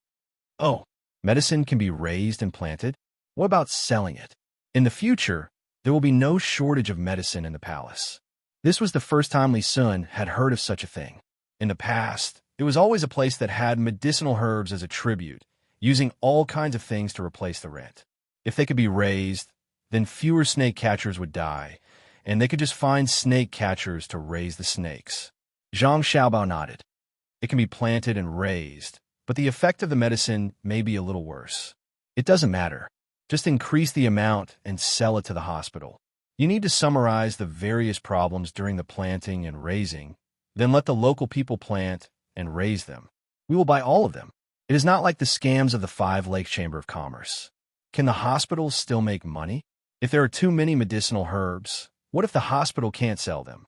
Oh, medicine can be raised and planted? What about selling it? In the future, there will be no shortage of medicine in the palace. This was the first time Li Sun had heard of such a thing. In the past, it was always a place that had medicinal herbs as a tribute, using all kinds of things to replace the rent. If they could be raised, then fewer snake catchers would die, and they could just find snake catchers to raise the snakes. Zhang Xiaobao nodded. It can be planted and raised, but the effect of the medicine may be a little worse. It doesn't matter. Just increase the amount and sell it to the hospital. You need to summarize the various problems during the planting and raising, then let the local people plant and raise them. We will buy all of them. It is not like the scams of the 5 Lakes Chamber of Commerce. Can the hospital still make money? If there are too many medicinal herbs, what if the hospital can't sell them?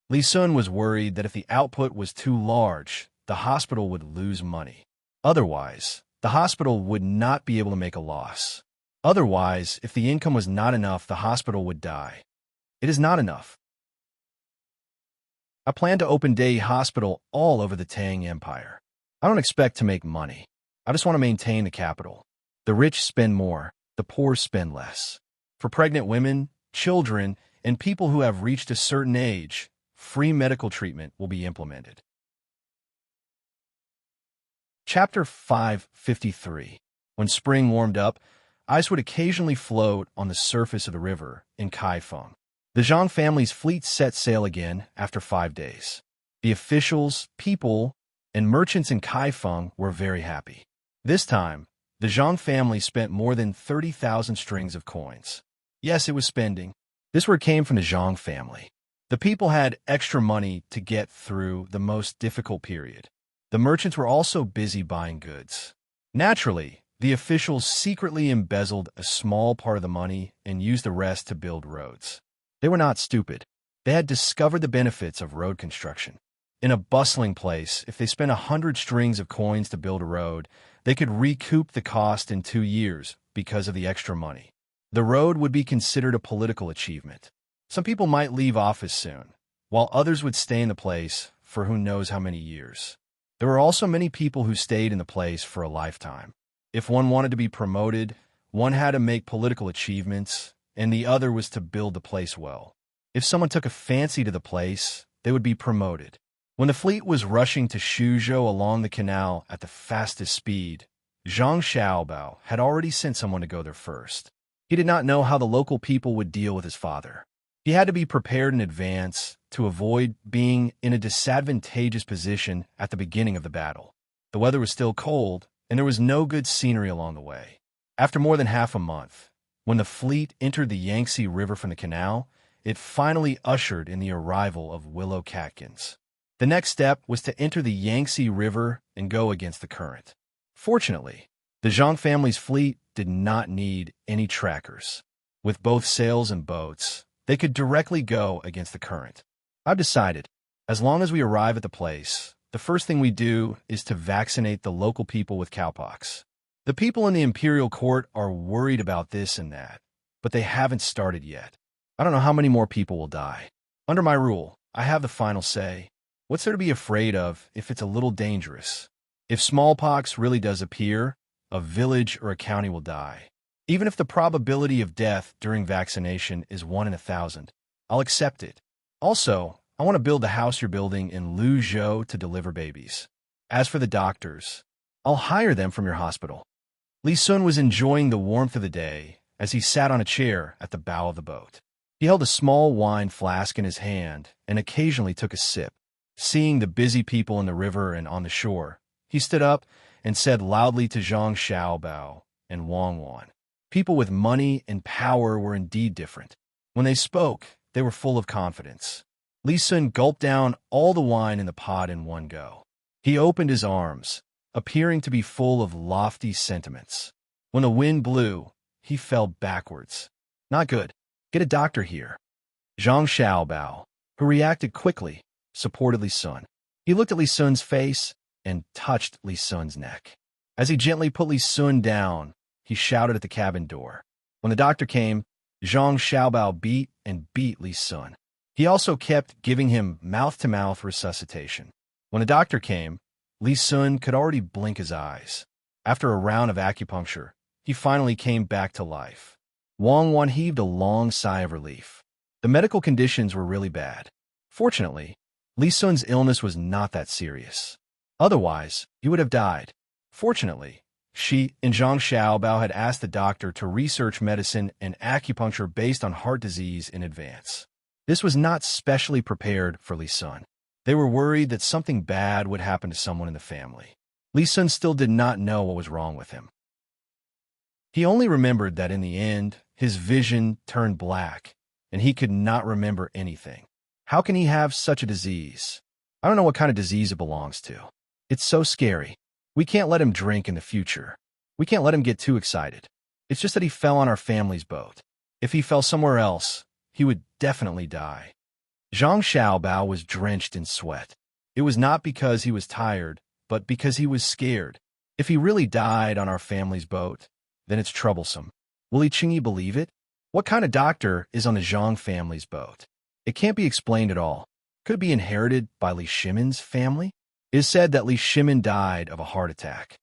Li Sun was worried that if the output was too large, the hospital would lose money. Otherwise, the hospital would not be able to make a loss. Otherwise, if the income was not enough, the hospital would die. It is not enough. I plan to open day hospital all over the Tang Empire. I don't expect to make money. I just want to maintain the capital. The rich spend more, the poor spend less. For pregnant women, children, and people who have reached a certain age, free medical treatment will be implemented. Chapter 553. When spring warmed up, ice would occasionally float on the surface of the river in Kaifeng. The Zhang family's fleet set sail again after 5 days. The officials, people, and merchants in Kaifeng were very happy. This time, the Zhang family spent more than 30,000 strings of coins. Yes, it was spending. This word came from the Zhang family. The people had extra money to get through the most difficult period. The merchants were also busy buying goods. Naturally, the officials secretly embezzled a small part of the money and used the rest to build roads. They were not stupid. They had discovered the benefits of road construction. In a bustling place, if they spent 100 strings of coins to build a road, they could recoup the cost in 2 years because of the extra money. The road would be considered a political achievement. Some people might leave office soon, while others would stay in the place for who knows how many years. There were also many people who stayed in the place for a lifetime. If one wanted to be promoted, one had to make political achievements, and the other was to build the place well. If someone took a fancy to the place, they would be promoted. When the fleet was rushing to Shuzhou along the canal at the fastest speed, Zhang Xiaobao had already sent someone to go there first. He did not know how the local people would deal with his father. He had to be prepared in advance to avoid being in a disadvantageous position at the beginning of the battle. The weather was still cold, and there was no good scenery along the way. After more than half a month, when the fleet entered the Yangtze River from the canal, it finally ushered in the arrival of willow catkins. The next step was to enter the Yangtze River and go against the current. Fortunately, the Zhang family's fleet did not need any trackers. With both sails and boats, they could directly go against the current. I've decided, as long as we arrive at the place, the first thing we do is to vaccinate the local people with cowpox. The people in the imperial court are worried about this and that, but they haven't started yet. I don't know how many more people will die. Under my rule, I have the final say. What's there to be afraid of if it's a little dangerous? If smallpox really does appear, a village or a county will die. Even if the probability of death during vaccination is 1 in 1,000, I'll accept it. Also, I want to build the house you're building in Luzhou to deliver babies. As for the doctors, I'll hire them from your hospital. Li Sun was enjoying the warmth of the day as he sat on a chair at the bow of the boat. He held a small wine flask in his hand and occasionally took a sip. Seeing the busy people in the river and on the shore, he stood up and said loudly to Zhang Xiaobao and Wang Wan. People with money and power were indeed different. When they spoke, they were full of confidence. Li Sun gulped down all the wine in the pot in one go. He opened his arms, appearing to be full of lofty sentiments. When the wind blew, he fell backwards. Not good. Get a doctor here. Zhang Xiaobao, who reacted quickly, supported Li Sun. He looked at Li Sun's face and touched Li Sun's neck. As he gently put Li Sun down, he shouted at the cabin door. When the doctor came, Zhang Xiaobao beat and beat Li Sun. He also kept giving him mouth-to-mouth resuscitation. When the doctor came, Li Sun could already blink his eyes. After a round of acupuncture, he finally came back to life. Wang Wan heaved a long sigh of relief. The medical conditions were really bad. Fortunately, Li Sun's illness was not that serious. Otherwise, he would have died. Fortunately, she and Zhang Xiaobao had asked the doctor to research medicine and acupuncture based on heart disease in advance. This was not specially prepared for Li Sun. They were worried that something bad would happen to someone in the family. Li Sun still did not know what was wrong with him. He only remembered that in the end, his vision turned black, and he could not remember anything. How can he have such a disease? I don't know what kind of disease it belongs to. It's so scary. We can't let him drink in the future. We can't let him get too excited. It's just that he fell on our family's boat. If he fell somewhere else, he would definitely die. Zhang Xiaobao was drenched in sweat. It was not because he was tired, but because he was scared. If he really died on our family's boat, then it's troublesome. Will Li Qingyi believe it? What kind of doctor is on the Zhang family's boat? It can't be explained at all. Could it be inherited by Li Shimin's family? It is said that Li Shimin died of a heart attack.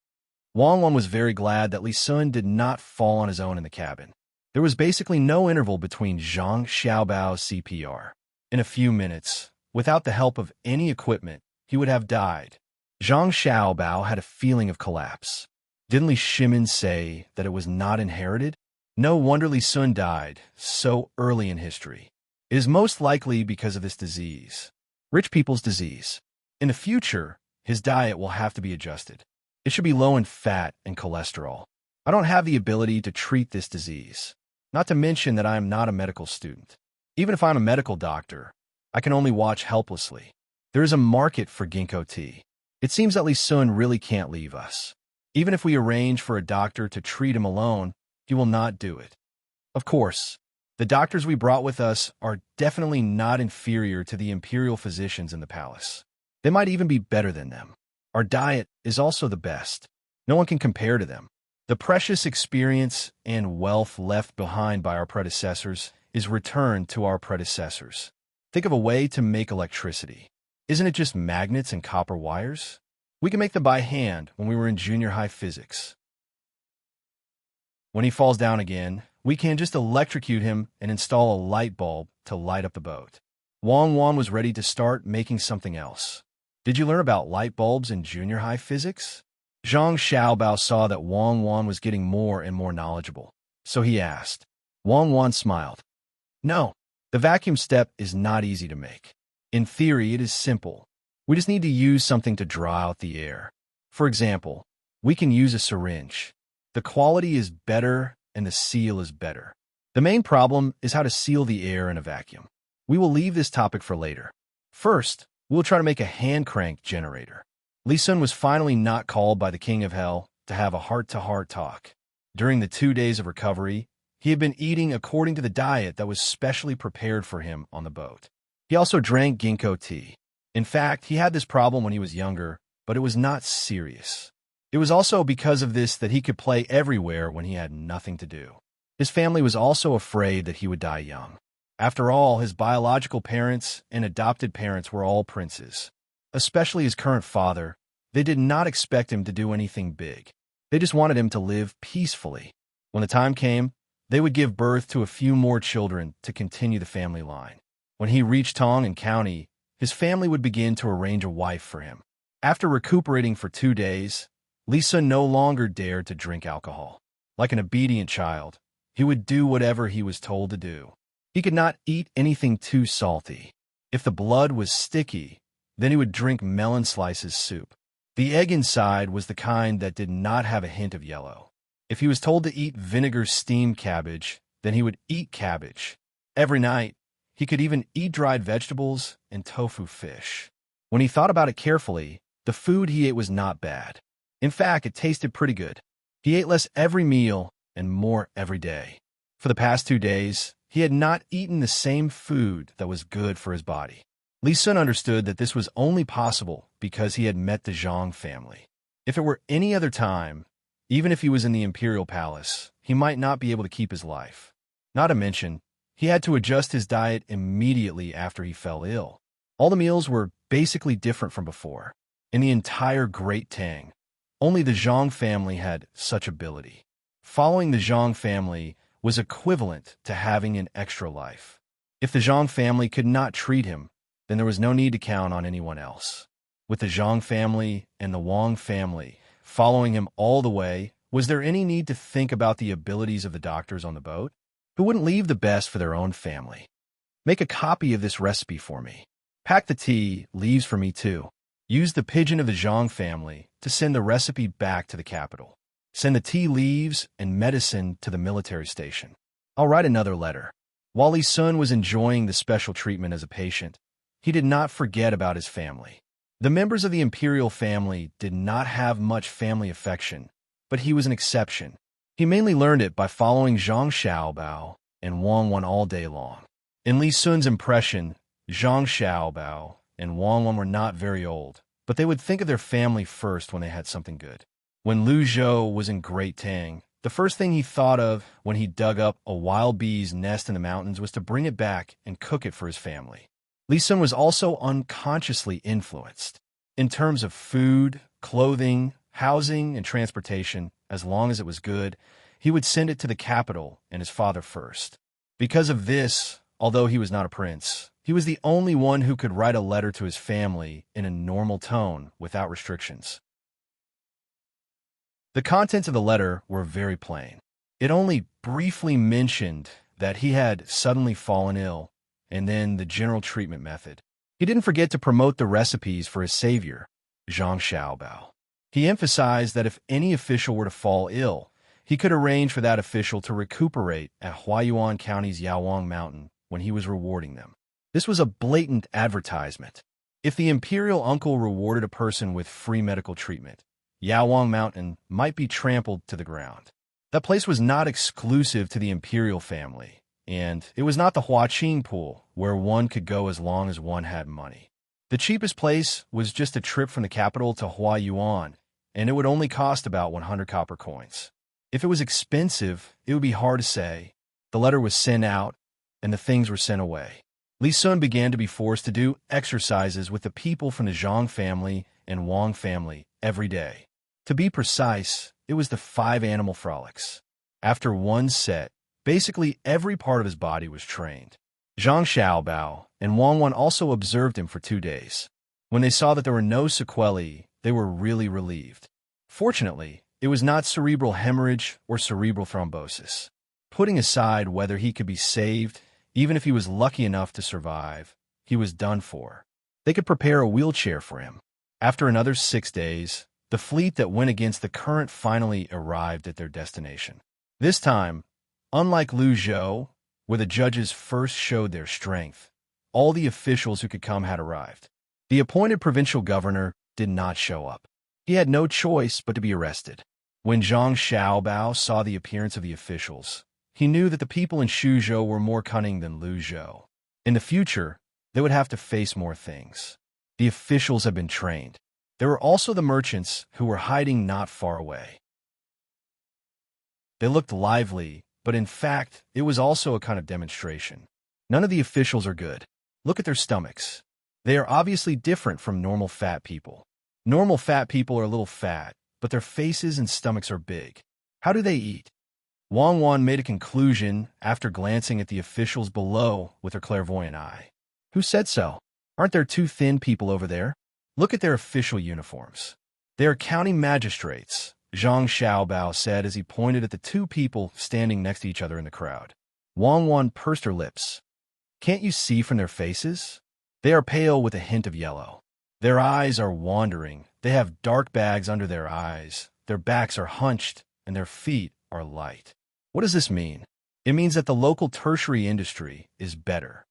Wang Wan was very glad that Li Sun did not fall on his own in the cabin. There was basically no interval between Zhang Xiaobao's CPR. In a few minutes, without the help of any equipment, he would have died. Zhang Xiaobao had a feeling of collapse. Didn't Li Shimin say that it was not inherited? No wonder Li Sun died so early in history. It is most likely because of this disease. Rich people's disease. In the future, his diet will have to be adjusted. It should be low in fat and cholesterol. I don't have the ability to treat this disease. Not to mention that I am not a medical student. Even if I'm a medical doctor, I can only watch helplessly. There is a market for ginkgo tea. It seems that Li Sun really can't leave us. Even if we arrange for a doctor to treat him alone, he will not do it. Of course, the doctors we brought with us are definitely not inferior to the imperial physicians in the palace. They might even be better than them. Our diet is also the best. No one can compare to them. The precious experience and wealth left behind by our predecessors is returned to our predecessors. Think of a way to make electricity. Isn't it just magnets and copper wires? We can make them by hand when we were in junior high physics. When he falls down again, we can just electrocute him and install a light bulb to light up the boat. Wang Wan was ready to start making something else. Did you learn about light bulbs in junior high physics? Zhang Xiaobao saw that Wang Wan was getting more and more knowledgeable, so he asked. Wang Wan smiled. No, the vacuum step is not easy to make. In theory, it is simple. We just need to use something to draw out the air. For example, we can use a syringe. The quality is better and the seal is better. The main problem is how to seal the air in a vacuum. We will leave this topic for later. First, we'll try to make a hand crank generator. Li Sun was finally not called by the King of Hell to have a heart-to-heart talk. During the 2 days of recovery, he had been eating according to the diet that was specially prepared for him on the boat. He also drank ginkgo tea. In fact, he had this problem when he was younger, but it was not serious. It was also because of this that he could play everywhere when he had nothing to do. His family was also afraid that he would die young. After all, his biological parents and adopted parents were all princes. Especially his current father, they did not expect him to do anything big. They just wanted him to live peacefully. When the time came, they would give birth to a few more children to continue the family line. When he reached Tang and County, his family would begin to arrange a wife for him. After recuperating for 2 days, Li Sun no longer dared to drink alcohol. Like an obedient child, he would do whatever he was told to do. He could not eat anything too salty. If the blood was sticky, then he would drink melon slices soup. The egg inside was the kind that did not have a hint of yellow. If he was told to eat vinegar steamed cabbage, then he would eat cabbage. Every night, he could even eat dried vegetables and tofu fish. When he thought about it carefully, the food he ate was not bad. In fact, it tasted pretty good. He ate less every meal and more every day. For the past 2 days, he had not eaten the same food that was good for his body. Li Sun understood that this was only possible because he had met the Zhang family. If it were any other time, even if he was in the imperial palace, he might not be able to keep his life. Not to mention, he had to adjust his diet immediately after he fell ill. All the meals were basically different from before. In the entire Great Tang, only the Zhang family had such ability. Following the Zhang family was equivalent to having an extra life. If the Zhang family could not treat him, then there was no need to count on anyone else. With the Zhang family and the Wang family following him all the way, was there any need to think about the abilities of the doctors on the boat? Who wouldn't leave the best for their own family? Make a copy of this recipe for me. Pack the tea leaves for me too. Use the pigeon of the Zhang family to send the recipe back to the capital. Send the tea leaves and medicine to the military station. I'll write another letter. While Li Sun was enjoying the special treatment as a patient, he did not forget about his family. The members of the imperial family did not have much family affection, but he was an exception. He mainly learned it by following Zhang Xiaobao and Wang Wan all day long. In Li Sun's impression, Zhang Xiaobao and Wang Wan were not very old, but they would think of their family first when they had something good. When Lu Zhou was in Great Tang, the first thing he thought of when he dug up a wild bee's nest in the mountains was to bring it back and cook it for his family. Li Sun was also unconsciously influenced. In terms of food, clothing, housing, and transportation, as long as it was good, he would send it to the capital and his father first. Because of this, although he was not a prince, he was the only one who could write a letter to his family in a normal tone without restrictions. The contents of the letter were very plain. It only briefly mentioned that he had suddenly fallen ill, and then the general treatment method. He didn't forget to promote the recipes for his savior, Zhang Xiaobao. He emphasized that if any official were to fall ill, he could arrange for that official to recuperate at Huayuan County's Yaowang Mountain when he was rewarding them. This was a blatant advertisement. If the imperial uncle rewarded a person with free medical treatment, Yaowang Mountain might be trampled to the ground. That place was not exclusive to the imperial family, and it was not the Huaqing pool where one could go as long as one had money. The cheapest place was just a trip from the capital to Huayuan, and it would only cost about 100 copper coins. If it was expensive, it would be hard to say. The letter was sent out, and the things were sent away. Li Sun began to be forced to do exercises with the people from the Zhang family and Wang family every day. To be precise, it was the 5 animal frolics. After one set, basically every part of his body was trained. Zhang Xiaobao and Wang Wan also observed him for 2 days. When they saw that there were no sequelae, they were really relieved. Fortunately, it was not cerebral hemorrhage or cerebral thrombosis. Putting aside whether he could be saved, even if he was lucky enough to survive, he was done for. They could prepare a wheelchair for him. After another 6 days, the fleet that went against the current finally arrived at their destination. This time, unlike Luzhou, where the judges first showed their strength, all the officials who could come had arrived. The appointed provincial governor did not show up. He had no choice but to be arrested. When Zhang Xiaobao saw the appearance of the officials, he knew that the people in Suzhou were more cunning than Luzhou. In the future, they would have to face more things. The officials had been trained. There were also the merchants who were hiding not far away. They looked lively, but in fact, it was also a kind of demonstration. None of the officials are good. Look at their stomachs. They are obviously different from normal fat people. Normal fat people are a little fat, but their faces and stomachs are big. How do they eat? Wang Wan made a conclusion after glancing at the officials below with her clairvoyant eye. Who said so? Aren't there 2 thin people over there? Look at their official uniforms. They are county magistrates, Zhang Xiaobao said as he pointed at the 2 people standing next to each other in the crowd. Wang Wan pursed her lips. Can't you see from their faces? They are pale with a hint of yellow. Their eyes are wandering. They have dark bags under their eyes. Their backs are hunched, and their feet are light. What does this mean? It means that the local tertiary industry is better.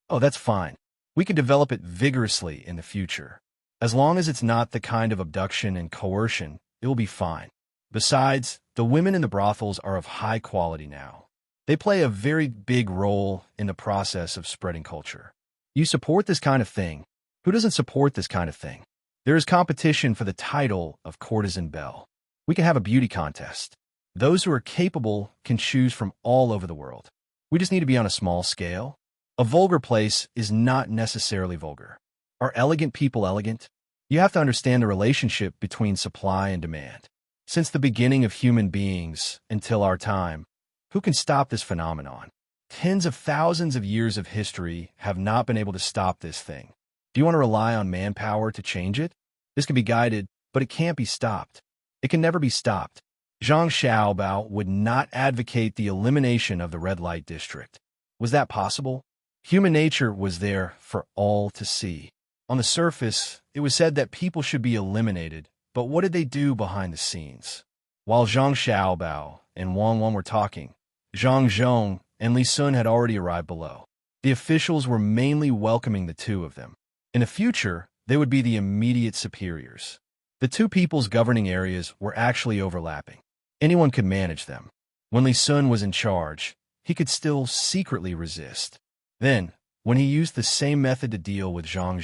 Oh, that's fine. We can develop it vigorously in the future. As long as it's not the kind of abduction and coercion, it will be fine. Besides, the women in the brothels are of high quality now. They play a very big role in the process of spreading culture. You support this kind of thing. Who doesn't support this kind of thing? There is competition for the title of courtesan belle. We can have a beauty contest. Those who are capable can choose from all over the world. We just need to be on a small scale. A vulgar place is not necessarily vulgar. Are elegant people elegant? You have to understand the relationship between supply and demand. Since the beginning of human beings until our time, who can stop this phenomenon? Tens of thousands of years of history have not been able to stop this thing. Do you want to rely on manpower to change it? This can be guided, but it can't be stopped. It can never be stopped. Zhang Xiaobao would not advocate the elimination of the red light district. Was that possible? Human nature was there for all to see. On the surface, it was said that people should be eliminated, but what did they do behind the scenes? While Zhang Xiaobao and Wang Wan were talking, Zhang Zhong and Li Sun had already arrived below. The officials were mainly welcoming the 2 of them. In the future, they would be the immediate superiors. The 2 people's governing areas were actually overlapping. Anyone could manage them. When Li Sun was in charge, he could still secretly resist. Then, when he used the same method to deal with Zhang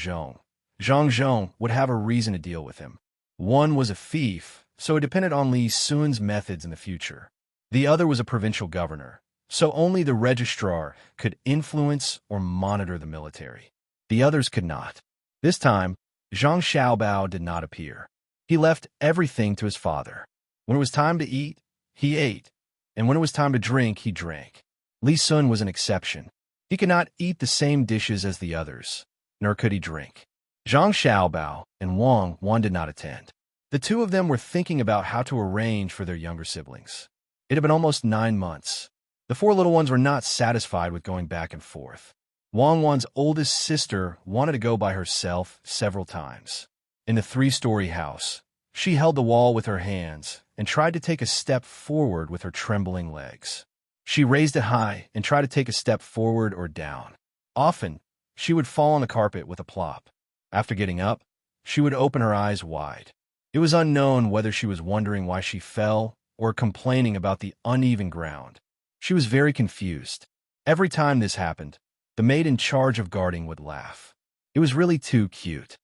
Zhong would have a reason to deal with him. One was a thief, so it depended on Li Sun's methods in the future. The other was a provincial governor, so only the registrar could influence or monitor the military. The others could not. This time, Zhang Xiaobao did not appear. He left everything to his father. When it was time to eat, he ate, and when it was time to drink, he drank. Li Sun was an exception. He could not eat the same dishes as the others, nor could he drink. Zhang Xiaobao and Wang Wan did not attend. The two of them were thinking about how to arrange for their younger siblings. It had been almost 9 months. The four little ones were not satisfied with going back and forth. Wang Wan's oldest sister wanted to go by herself several times. In the 3-story house, she held the wall with her hands and tried to take a step forward with her trembling legs. She raised it high and tried to take a step forward or down. Often, she would fall on the carpet with a plop. After getting up, she would open her eyes wide. It was unknown whether she was wondering why she fell or complaining about the uneven ground. She was very confused. Every time this happened, the maid in charge of guarding would laugh. It was really too cute.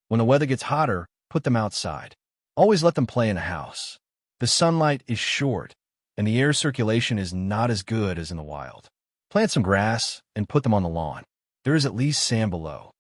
When the weather gets hotter, put them outside. Always let them play in a house. The sunlight is short, and the air circulation is not as good as in the wild. Plant some grass and put them on the lawn. There is at least sand below.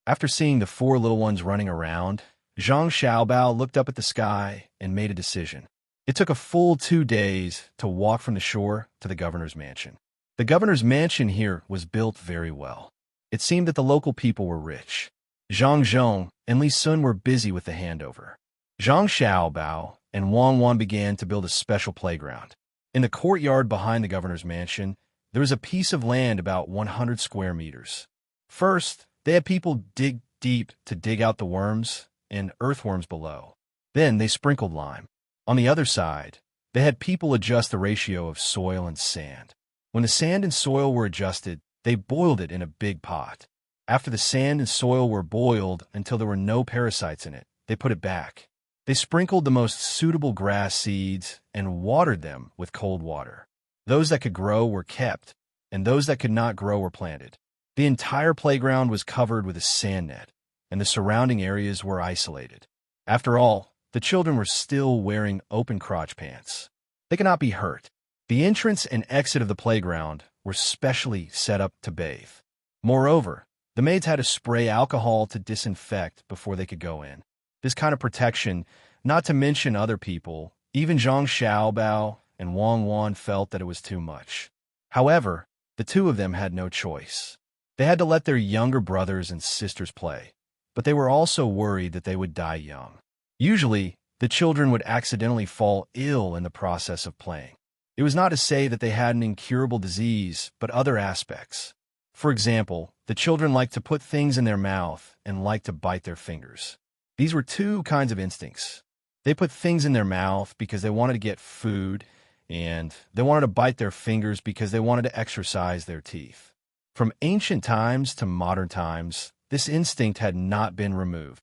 After seeing the four little ones running around, Zhang Xiaobao looked up at the sky and made a decision. It took a full 2 days to walk from the shore to the governor's mansion. The governor's mansion here was built very well. It seemed that the local people were rich. Zhang Zhong and Li Sun were busy with the handover. Zhang Xiaobao and Wang Wan began to build a special playground. In the courtyard behind the governor's mansion, there was a piece of land about 100 square meters. First, they had people dig deep to dig out the worms and earthworms below. Then they sprinkled lime. On the other side, they had people adjust the ratio of soil and sand. When the sand and soil were adjusted, they boiled it in a big pot. After the sand and soil were boiled until there were no parasites in it, they put it back. They sprinkled the most suitable grass seeds and watered them with cold water. Those that could grow were kept, and those that could not grow were planted. The entire playground was covered with a sand net, and the surrounding areas were isolated. After all, the children were still wearing open crotch pants. They could not be hurt. The entrance and exit of the playground were specially set up to bathe. Moreover, the maids had to spray alcohol to disinfect before they could go in. This kind of protection, not to mention other people, even Zhang Xiaobao and Wang Wan felt that it was too much. However, the two of them had no choice. They had to let their younger brothers and sisters play, but they were also worried that they would die young. Usually, the children would accidentally fall ill in the process of playing. It was not to say that they had an incurable disease, but other aspects. For example, the children liked to put things in their mouth and liked to bite their fingers. These were two kinds of instincts. They put things in their mouth because they wanted to get food, and they wanted to bite their fingers because they wanted to exercise their teeth. From ancient times to modern times, this instinct had not been removed.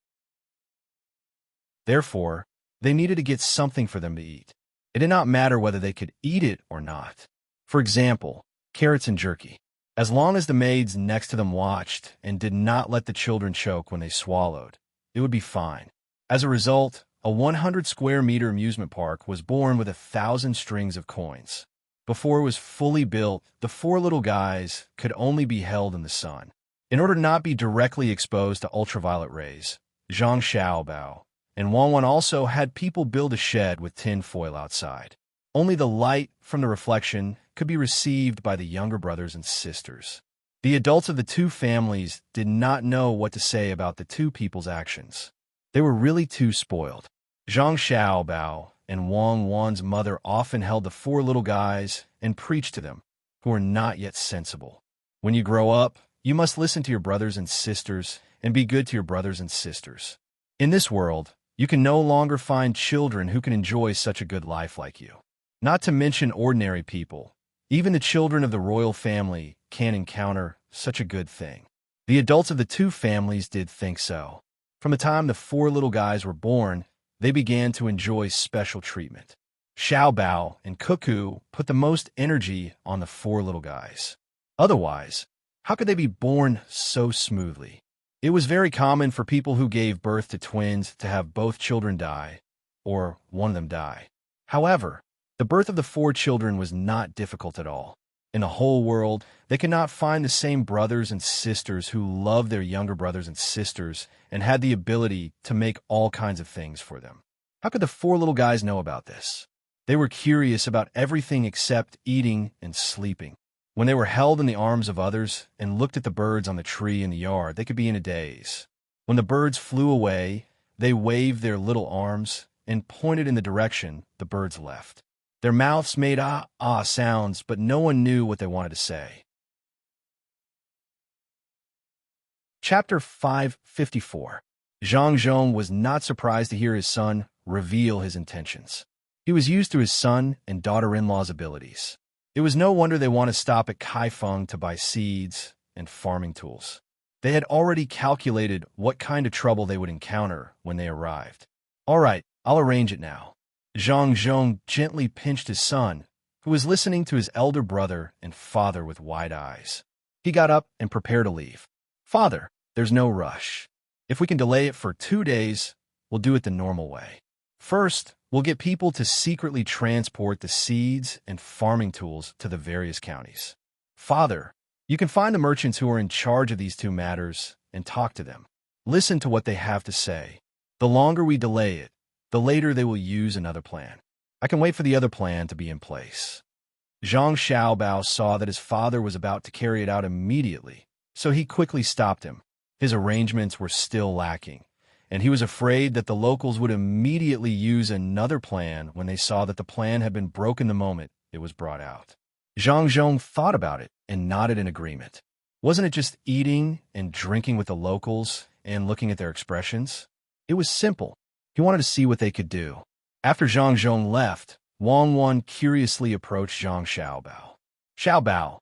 Therefore, they needed to get something for them to eat. It did not matter whether they could eat it or not. For example, carrots and jerky. As long as the maids next to them watched and did not let the children choke when they swallowed, it would be fine. As a result, a 100-square-meter amusement park was born with 1,000 strings of coins. Before it was fully built, the four little guys could only be held in the sun. In order to not be directly exposed to ultraviolet rays, Zhang Xiaobao and Wang Wan also had people build a shed with tin foil outside. Only the light from the reflection could be received by the younger brothers and sisters. The adults of the two families did not know what to say about the two people's actions. They were really too spoiled. Zhang Xiaobao and Wang Wan's mother often held the four little guys and preached to them, who were not yet sensible. When you grow up, you must listen to your brothers and sisters and be good to your brothers and sisters. In this world, you can no longer find children who can enjoy such a good life like you. Not to mention ordinary people. Even the children of the royal family can encounter such a good thing. The adults of the two families did think so. From the time the four little guys were born, they began to enjoy special treatment. Xiaobao and Cuckoo put the most energy on the four little guys. Otherwise, how could they be born so smoothly? It was very common for people who gave birth to twins to have both children die, or one of them die. However, the birth of the four children was not difficult at all. In the whole world, they could not find the same brothers and sisters who loved their younger brothers and sisters and had the ability to make all kinds of things for them. How could the four little guys know about this? They were curious about everything except eating and sleeping. When they were held in the arms of others and looked at the birds on the tree in the yard, they could be in a daze. When the birds flew away, They waved their little arms and pointed in the direction the birds left. Their mouths made ah sounds, but no one knew what they wanted to say. Chapter 554. Zhang Zhong was not surprised to hear his son reveal his intentions. He was used to his son and daughter-in-law's abilities. It was no wonder they want to stop at Kaifeng to buy seeds and farming tools. They had already calculated what kind of trouble they would encounter when they arrived. All right, I'll arrange it now. Zhang Zhong gently pinched his son, who was listening to his elder brother and father with wide eyes. He got up and prepared to leave. Father, there's no rush. If we can delay it for 2 days, we'll do it the normal way. First, we'll get people to secretly transport the seeds and farming tools to the various counties. Father, you can find the merchants who are in charge of these 2 matters and talk to them. Listen to what they have to say. The longer we delay it, the later they will use another plan. I can wait for the other plan to be in place. Zhang Xiaobao saw that his father was about to carry it out immediately, so he quickly stopped him. His arrangements were still lacking, and he was afraid that the locals would immediately use another plan when they saw that the plan had been broken the moment it was brought out. Zhang Zhong thought about it and nodded in agreement. Wasn't it just eating and drinking with the locals and looking at their expressions? It was simple. He wanted to see what they could do. After Zhang Zhong left, Wang Wan curiously approached Zhang Xiaobao. Xiaobao,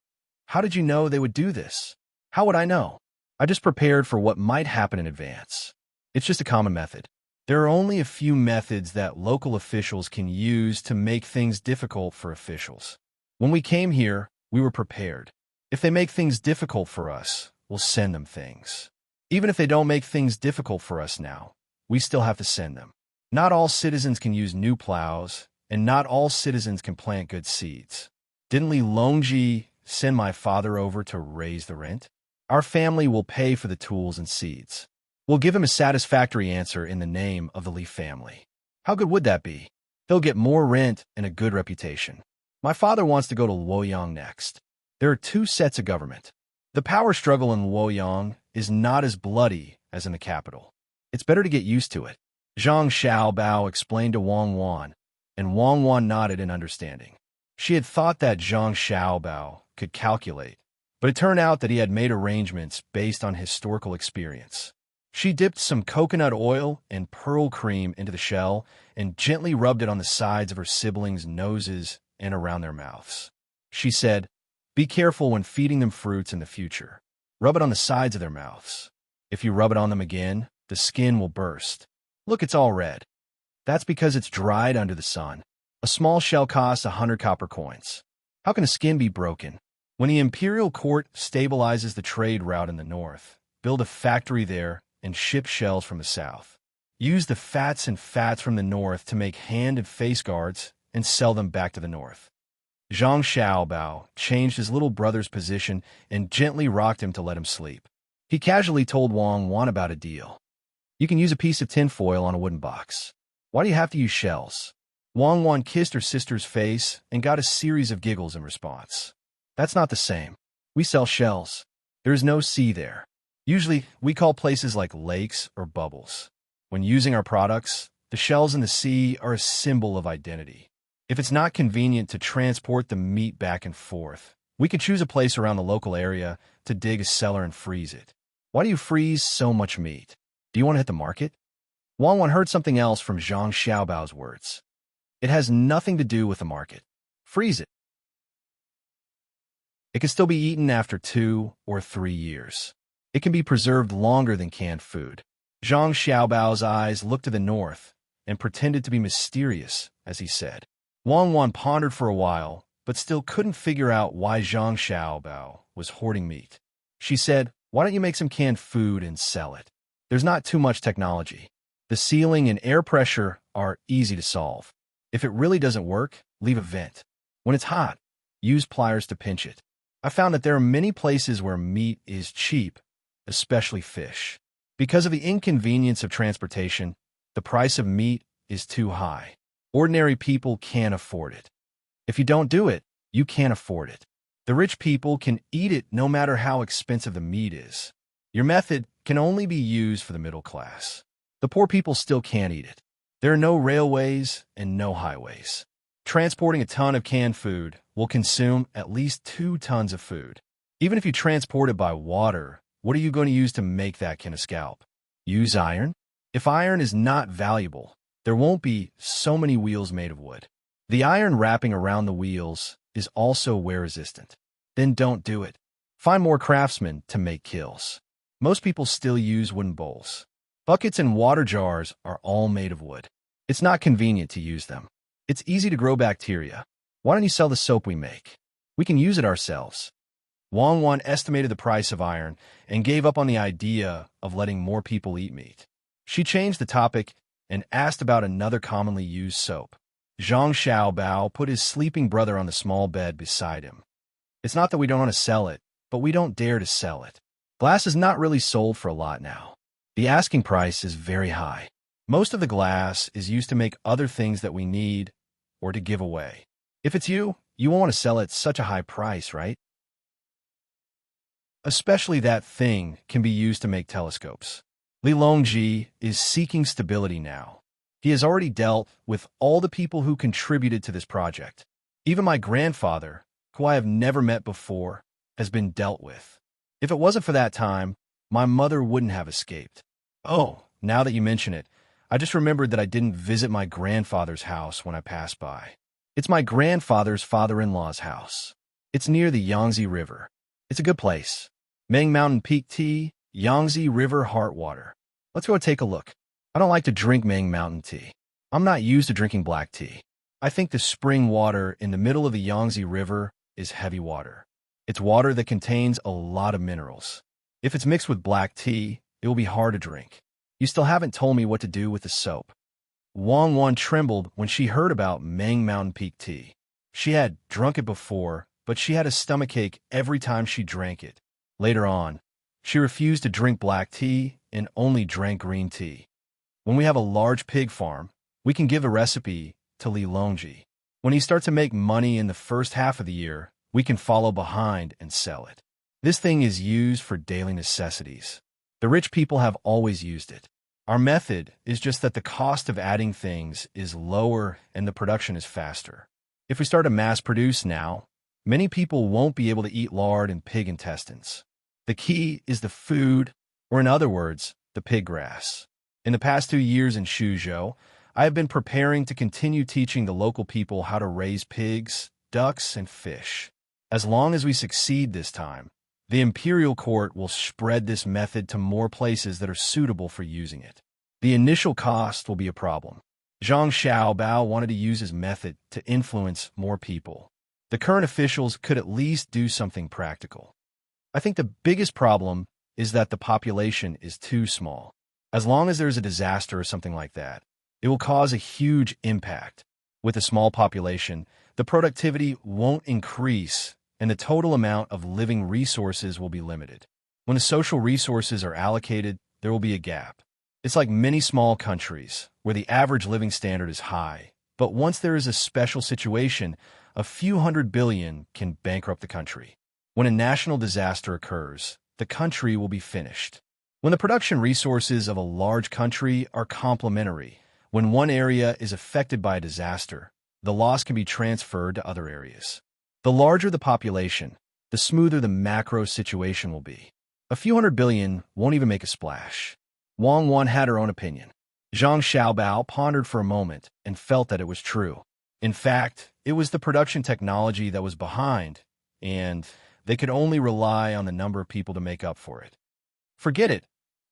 how did you know they would do this? How would I know? I just prepared for what might happen in advance. It's just a common method. There are only a few methods that local officials can use to make things difficult for officials. When we came here, we were prepared. If they make things difficult for us, we'll send them things. Even if they don't make things difficult for us now, we still have to send them. Not all citizens can use new plows, and not all citizens can plant good seeds. Didn't Li Longji send my father over to raise the rent? Our family will pay for the tools and seeds. We'll give him a satisfactory answer in the name of the Li family. How good would that be? He'll get more rent and a good reputation. My father wants to go to Luoyang next. There are 2 sets of government. The power struggle in Luoyang is not as bloody as in the capital. It's better to get used to it. Zhang Xiaobao explained to Wang Wan, and Wang Wan nodded in understanding. She had thought that Zhang Xiaobao could calculate, but it turned out that he had made arrangements based on historical experience. She dipped some coconut oil and pearl cream into the shell and gently rubbed it on the sides of her siblings' noses and around their mouths. She said, "Be careful when feeding them fruits in the future. Rub it on the sides of their mouths. If you rub it on them again, the skin will burst. Look, it's all red. That's because it's dried under the sun. A small shell costs 100 copper coins. How can a skin be broken? When the imperial court stabilizes the trade route in the north, build a factory there and ship shells from the south. Use the fats from the north to make hand and face guards and sell them back to the north." Zhang Xiaobao changed his little brother's position and gently rocked him to let him sleep. He casually told Wang Wan about a deal. "You can use a piece of tin foil on a wooden box. Why do you have to use shells?" Wang Wan kissed her sister's face and got a series of giggles in response. "That's not the same. We sell shells. There is no sea there. Usually, we call places like lakes or bubbles. When using our products, the shells in the sea are a symbol of identity. If it's not convenient to transport the meat back and forth, we can choose a place around the local area to dig a cellar and freeze it. Why do you freeze so much meat? Do you want to hit the market?" Wang Wan heard something else from Zhang Xiaobao's words. "It has nothing to do with the market. Freeze it. It can still be eaten after 2 or 3 years. It can be preserved longer than canned food." Zhang Xiaobao's eyes looked to the north and pretended to be mysterious as he said. Wang Wan pondered for a while, but still couldn't figure out why Zhang Xiaobao was hoarding meat. She said, "Why don't you make some canned food and sell it? There's not too much technology. The sealing and air pressure are easy to solve. If it really doesn't work, leave a vent. When it's hot, use pliers to pinch it. I found that there are many places where meat is cheap, especially fish. Because of the inconvenience of transportation, the price of meat is too high. Ordinary people can't afford it. If you don't do it, you can't afford it. The rich people can eat it no matter how expensive the meat is. Your method can only be used for the middle class. The poor people still can't eat it. There are no railways and no highways. Transporting a ton of canned food will consume at least 2 tons of food. Even if you transport it by water, what are you going to use to make that kind of scalp? Use iron? If iron is not valuable, there won't be so many wheels made of wood. The iron wrapping around the wheels is also wear-resistant. Then don't do it. Find more craftsmen to make kills. Most people still use wooden bowls. Buckets and water jars are all made of wood. It's not convenient to use them. It's easy to grow bacteria. Why don't you sell the soap we make? We can use it ourselves. Wang Wan estimated the price of iron and gave up on the idea of letting more people eat meat. She changed the topic and asked about another commonly used soap. Zhang Xiaobao put his sleeping brother on the small bed beside him. It's not that we don't want to sell it, but we don't dare to sell it. Glass is not really sold for a lot now. The asking price is very high. Most of the glass is used to make other things that we need or to give away. If it's you, you won't want to sell it at such a high price, right? Especially that thing can be used to make telescopes. Li Longji is seeking stability now. He has already dealt with all the people who contributed to this project. Even my grandfather, who I have never met before, has been dealt with. If it wasn't for that time, my mother wouldn't have escaped. Oh, now that you mention it, I just remembered that I didn't visit my grandfather's house when I passed by. It's my grandfather's father-in-law's house. It's near the Yangtze River. It's a good place. Meng Mountain Peak Tea, Yangtze River Heart Water. Let's go take a look. I don't like to drink Meng Mountain tea. I'm not used to drinking black tea. I think the spring water in the middle of the Yangtze River is heavy water. It's water that contains a lot of minerals. If it's mixed with black tea, it will be hard to drink. You still haven't told me what to do with the soap. Wang Wan trembled when she heard about Meng Mountain Peak tea. She had drunk it before, but she had a stomachache every time she drank it. Later on, she refused to drink black tea and only drank green tea. When we have a large pig farm, we can give a recipe to Li Longji. When he starts to make money in the first half of the year, we can follow behind and sell it. This thing is used for daily necessities. The rich people have always used it. Our method is just that the cost of adding things is lower and the production is faster. If we start to mass produce now, many people won't be able to eat lard and pig intestines. The key is the food, or in other words, the pig grass. In the past 2 years in Suzhou, I have been preparing to continue teaching the local people how to raise pigs, ducks, and fish. As long as we succeed this time, the imperial court will spread this method to more places that are suitable for using it. The initial cost will be a problem. Zhang Xiaobao wanted to use his method to influence more people. The current officials could at least do something practical. I think the biggest problem is that the population is too small. As long as there's a disaster or something like that, it will cause a huge impact. With a small population, the productivity won't increase and the total amount of living resources will be limited. When the social resources are allocated, there will be a gap. It's like many small countries, where the average living standard is high, but once there is a special situation, a few hundred billion can bankrupt the country. When a national disaster occurs, the country will be finished. When the production resources of a large country are complementary, when one area is affected by a disaster, the loss can be transferred to other areas. The larger the population, the smoother the macro situation will be. A few hundred billion won't even make a splash. Wang Wan had her own opinion. Zhang Xiaobao pondered for a moment and felt that it was true. In fact, it was the production technology that was behind, and they could only rely on the number of people to make up for it. Forget it.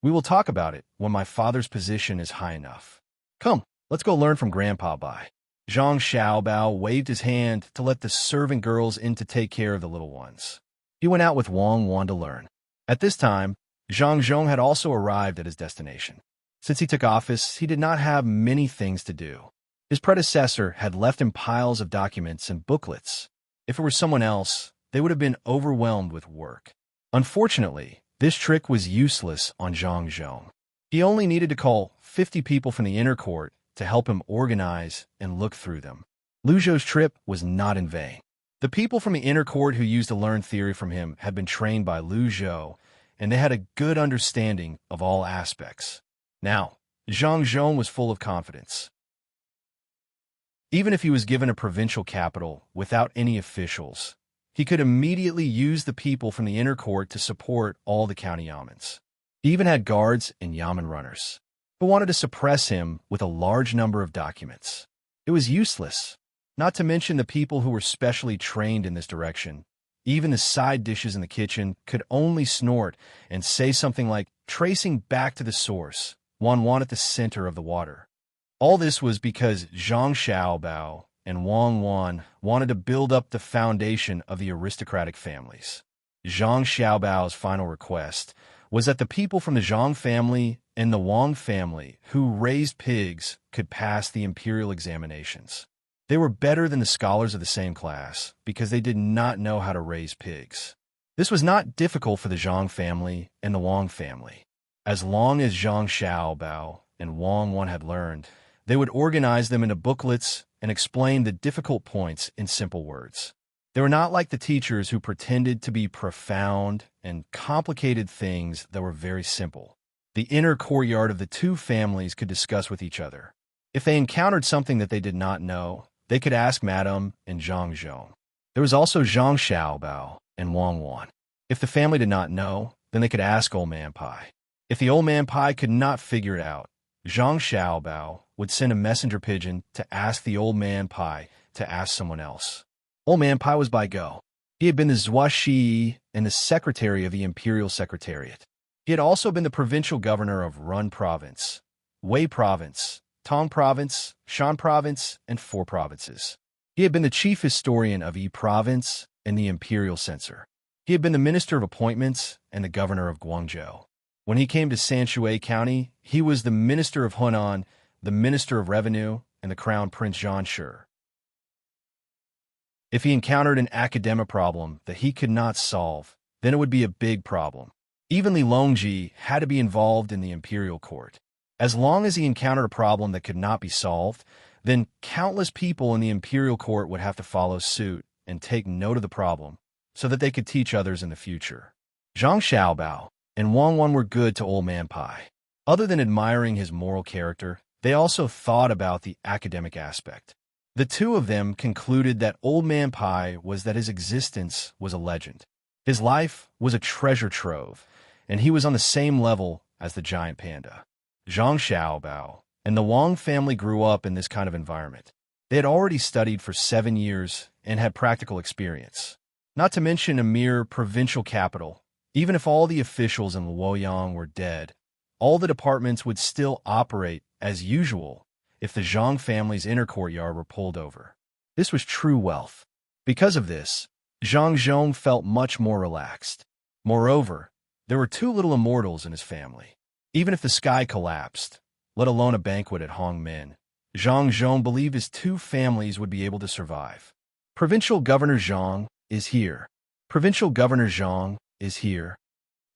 We will talk about it when my father's position is high enough. Come, let's go learn from Grandpa Bai. Zhang Xiaobao waved his hand to let the servant girls in to take care of the little ones. He went out with Wang Wan to learn. At this time, Zhang Zhong had also arrived at his destination. Since he took office, he did not have many things to do. His predecessor had left him piles of documents and booklets. If it were someone else, they would have been overwhelmed with work. Unfortunately, this trick was useless on Zhang Zhong. He only needed to call 50 people from the inner court to help him organize and look through them. Lu Zhou's trip was not in vain. The people from the inner court who used to learn theory from him had been trained by Lu Zhou, and they had a good understanding of all aspects. Now, Zhang Zhong was full of confidence. Even if he was given a provincial capital without any officials, he could immediately use the people from the inner court to support all the county yamens. He even had guards and yamen runners, but wanted to suppress him with a large number of documents. It was useless, not to mention the people who were specially trained in this direction. Even the side dishes in the kitchen could only snort and say something like, tracing back to the source, Wan at the center of the water. All this was because Zhang Xiaobao and Wang Wan wanted to build up the foundation of the aristocratic families. Zhang Xiaobao's final request was that the people from the Zhang family and the Wang family who raised pigs could pass the imperial examinations. They were better than the scholars of the same class because they did not know how to raise pigs. This was not difficult for the Zhang family and the Wang family. As long as Zhang Xiaobao and Wang Wan had learned, they would organize them into booklets and explain the difficult points in simple words. They were not like the teachers who pretended to be profound and complicated things that were very simple. The inner courtyard of the two families could discuss with each other. If they encountered something that they did not know, they could ask Madame and Zhang Zhong. There was also Zhang Xiaobao and Wang Wan. If the family did not know, then they could ask Old Man Pai. If the Old Man Pai could not figure it out, Zhang Xiaobao would send a messenger pigeon to ask the Old Man Pai to ask someone else. Old Man Pai was by go. He had been the Zhuaxi and the secretary of the Imperial Secretariat. He had also been the provincial governor of Run Province, Wei Province, Tang Province, Shan Province, and 4 provinces. He had been the chief historian of Yi Province and the Imperial Censor. He had been the minister of appointments and the governor of Guangzhou. When he came to Sanshui County, he was the minister of Hunan, the minister of revenue, and the crown prince Zhan Shi. If he encountered an academic problem that he could not solve, then it would be a big problem. Even Li Longji had to be involved in the imperial court. As long as he encountered a problem that could not be solved, then countless people in the imperial court would have to follow suit and take note of the problem so that they could teach others in the future. Zhang Xiaobao and Wang Wan were good to Old Man Pai. Other than admiring his moral character, they also thought about the academic aspect. The two of them concluded that Old Man Pai was that his existence was a legend. His life was a treasure trove, and he was on the same level as the giant panda. Zhang Xiaobao and the Wang family grew up in this kind of environment. They had already studied for 7 years and had practical experience. Not to mention a mere provincial capital. Even if all the officials in Luoyang were dead, all the departments would still operate as usual if the Zhang family's inner courtyard were pulled over. This was true wealth. Because of this, Zhang Zhong felt much more relaxed. Moreover, there were 2 little immortals in his family. Even if the sky collapsed, let alone a banquet at Hongmen, Zhang Zhong believed his 2 families would be able to survive. Provincial Governor Zhang is here. Provincial Governor Zhang is here.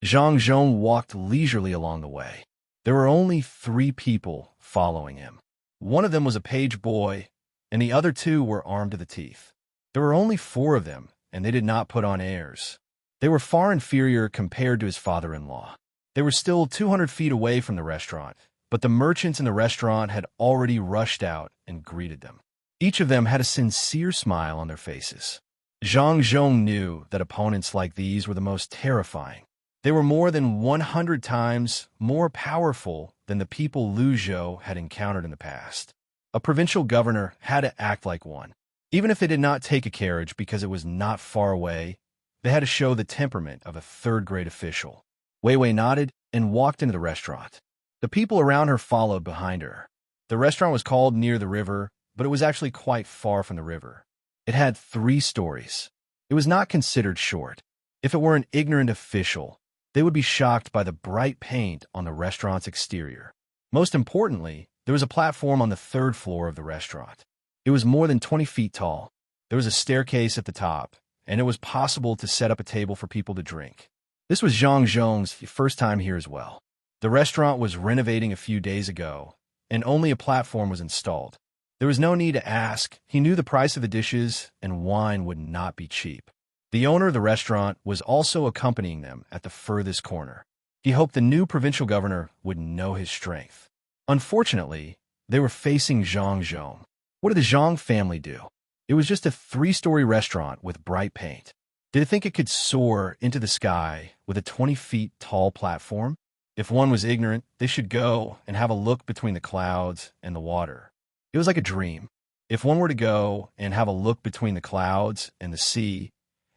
Zhang Zhong walked leisurely along the way. There were only 3 people following him. One of them was a page boy, and the other 2 were armed to the teeth. There were only 4 of them, and they did not put on airs. They were far inferior compared to his father-in-law. They were still 200 feet away from the restaurant, but the merchants in the restaurant had already rushed out and greeted them. Each of them had a sincere smile on their faces. Zhang Zhong knew that opponents like these were the most terrifying. They were more than 100 times more powerful than the people Lu Zhou had encountered in the past. A provincial governor had to act like one. Even if they did not take a carriage because it was not far away, they had to show the temperament of a third-grade official. Wei Wei nodded and walked into the restaurant. The people around her followed behind her. The restaurant was called near the river, but it was actually quite far from the river. It had 3 stories. It was not considered short. If it were an ignorant official, they would be shocked by the bright paint on the restaurant's exterior. Most importantly, there was a platform on the 3rd floor of the restaurant. It was more than 20 feet tall. There was a staircase at the top, and it was possible to set up a table for people to drink. This was Zhang Zhong's first time here as well. The restaurant was renovating a few days ago, and only a platform was installed. There was no need to ask. He knew the price of the dishes, and wine would not be cheap. The owner of the restaurant was also accompanying them at the furthest corner. He hoped the new provincial governor would know his strength. Unfortunately, they were facing Zhang. What did the Zhang family do? It was just a three-story restaurant with bright paint. Did it think it could soar into the sky with a 20 feet tall platform? If one was ignorant, they should go and have a look between the clouds and the water. It was like a dream. If one were to go and have a look between the clouds and the sea,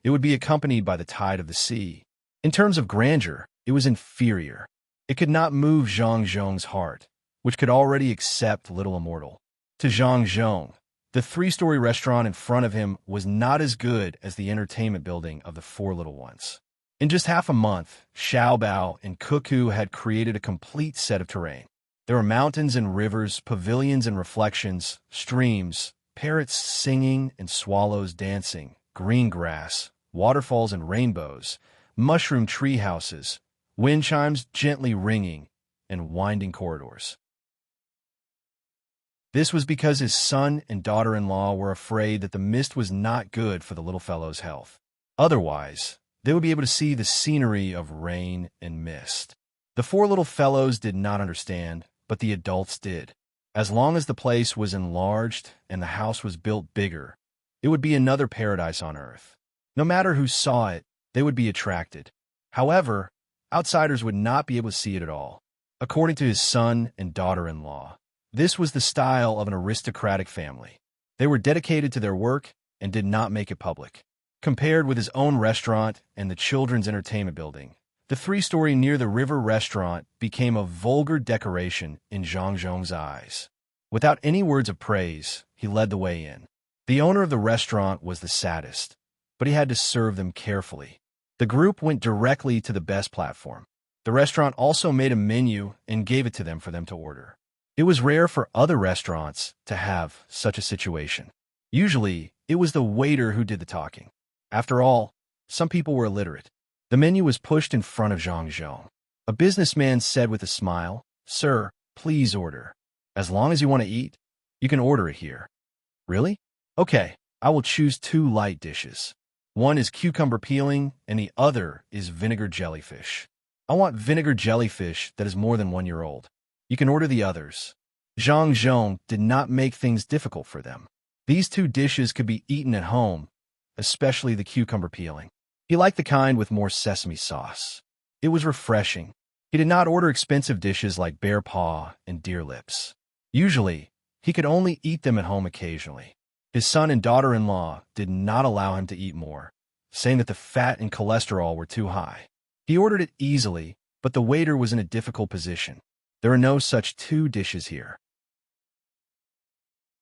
it would be accompanied by the tide of the sea. In terms of grandeur, it was inferior. It could not move Zhang's heart, which could already accept little immortal. To Zhang, the three-story restaurant in front of him was not as good as the entertainment building of the four little ones. In just half a month, Xiaobao and Cuckoo had created a complete set of terrain. There were mountains and rivers, pavilions and reflections, streams, parrots singing and swallows dancing, green grass, waterfalls and rainbows, mushroom tree houses, wind chimes gently ringing, and winding corridors. This was because his son and daughter-in-law were afraid that the mist was not good for the little fellow's health. Otherwise, they would be able to see the scenery of rain and mist. The four little fellows did not understand, but the adults did. As long as the place was enlarged and the house was built bigger, it would be another paradise on earth. No matter who saw it, they would be attracted. However, outsiders would not be able to see it at all. According to his son and daughter-in-law, this was the style of an aristocratic family. They were dedicated to their work and did not make it public. Compared with his own restaurant and the children's entertainment building, the three-story near the river restaurant became a vulgar decoration in Zhang's eyes. Without any words of praise, he led the way in. The owner of the restaurant was the saddest, but he had to serve them carefully. The group went directly to the best platform. The restaurant also made a menu and gave it to them for them to order. It was rare for other restaurants to have such a situation. Usually, it was the waiter who did the talking. After all, some people were illiterate. The menu was pushed in front of Zhang. A businessman said with a smile, "Sir, please order. As long as you want to eat, you can order it here." "Really? Okay, I will choose 2 light dishes. One is cucumber peeling and the other is vinegar jellyfish. I want vinegar jellyfish that is more than 1 year old. You can order the others." Zhang did not make things difficult for them. These 2 dishes could be eaten at home, especially the cucumber peeling. He liked the kind with more sesame sauce. It was refreshing. He did not order expensive dishes like bear paw and deer lips. Usually, he could only eat them at home occasionally. His son and daughter-in-law did not allow him to eat more, saying that the fat and cholesterol were too high. He ordered it easily, but the waiter was in a difficult position. There are no such 2 dishes here.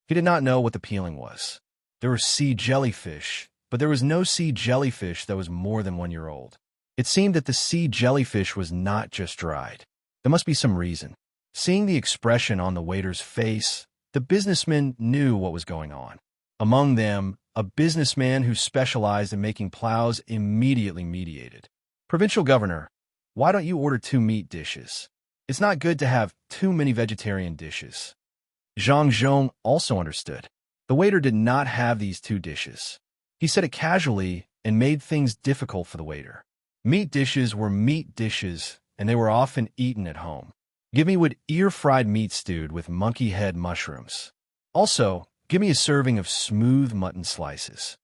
He did not know what the peeling was. There were sea jellyfish, but there was no sea jellyfish that was more than 1 year old. It seemed that the sea jellyfish was not just dried. There must be some reason. Seeing the expression on the waiter's face, the businessman knew what was going on. Among them, a businessman who specialized in making plows immediately mediated. "Provincial governor, why don't you order 2 meat dishes? It's not good to have too many vegetarian dishes." Zhang also understood. The waiter did not have these 2 dishes. He said it casually and made things difficult for the waiter. Meat dishes were meat dishes, and they were often eaten at home. "Give me wood ear fried meat stewed with monkey head mushrooms. Also, give me a serving of smooth mutton slices."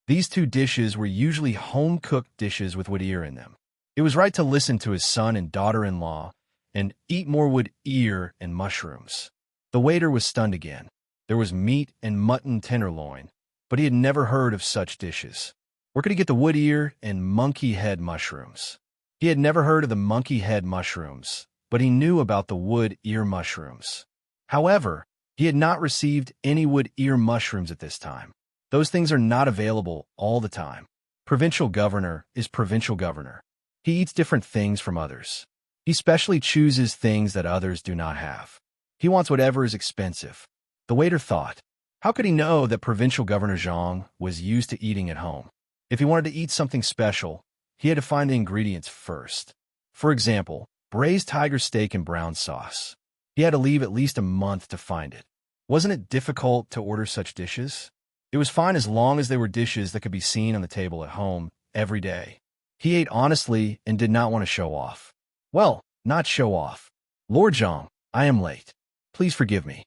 These 2 dishes were usually home-cooked dishes with wood ear in them. It was right to listen to his son and daughter-in-law and eat more wood ear and mushrooms. The waiter was stunned again. There was meat and mutton tenderloin, but he had never heard of such dishes. Where could he get the wood ear and monkey head mushrooms? He had never heard of the monkey head mushrooms, but he knew about the wood ear mushrooms. However, he had not received any wood ear mushrooms at this time. Those things are not available all the time. Provincial governor is provincial governor. He eats different things from others. He specially chooses things that others do not have. He wants whatever is expensive. The waiter thought, how could he know that Provincial Governor Zhang was used to eating at home? If he wanted to eat something special, he had to find the ingredients first. For example, braised tiger steak and brown sauce. He had to leave at least a month to find it. Wasn't it difficult to order such dishes? It was fine as long as they were dishes that could be seen on the table at home every day. He ate honestly and did not want to show off. Well, not show off. "Lord Zhang, I am late. Please forgive me."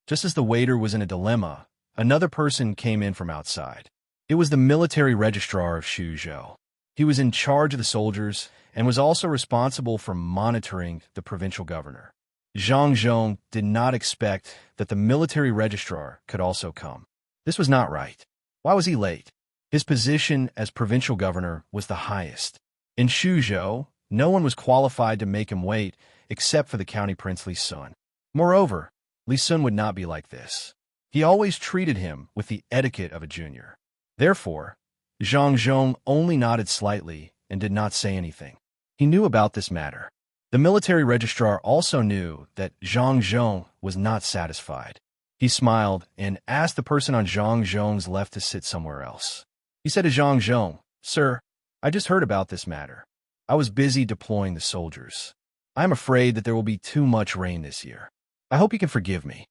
Just as the waiter was in a dilemma, another person came in from outside. It was the military registrar of Shuzhou. He was in charge of the soldiers and was also responsible for monitoring the provincial governor. Zhang Zhong did not expect that the military registrar could also come. This was not right. Why was he late? His position as provincial governor was the highest. In Shuzhou, no one was qualified to make him wait except for the county prince Li Sun. Moreover, Li Sun would not be like this. He always treated him with the etiquette of a junior. Therefore, Zhang Zhong only nodded slightly and did not say anything. He knew about this matter. The military registrar also knew that Zhang Zhong was not satisfied. He smiled and asked the person on Zhang Zhong's left to sit somewhere else. He said to Zhang Zhong, "Sir, I just heard about this matter. I was busy deploying the soldiers. I am afraid that there will be too much rain this year. I hope you can forgive me."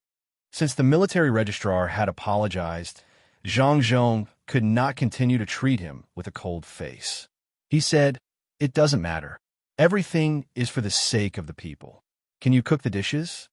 Since the military registrar had apologized, Zhang Zhong could not continue to treat him with a cold face. He said, "It doesn't matter. Everything is for the sake of the people. Can you cook the dishes?"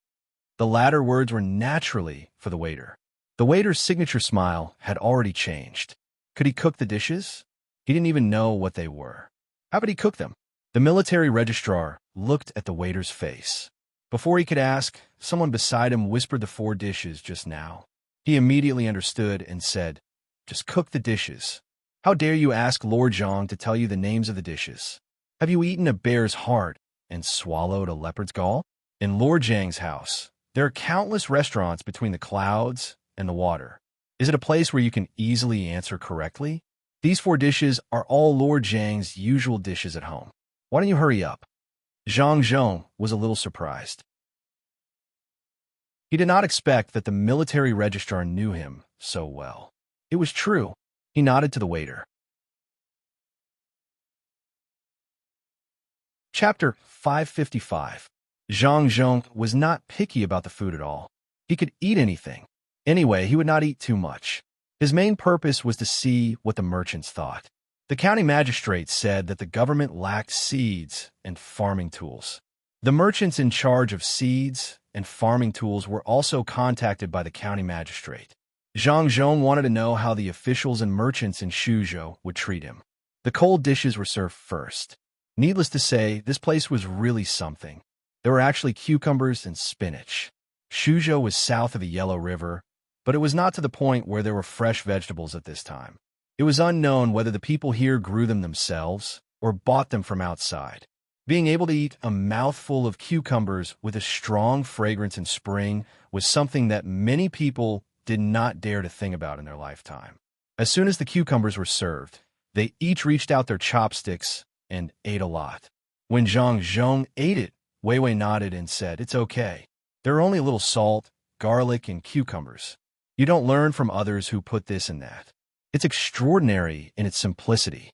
The latter words were naturally for the waiter. The waiter's signature smile had already changed. Could he cook the dishes? He didn't even know what they were. How could he cook them? The military registrar looked at the waiter's face. Before he could ask, someone beside him whispered the 4 dishes just now. He immediately understood and said, "Just cook the dishes. How dare you ask Lord Zhang to tell you the names of the dishes? Have you eaten a bear's heart and swallowed a leopard's gall?" In Lord Zhang's house, there are countless restaurants between the clouds and the water. Is it a place where you can easily answer correctly? These 4 dishes are all Lord Zhang's usual dishes at home. Why don't you hurry up? Zhang Zhong was a little surprised. He did not expect that the military registrar knew him so well. It was true. He nodded to the waiter. Chapter 555. Zhang Zhong was not picky about the food at all. He could eat anything. Anyway, he would not eat too much. His main purpose was to see what the merchants thought. The county magistrate said that the government lacked seeds and farming tools. The merchants in charge of seeds and farming tools were also contacted by the county magistrate. Zhang Zhong wanted to know how the officials and merchants in Shuzhou would treat him. The cold dishes were served first. Needless to say, this place was really something. There were actually cucumbers and spinach. Shuzhou was south of the Yellow River, but it was not to the point where there were fresh vegetables at this time. It was unknown whether the people here grew them themselves or bought them from outside. Being able to eat a mouthful of cucumbers with a strong fragrance in spring was something that many people did not dare to think about in their lifetime. As soon as the cucumbers were served, they each reached out their chopsticks and ate a lot. When Zhang Zhong ate it, Wei Wei nodded and said, "It's okay. There are only a little salt, garlic, and cucumbers. You don't learn from others who put this and that. It's extraordinary in its simplicity.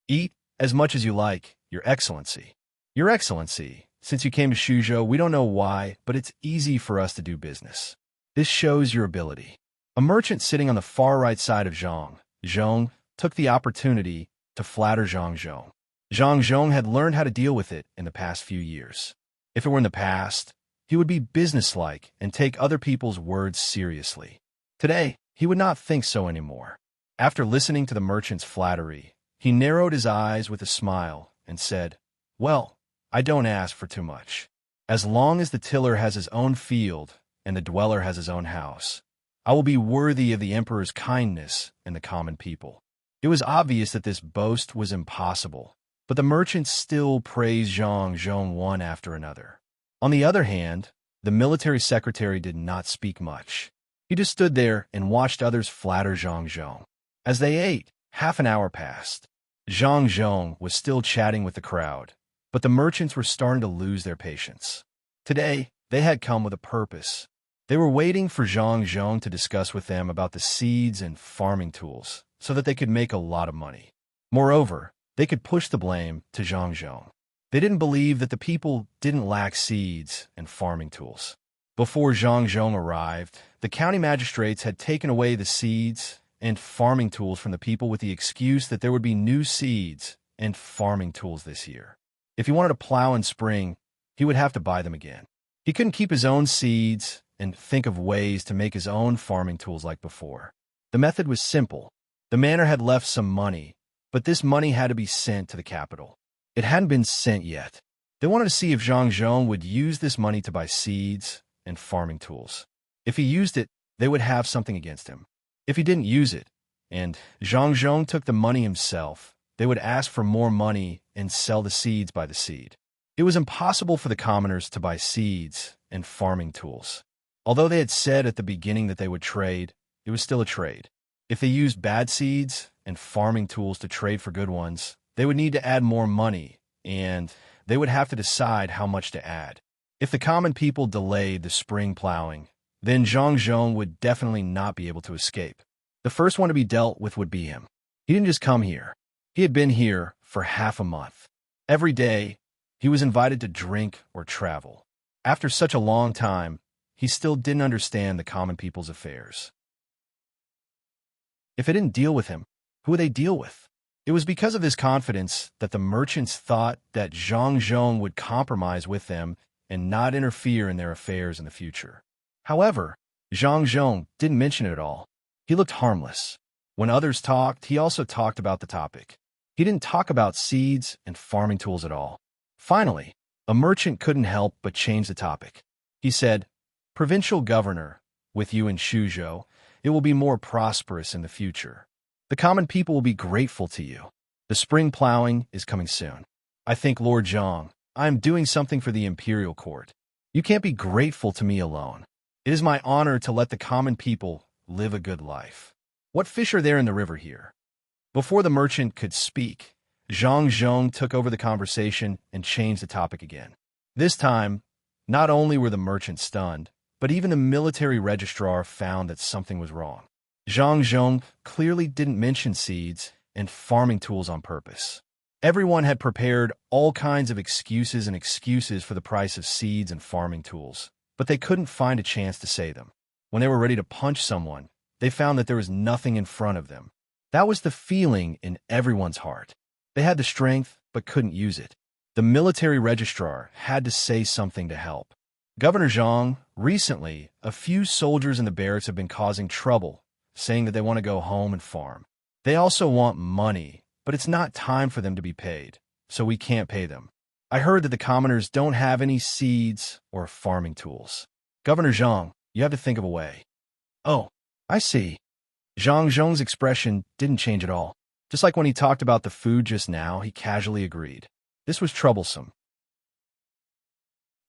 Eat as much as you like, Your Excellency." "Your Excellency, since you came to Shuzhou, we don't know why, but it's easy for us to do business. This shows your ability." A merchant sitting on the far right side of Zhang Zhong took the opportunity to flatter Zhang Zhong. Zhang Zhong had learned how to deal with it in the past few years. If it were in the past, he would be businesslike and take other people's words seriously. Today, he would not think so anymore. After listening to the merchant's flattery, he narrowed his eyes with a smile and said, "Well, I don't ask for too much. As long as the tiller has his own field and the dweller has his own house, I will be worthy of the emperor's kindness and the common people." It was obvious that this boast was impossible, but the merchants still praised Zhang Zhong one after another. On the other hand, the military secretary did not speak much. He just stood there and watched others flatter Zhang Zhong. As they ate, half an hour passed. Zhang Zhong was still chatting with the crowd, but the merchants were starting to lose their patience. Today, they had come with a purpose. They were waiting for Zhang Zhong to discuss with them about the seeds and farming tools so that they could make a lot of money. Moreover, they could push the blame to Zhang Zhong. They didn't believe that the people didn't lack seeds and farming tools. Before Zhang Zhong arrived, the county magistrates had taken away the seeds and farming tools from the people with the excuse that there would be new seeds and farming tools this year. If he wanted to plow in spring, he would have to buy them again. He couldn't keep his own seeds and think of ways to make his own farming tools like before. The method was simple. The manor had left some money, but this money had to be sent to the capital. It hadn't been sent yet. They wanted to see if Zhang Zhong would use this money to buy seeds and farming tools. If he used it, they would have something against him. If he didn't use it, and Zhang Zhong took the money himself, they would ask for more money and sell the seeds by the seed. It was impossible for the commoners to buy seeds and farming tools. Although they had said at the beginning that they would trade, it was still a trade. If they used bad seeds and farming tools to trade for good ones, they would need to add more money, and they would have to decide how much to add. If the common people delayed the spring plowing, then Zhang Zhong would definitely not be able to escape. The first one to be dealt with would be him. He didn't just come here. He had been here for half a month. Every day, he was invited to drink or travel. After such a long time, he still didn't understand the common people's affairs. If they didn't deal with him, who would they deal with? It was because of this confidence that the merchants thought that Zhang Zhong would compromise with them and not interfere in their affairs in the future. However, Zhang Zhong didn't mention it at all. He looked harmless. When others talked, he also talked about the topic. He didn't talk about seeds and farming tools at all. Finally, a merchant couldn't help but change the topic. He said, "Provincial governor, with you in Shuzhou, it will be more prosperous in the future. The common people will be grateful to you. The spring plowing is coming soon. I think, Lord Zhang, I am doing something for the imperial court. You can't be grateful to me alone. It is my honor to let the common people live a good life. What fish are there in the river here?" Before the merchant could speak, Zhang Zhong took over the conversation and changed the topic again. This time, not only were the merchants stunned, but even the military registrar found that something was wrong. Zhang Zhong clearly didn't mention seeds and farming tools on purpose. Everyone had prepared all kinds of excuses for the price of seeds and farming tools, but they couldn't find a chance to say them. When they were ready to punch someone, they found that there was nothing in front of them. That was the feeling in everyone's heart. They had the strength, but couldn't use it. The military registrar had to say something to help. "Governor Zhang, recently, a few soldiers in the barracks have been causing trouble, saying that they want to go home and farm. They also want money, but it's not time for them to be paid, so we can't pay them. I heard that the commoners don't have any seeds or farming tools. Governor Zhang, you have to think of a way." "Oh, I see." Zhang Zhong's expression didn't change at all. Just like when he talked about the food just now, he casually agreed. This was troublesome.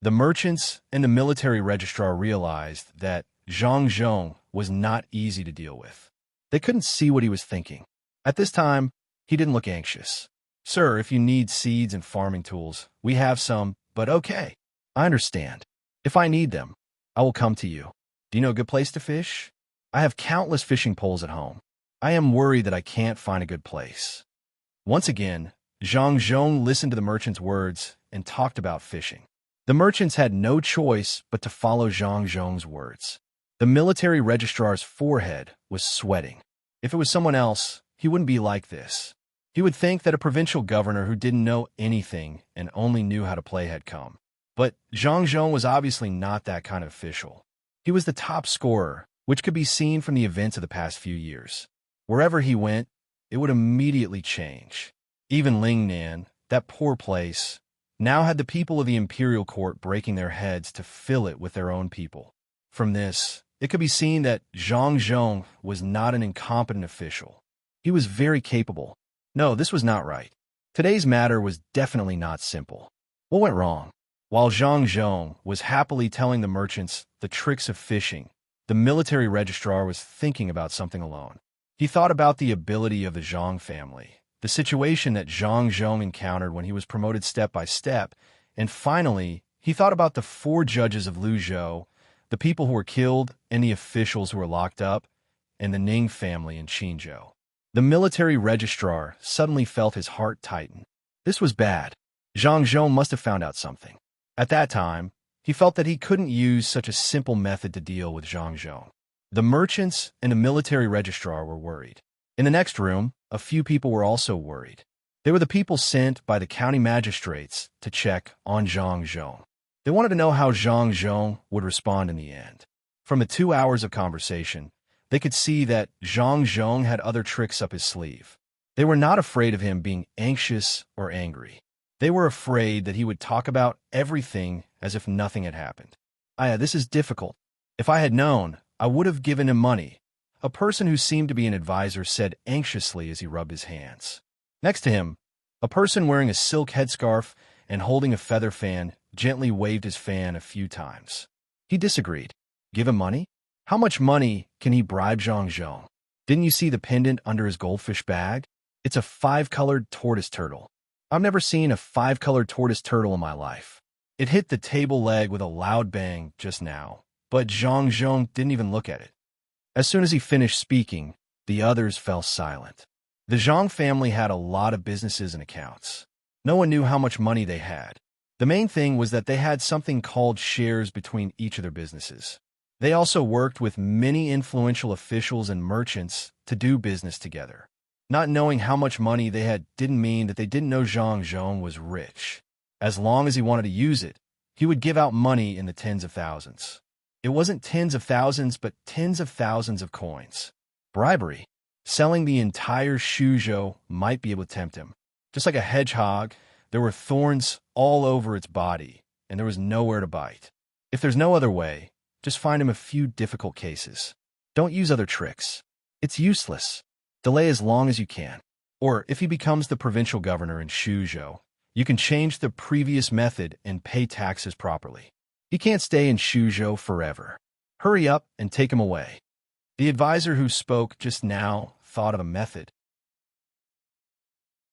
The merchants and the military registrar realized that Zhang Zhong was not easy to deal with. They couldn't see what he was thinking. At this time, he didn't look anxious. "Sir, if you need seeds and farming tools, we have some, but okay. I understand. If I need them, I will come to you. Do you know a good place to fish? I have countless fishing poles at home. I am worried that I can't find a good place." Once again, Zhang Zhong listened to the merchant's words and talked about fishing. The merchants had no choice but to follow Zhang Zhong's words. The military registrar's forehead was sweating. If it was someone else, he wouldn't be like this. He would think that a provincial governor who didn't know anything and only knew how to play had come. But Zhang Zhong was obviously not that kind of official. He was the top scorer, which could be seen from the events of the past few years. Wherever he went, it would immediately change. Even Lingnan, that poor place, now had the people of the imperial court breaking their heads to fill it with their own people. From this, it could be seen that Zhang Zhong was not an incompetent official. He was very capable. No, this was not right. Today's matter was definitely not simple. What went wrong? While Zhang Zhong was happily telling the merchants the tricks of fishing, the military registrar was thinking about something alone. He thought about the ability of the Zhang family, the situation that Zhang Zhong encountered when he was promoted step by step, and finally, he thought about the 4 judges of Luzhou, the people who were killed and the officials who were locked up, and the Ning family in Qinzhou. The military registrar suddenly felt his heart tighten. This was bad. Zhang Zhong must have found out something. At that time, he felt that he couldn't use such a simple method to deal with Zhang Zhong. The merchants and the military registrar were worried. In the next room, a few people were also worried. They were the people sent by the county magistrates to check on Zhang Zhong. They wanted to know how Zhang Zhong would respond in the end. From the 2 hours of conversation, they could see that Zhang Zhong had other tricks up his sleeve. They were not afraid of him being anxious or angry. They were afraid that he would talk about everything as if nothing had happened. This is difficult. If I had known, I would have given him money, a person who seemed to be an advisor said anxiously as he rubbed his hands. Next to him, a person wearing a silk headscarf and holding a feather fan gently waved his fan a few times. He disagreed. Give him money? How much money can he bribe Zhang Zhong? Didn't you see the pendant under his goldfish bag? It's a 5-colored tortoise turtle. I've never seen a 5-colored tortoise turtle in my life. It hit the table leg with a loud bang just now, but Zhang Zhong didn't even look at it. As soon as he finished speaking, the others fell silent. The Zhang family had a lot of businesses and accounts. No one knew how much money they had. The main thing was that they had something called shares between each of their businesses. They also worked with many influential officials and merchants to do business together. Not knowing how much money they had didn't mean that they didn't know Zhang Zhong was rich. As long as he wanted to use it, he would give out money in the tens of thousands. It wasn't tens of thousands, but tens of thousands of coins. Bribery. Selling the entire Shuzhou might be able to tempt him. Just like a hedgehog, there were thorns all over its body, and there was nowhere to bite. If there's no other way, just find him a few difficult cases. Don't use other tricks. It's useless. Delay as long as you can. Or if he becomes the provincial governor in Shuzhou, you can change the previous method and pay taxes properly. He can't stay in Shuzhou forever. Hurry up and take him away. The advisor who spoke just now thought of a method.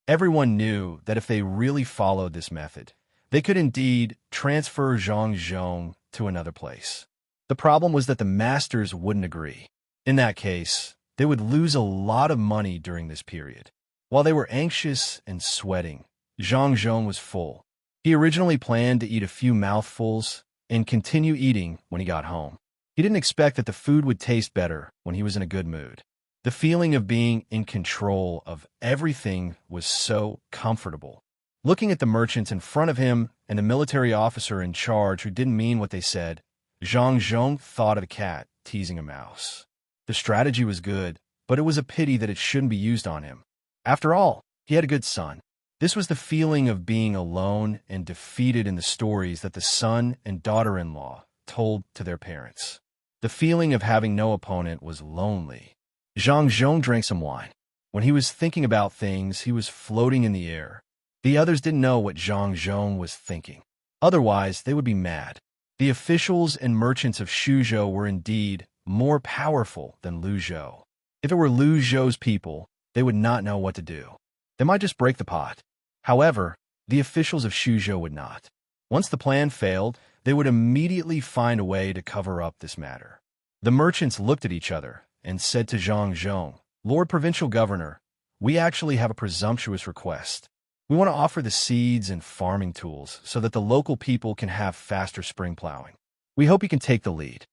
Everyone knew that if they really followed this method, they could indeed transfer Zhang Zhong to another place. The problem was that the masters wouldn't agree. In that case, they would lose a lot of money during this period. While they were anxious and sweating, Zhang Zhong was full. He originally planned to eat a few mouthfuls and continue eating when he got home. He didn't expect that the food would taste better when he was in a good mood. The feeling of being in control of everything was so comfortable. Looking at the merchants in front of him and the military officer in charge who didn't mean what they said, Zhang Zhong thought of a cat teasing a mouse. The strategy was good, but it was a pity that it shouldn't be used on him. After all, he had a good son. This was the feeling of being alone and defeated in the stories that the son and daughter-in-law told to their parents. The feeling of having no opponent was lonely. Zhang Zhong drank some wine. When he was thinking about things, he was floating in the air. The others didn't know what Zhang Zhong was thinking. Otherwise, they would be mad. The officials and merchants of Shuzhou were indeed more powerful than Lu Zhou. If it were Lu Zhou's people, they would not know what to do. They might just break the pot. However, the officials of Shuzhou would not. Once the plan failed, they would immediately find a way to cover up this matter. The merchants looked at each other and said to Zhang Zhong, "Lord Provincial Governor, we actually have a presumptuous request. We want to offer the seeds and farming tools so that the local people can have faster spring plowing. We hope you can take the lead."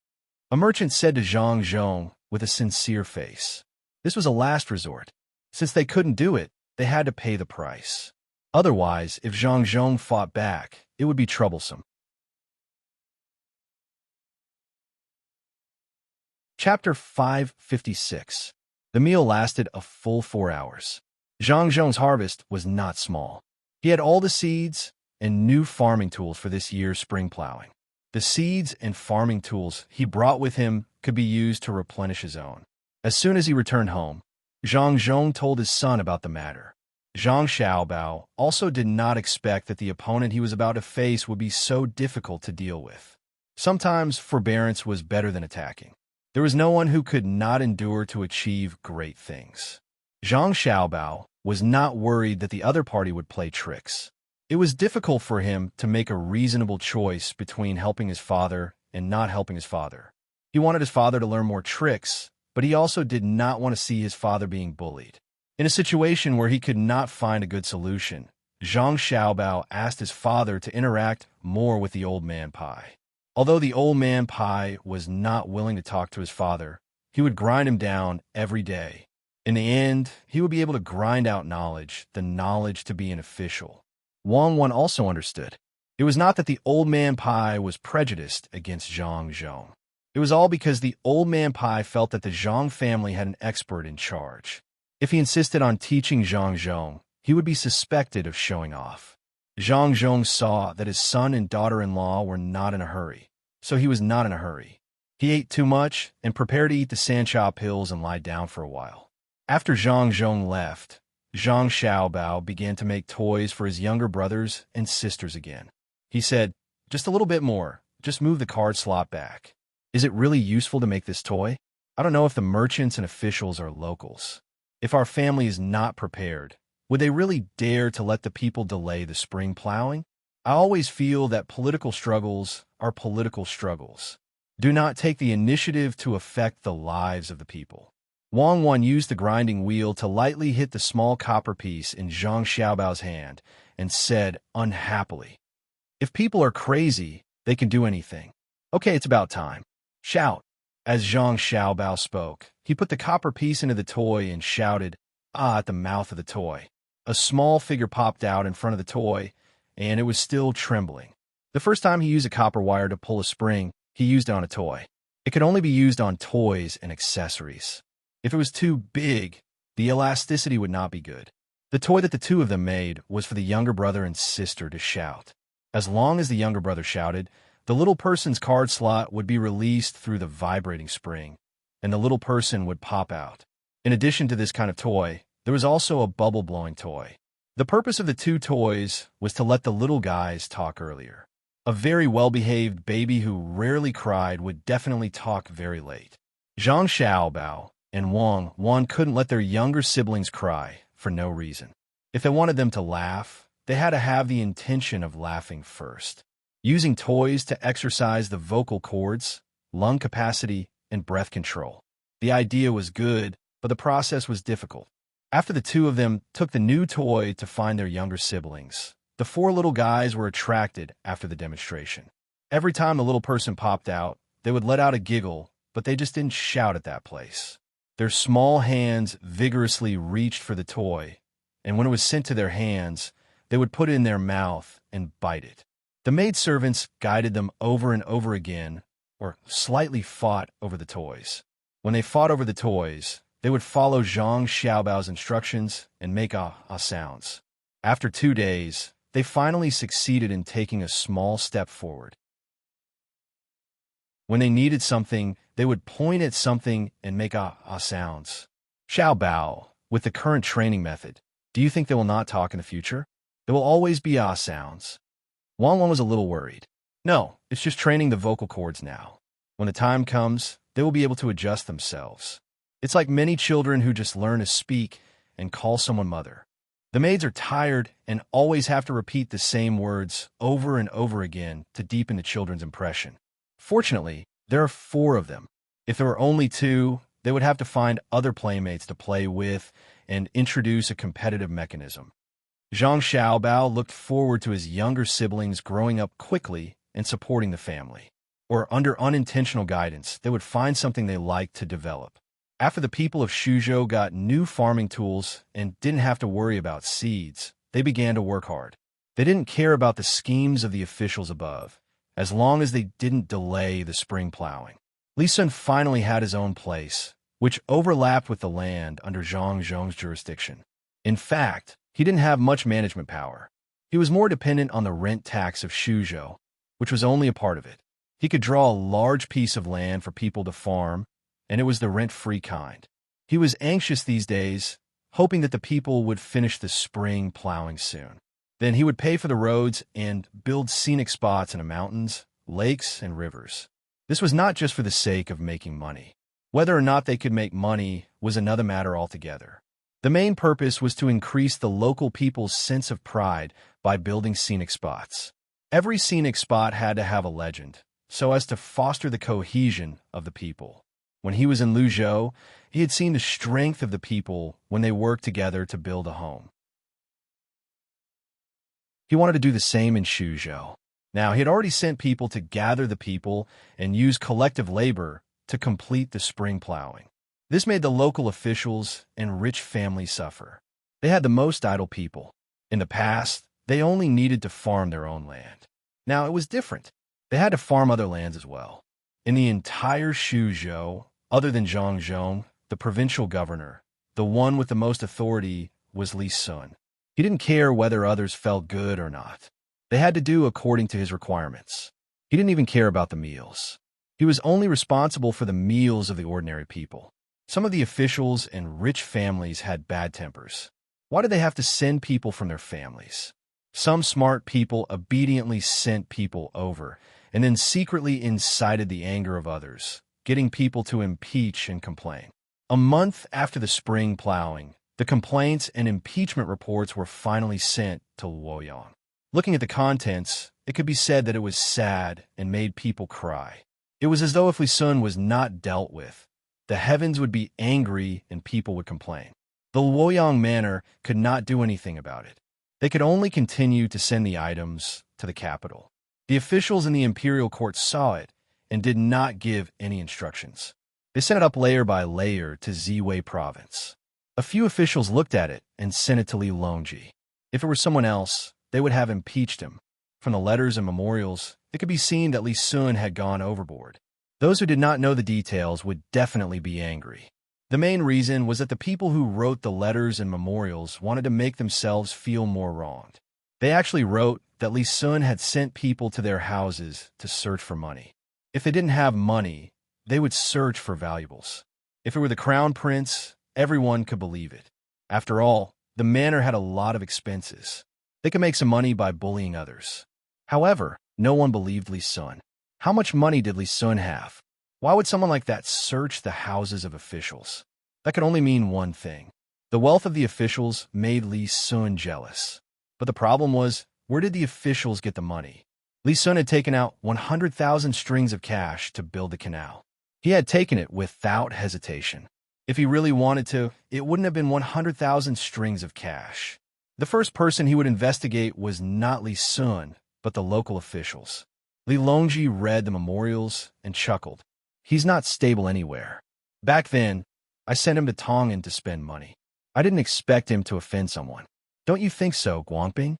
A merchant said to Zhang Zhong with a sincere face. This was a last resort. Since they couldn't do it, they had to pay the price. Otherwise, if Zhang Zhong fought back, it would be troublesome. Chapter 556. The meal lasted a full 4 hours. Zhang Zhong's harvest was not small. He had all the seeds and new farming tools for this year's spring plowing. The seeds and farming tools he brought with him could be used to replenish his own. As soon as he returned home, Zhang Zhong told his son about the matter. Zhang Xiaobao also did not expect that the opponent he was about to face would be so difficult to deal with. Sometimes forbearance was better than attacking. There was no one who could not endure to achieve great things. Zhang Xiaobao was not worried that the other party would play tricks. It was difficult for him to make a reasonable choice between helping his father and not helping his father. He wanted his father to learn more tricks, but he also did not want to see his father being bullied. In a situation where he could not find a good solution, Zhang Xiaobao asked his father to interact more with the old man Pai. Although the old man Pai was not willing to talk to his father, he would grind him down every day. In the end, he would be able to grind out knowledge, the knowledge to be an official. Wang Wan also understood. It was not that the old man Pai was prejudiced against Zhang Zhong. It was all because the old man Pai felt that the Zhang family had an expert in charge. If he insisted on teaching Zhang Zhong, he would be suspected of showing off. Zhang Zhong saw that his son and daughter-in-law were not in a hurry, so he was not in a hurry. He ate too much and prepared to eat the Sancha pills and lie down for a while. After Zhang Zhong left, Zhang Xiaobao began to make toys for his younger brothers and sisters again. He said, "Just a little bit more. Just move the card slot back. Is it really useful to make this toy? I don't know if the merchants and officials are locals. If our family is not prepared, would they really dare to let the people delay the spring plowing? I always feel that political struggles are political struggles. Do not take the initiative to affect the lives of the people." Wang Wan used the grinding wheel to lightly hit the small copper piece in Zhang Xiaobao's hand and said unhappily, "If people are crazy, they can do anything. Okay, it's about time. Shout." As Zhang Xiaobao spoke, he put the copper piece into the toy and shouted, "Ah," at the mouth of the toy. A small figure popped out in front of the toy, and it was still trembling. The first time he used a copper wire to pull a spring, he used it on a toy. It could only be used on toys and accessories. If it was too big, the elasticity would not be good. The toy that the two of them made was for the younger brother and sister to shout. As long as the younger brother shouted, the little person's card slot would be released through the vibrating spring, and the little person would pop out. In addition to this kind of toy, there was also a bubble-blowing toy. The purpose of the two toys was to let the little guys talk earlier. A very well-behaved baby who rarely cried would definitely talk very late. Zhang Xiaobao and Wang Wan couldn't let their younger siblings cry for no reason. If they wanted them to laugh, they had to have the intention of laughing first. Using toys to exercise the vocal cords, lung capacity, and breath control. The idea was good, but the process was difficult. After the two of them took the new toy to find their younger siblings, the four little guys were attracted after the demonstration. Every time the little person popped out, they would let out a giggle, but they just didn't shout at that place. Their small hands vigorously reached for the toy, and when it was sent to their hands, they would put it in their mouth and bite it. The maidservants guided them over and over again, or slightly fought over the toys. When they fought over the toys, they would follow Zhang Xiaobao's instructions and make sounds. After 2 days, they finally succeeded in taking a small step forward. When they needed something, they would point at something and make sounds. Xiaobao, with the current training method, do you think they will not talk in the future? There will always be sounds. Wang Wan was a little worried. No, it's just training the vocal cords now. When the time comes, they will be able to adjust themselves. It's like many children who just learn to speak and call someone mother. The maids are tired and always have to repeat the same words over and over again to deepen the children's impression. Fortunately, there are 4 of them. If there were only 2, they would have to find other playmates to play with and introduce a competitive mechanism. Zhang Xiaobao looked forward to his younger siblings growing up quickly and supporting the family. Or under unintentional guidance, they would find something they liked to develop. After the people of Shuzhou got new farming tools and didn't have to worry about seeds, they began to work hard. They didn't care about the schemes of the officials above, as long as they didn't delay the spring plowing. Li Sun finally had his own place, which overlapped with the land under Zhang Zhong's jurisdiction. In fact, he didn't have much management power. He was more dependent on the rent tax of Shuzhou, which was only a part of it. He could draw a large piece of land for people to farm, and it was the rent-free kind. He was anxious these days, hoping that the people would finish the spring plowing soon. Then he would pay for the roads and build scenic spots in the mountains, lakes, and rivers. This was not just for the sake of making money. Whether or not they could make money was another matter altogether. The main purpose was to increase the local people's sense of pride by building scenic spots. Every scenic spot had to have a legend, so as to foster the cohesion of the people. When he was in Luzhou, he had seen the strength of the people when they worked together to build a home. He wanted to do the same in Shuzhou. Now, he had already sent people to gather the people and use collective labor to complete the spring plowing. This made the local officials and rich families suffer. They had the most idle people. In the past, they only needed to farm their own land. Now, it was different. They had to farm other lands as well. In the entire Shuzhou, other than Zhang, the provincial governor, the one with the most authority was Li Sun. He didn't care whether others felt good or not. They had to do according to his requirements. He didn't even care about the meals. He was only responsible for the meals of the ordinary people. Some of the officials and rich families had bad tempers. Why did they have to send people from their families? Some smart people obediently sent people over and then secretly incited the anger of others, getting people to impeach and complain. A month after the spring plowing, the complaints and impeachment reports were finally sent to Luoyang. Looking at the contents, it could be said that it was sad and made people cry. It was as though if Li Sun was not dealt with, the heavens would be angry and people would complain. The Luoyang manor could not do anything about it. They could only continue to send the items to the capital. The officials in the imperial court saw it and did not give any instructions. They sent it up layer by layer to Ziwei province. A few officials looked at it and sent it to Li Longji. If it were someone else, they would have impeached him. From the letters and memorials, it could be seen that Li Sun had gone overboard. Those who did not know the details would definitely be angry. The main reason was that the people who wrote the letters and memorials wanted to make themselves feel more wronged. They actually wrote that Li Sun had sent people to their houses to search for money. If they didn't have money, they would search for valuables. If it were the crown prince, everyone could believe it. After all, the manor had a lot of expenses. They could make some money by bullying others. However, no one believed Li Sun. How much money did Li Sun have? Why would someone like that search the houses of officials? That could only mean one thing. The wealth of the officials made Li Sun jealous. But the problem was, where did the officials get the money? Li Sun had taken out 100,000 strings of cash to build the canal. He had taken it without hesitation. If he really wanted to, it wouldn't have been 100,000 strings of cash. The first person he would investigate was not Li Sun, but the local officials. Li Longji read the memorials and chuckled. He's not stable anywhere. Back then, I sent him to Tang to spend money. I didn't expect him to offend someone. Don't you think so, Guangping?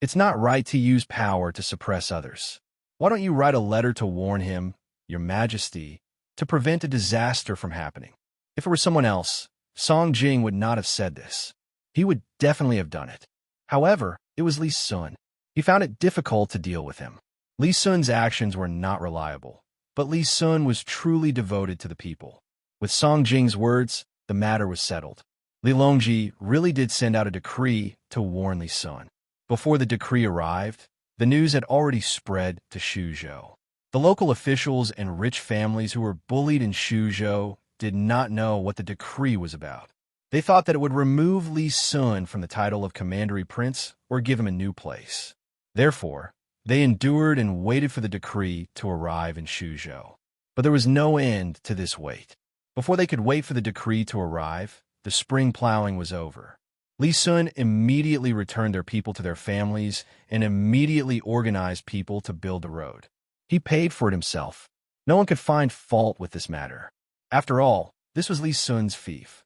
It's not right to use power to suppress others. Why don't you write a letter to warn him, Your Majesty, to prevent a disaster from happening? If it were someone else, Song Jing would not have said this. He would definitely have done it. However, it was Li Sun. He found it difficult to deal with him. Li Sun's actions were not reliable, but Li Sun was truly devoted to the people. With Song Jing's words, the matter was settled. Li Longji really did send out a decree to warn Li Sun. Before the decree arrived, the news had already spread to Shuzhou. The local officials and rich families who were bullied in Shuzhou did not know what the decree was about. They thought that it would remove Li Sun from the title of commandery prince or give him a new place. Therefore, they endured and waited for the decree to arrive in Shuzhou. But there was no end to this wait. Before they could wait for the decree to arrive, the spring plowing was over. Li Sun immediately returned their people to their families and immediately organized people to build the road. He paid for it himself. No one could find fault with this matter. After all, this was Li Sun's fief.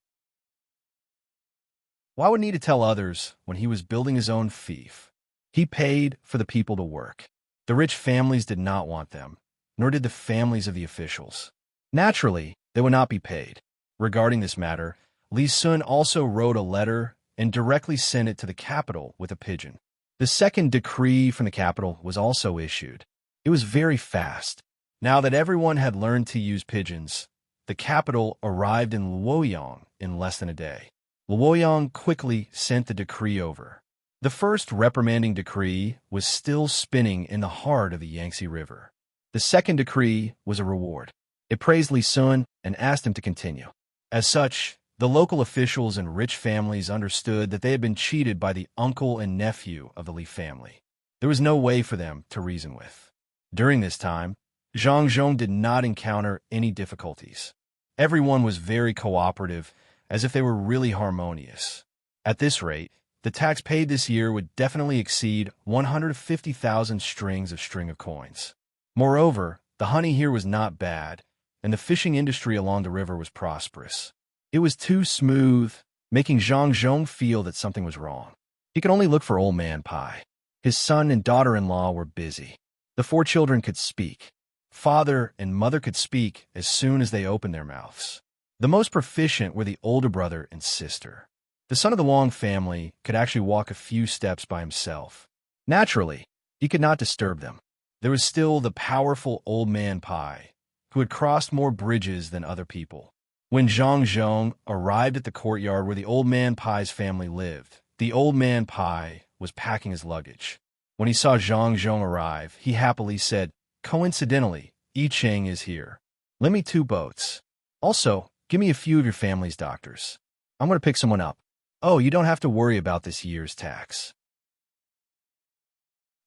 Why would he need to tell others when he was building his own fief? He paid for the people to work. The rich families did not want them, nor did the families of the officials. Naturally, they would not be paid. Regarding this matter, Li Sun also wrote a letter and directly sent it to the capital with a pigeon. The second decree from the capital was also issued. It was very fast. Now that everyone had learned to use pigeons, the capital arrived in Luoyang in less than a day. Luoyang quickly sent the decree over. The first reprimanding decree was still spinning in the heart of the Yangtze River. The second decree was a reward. It praised Li Sun and asked him to continue. As such, the local officials and rich families understood that they had been cheated by the uncle and nephew of the Li family. There was no way for them to reason with. During this time, Zhang did not encounter any difficulties. Everyone was very cooperative, as if they were really harmonious. At this rate, the tax paid this year would definitely exceed 150,000 strings of coins. Moreover, the honey here was not bad, and the fishing industry along the river was prosperous. It was too smooth, making Zhang feel that something was wrong. He could only look for Old Man Pai. His son and daughter-in-law were busy. The 4 children could speak. Father and mother could speak as soon as they opened their mouths. The most proficient were the older brother and sister. The son of the Wang family could actually walk a few steps by himself. Naturally, he could not disturb them. There was still the powerful old man Pai, who had crossed more bridges than other people. When Zhang Zhong arrived at the courtyard where the old man Pai's family lived, the old man Pai was packing his luggage. When he saw Zhang Zhong arrive, he happily said, "Coincidentally, Yi Cheng is here. Lend me 2 boats. Also, give me a few of your family's doctors. I'm going to pick someone up. Oh, you don't have to worry about this year's tax.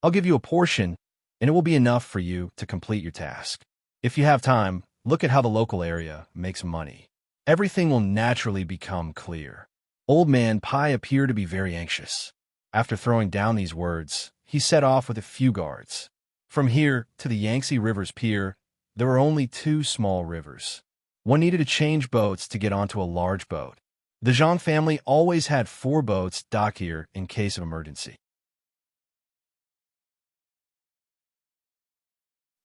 I'll give you a portion, and it will be enough for you to complete your task. If you have time, look at how the local area makes money. Everything will naturally become clear." Old man Pai appeared to be very anxious. After throwing down these words, he set off with a few guards. From here to the Yangtze River's pier, there were only 2 small rivers. One needed to change boats to get onto a large boat. The Zhang family always had 4 boats docked here in case of emergency.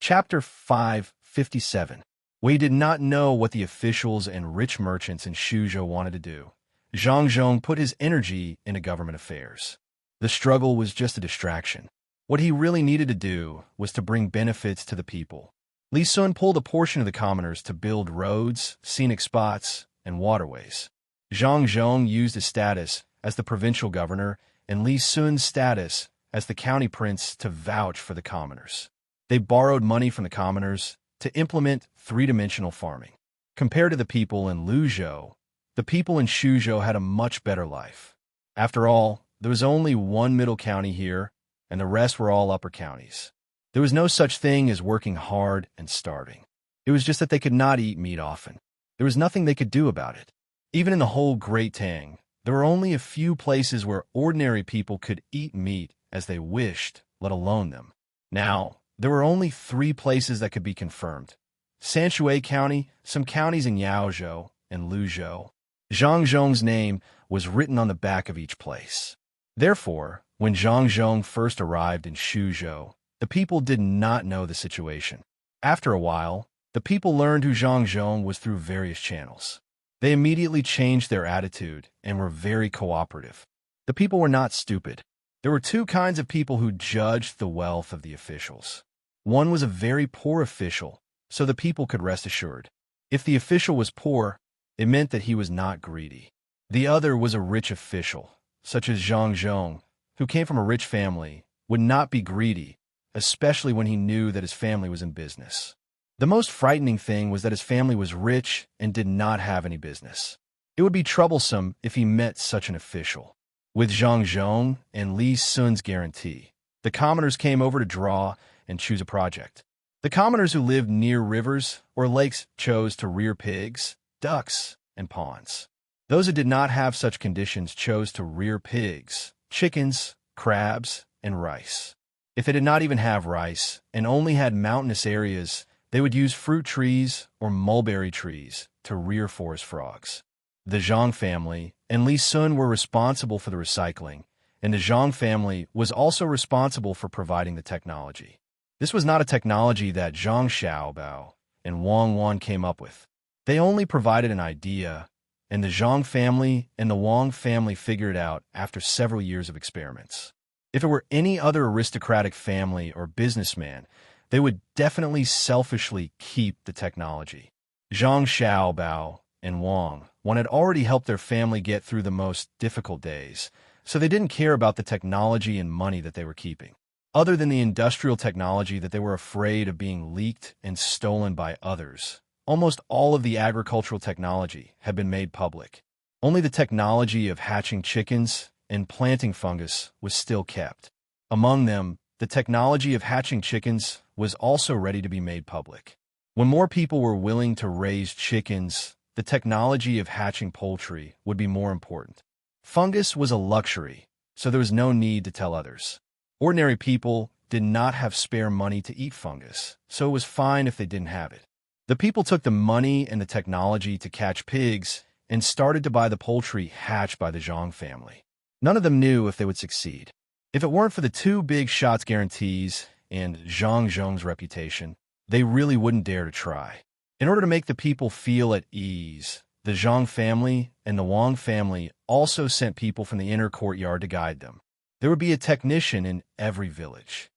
Chapter 557. We did not know what the officials and rich merchants in Shuzhou wanted to do. Zhang Zhong put his energy into government affairs. The struggle was just a distraction. What he really needed to do was to bring benefits to the people. Li Sun pulled a portion of the commoners to build roads, scenic spots, and waterways. Zhang Zhong used his status as the provincial governor and Li Sun's status as the county prince to vouch for the commoners. They borrowed money from the commoners to implement 3-dimensional farming. Compared to the people in Luzhou, the people in Shuzhou had a much better life. After all, there was only one middle county here, and the rest were all upper counties. There was no such thing as working hard and starving. It was just that they could not eat meat often. There was nothing they could do about it. Even in the whole Great Tang, there were only a few places where ordinary people could eat meat as they wished, let alone them. Now, there were only 3 places that could be confirmed: Sanshui County, some counties in Yaozhou, and Luzhou. Zhang Zhong's name was written on the back of each place. Therefore, when Zhang Zhong first arrived in Shuzhou, the people did not know the situation. After a while, the people learned who Zhang Zhong was through various channels. They immediately changed their attitude and were very cooperative. The people were not stupid. There were 2 kinds of people who judged the wealth of the officials. One was a very poor official, so the people could rest assured. If the official was poor, it meant that he was not greedy. The other was a rich official, such as Zhang Zhong, who came from a rich family, would not be greedy, especially when he knew that his family was in business. The most frightening thing was that his family was rich and did not have any business. It would be troublesome if he met such an official. With Zhang Zhong and Li Sun's guarantee, the commoners came over to draw and choose a project. The commoners who lived near rivers or lakes chose to rear pigs, ducks, and ponds. Those who did not have such conditions chose to rear pigs, chickens, crabs, and rice. If they did not even have rice and only had mountainous areas, they would use fruit trees or mulberry trees to rear forest frogs. The Zhang family and Li Sun were responsible for the recycling, and the Zhang family was also responsible for providing the technology. This was not a technology that Zhang Xiaobao and Wang Wan came up with. They only provided an idea, and the Zhang family and the Wang family figured it out after several years of experiments. If it were any other aristocratic family or businessman, they would definitely selfishly keep the technology. Zhang Xiaobao and Wang had already helped their family get through the most difficult days, so they didn't care about the technology and money that they were keeping. Other than the industrial technology that they were afraid of being leaked and stolen by others, almost all of the agricultural technology had been made public. Only the technology of hatching chickens and planting fungus was still kept. Among them, the technology of hatching chickens was also ready to be made public. When more people were willing to raise chickens, the technology of hatching poultry would be more important. Fungus was a luxury, so there was no need to tell others. Ordinary people did not have spare money to eat fungus, so it was fine if they didn't have it. The people took the money and the technology to catch pigs and started to buy the poultry hatched by the Zhang family. None of them knew if they would succeed. If it weren't for the 2 big shots guarantees and Zhang Zhong's reputation, they really wouldn't dare to try. In order to make the people feel at ease, the Zhang family and the Wang family also sent people from the inner courtyard to guide them. There would be a technician in every village.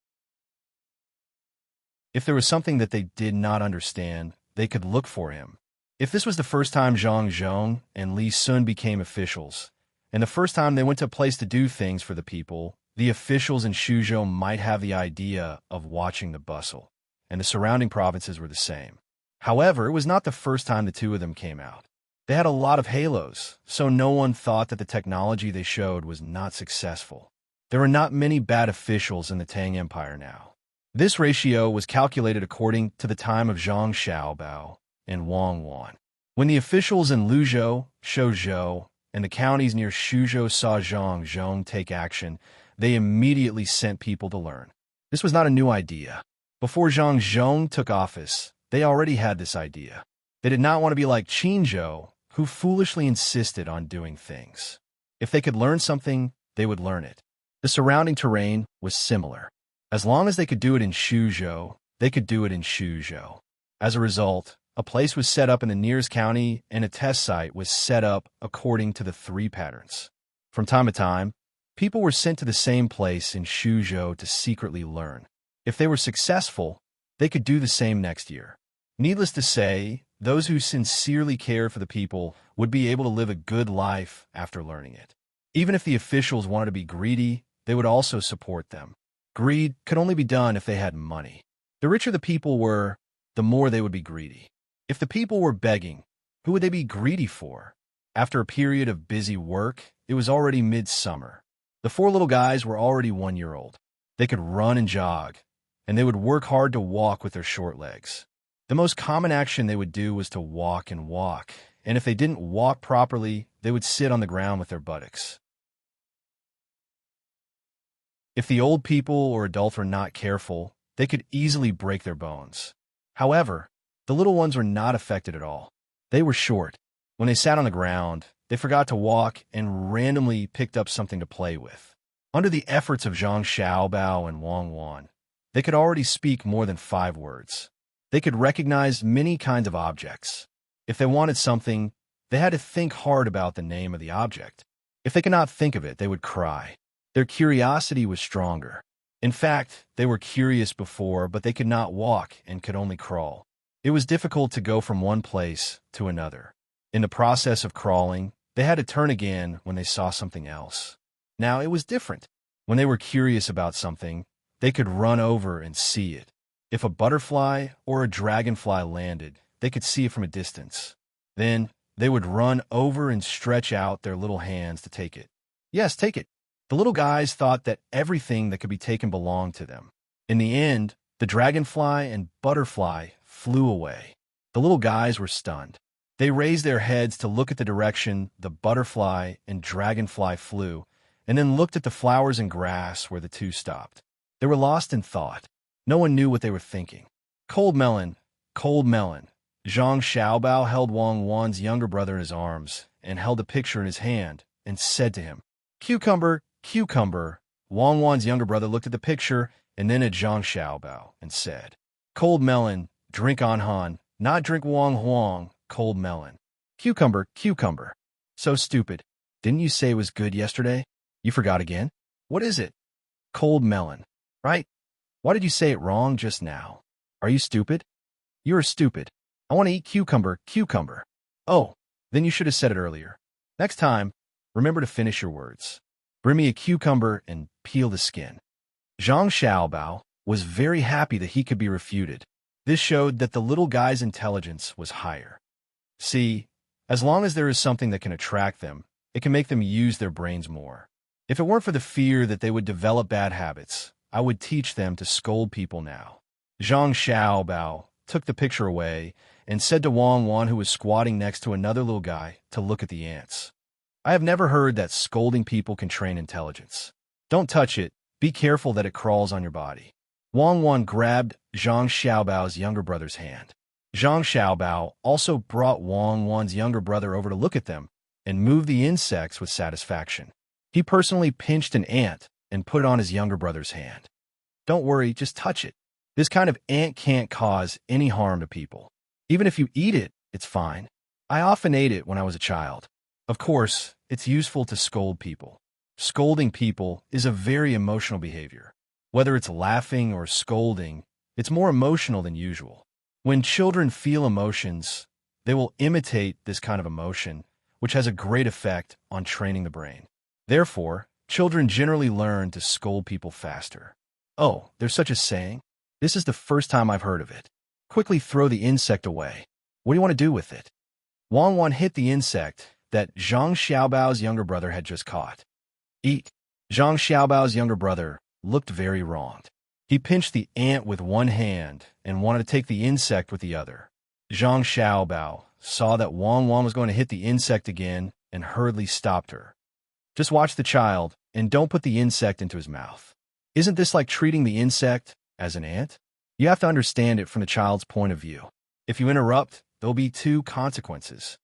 If there was something that they did not understand, they could look for him. If this was the first time Zhang Zhong and Li Sun became officials, and the first time they went to a place to do things for the people, the officials in Shuzhou might have the idea of watching the bustle, and the surrounding provinces were the same. However, it was not the first time the two of them came out. They had a lot of halos, so no one thought that the technology they showed was not successful. There were not many bad officials in the Tang Empire now. This ratio was calculated according to the time of Zhang Xiaobao and Wang Wan. When the officials in Luzhou, Shuzhou, and the counties near Shuzhou saw Zhang Zhong take action, they immediately sent people to learn. This was not a new idea. Before Zhang Zhong took office, they already had this idea. They did not want to be like Qinzhou, who foolishly insisted on doing things. If they could learn something, they would learn it. The surrounding terrain was similar. As long as they could do it in Shuzhou, they could do it in Shuzhou. As a result, a place was set up in the nearest county and a test site was set up according to the three patterns. From time to time, people were sent to the same place in Shuzhou to secretly learn. If they were successful, they could do the same next year. Needless to say, those who sincerely cared for the people would be able to live a good life after learning it. Even if the officials wanted to be greedy, they would also support them. Greed could only be done if they had money. The richer the people were, the more they would be greedy. If the people were begging, who would they be greedy for? After a period of busy work, it was already midsummer. The four little guys were already 1 year old. They could run and jog, and they would work hard to walk with their short legs. The most common action they would do was to walk, and if they didn't walk properly, they would sit on the ground with their buttocks. If the old people or adults were not careful, they could easily break their bones. However, the little ones were not affected at all. They were short. When they sat on the ground, they forgot to walk and randomly picked up something to play with. Under the efforts of Zhang Xiaobao and Wang Wan, they could already speak more than 5 words. They could recognize many kinds of objects. If they wanted something, they had to think hard about the name of the object. If they could not think of it, they would cry. Their curiosity was stronger. In fact, they were curious before, but they could not walk and could only crawl. It was difficult to go from one place to another. In the process of crawling, they had to turn again when they saw something else. Now it was different. When they were curious about something, they could run over and see it. If a butterfly or a dragonfly landed, they could see it from a distance. Then they would run over and stretch out their little hands to take it. Yes, take it. The little guys thought that everything that could be taken belonged to them. In the end, the dragonfly and butterfly flew away. The little guys were stunned. They raised their heads to look at the direction the butterfly and dragonfly flew, and then looked at the flowers and grass where the two stopped. They were lost in thought. No one knew what they were thinking. Cold melon, cold melon. Zhang Xiaobao held Wang Wan's younger brother in his arms and held a picture in his hand and said to him, "Cucumber, cucumber." Wang Wan's younger brother looked at the picture and then at Zhang Xiaobao and said, "Cold melon, drink on Han, not drink Wang Huang, cold melon. Cucumber, cucumber." So stupid. Didn't you say it was good yesterday? You forgot again? What is it? Cold melon, right? Why did you say it wrong just now? Are you stupid? You are stupid. I want to eat cucumber, cucumber. Oh, then you should have said it earlier. Next time, remember to finish your words. Bring me a cucumber and peel the skin. Zhang Xiaobao was very happy that he could be refuted. This showed that the little guy's intelligence was higher. See, as long as there is something that can attract them, it can make them use their brains more. If it weren't for the fear that they would develop bad habits, I would teach them to scold people now. Zhang Xiaobao took the picture away and said to Wang Wan, who was squatting next to another little guy, to look at the ants. I have never heard that scolding people can train intelligence. Don't touch it. Be careful that it crawls on your body. Wang Wan grabbed Zhang Xiaobao's younger brother's hand. Zhang Xiaobao also brought Wang Wan's younger brother over to look at them and move the insects with satisfaction. He personally pinched an ant and put it on his younger brother's hand. Don't worry, just touch it. This kind of ant can't cause any harm to people. Even if you eat it, it's fine. I often ate it when I was a child. Of course, it's useful to scold people. Scolding people is a very emotional behavior. Whether it's laughing or scolding, it's more emotional than usual. When children feel emotions, they will imitate this kind of emotion, which has a great effect on training the brain. Therefore, children generally learn to scold people faster. Oh, there's such a saying? This is the first time I've heard of it. Quickly throw the insect away. What do you want to do with it? Wang Wan hit the insect that Zhang Xiaobao's younger brother had just caught. Eat. Zhang Xiaobao's younger brother looked very wronged. He pinched the ant with one hand and wanted to take the insect with the other. Zhang Xiaobao saw that Wang Wan was going to hit the insect again and hurriedly stopped her. Just watch the child and don't put the insect into his mouth. Isn't this like treating the insect as an ant? You have to understand it from the child's point of view. If you interrupt, there'll be two consequences.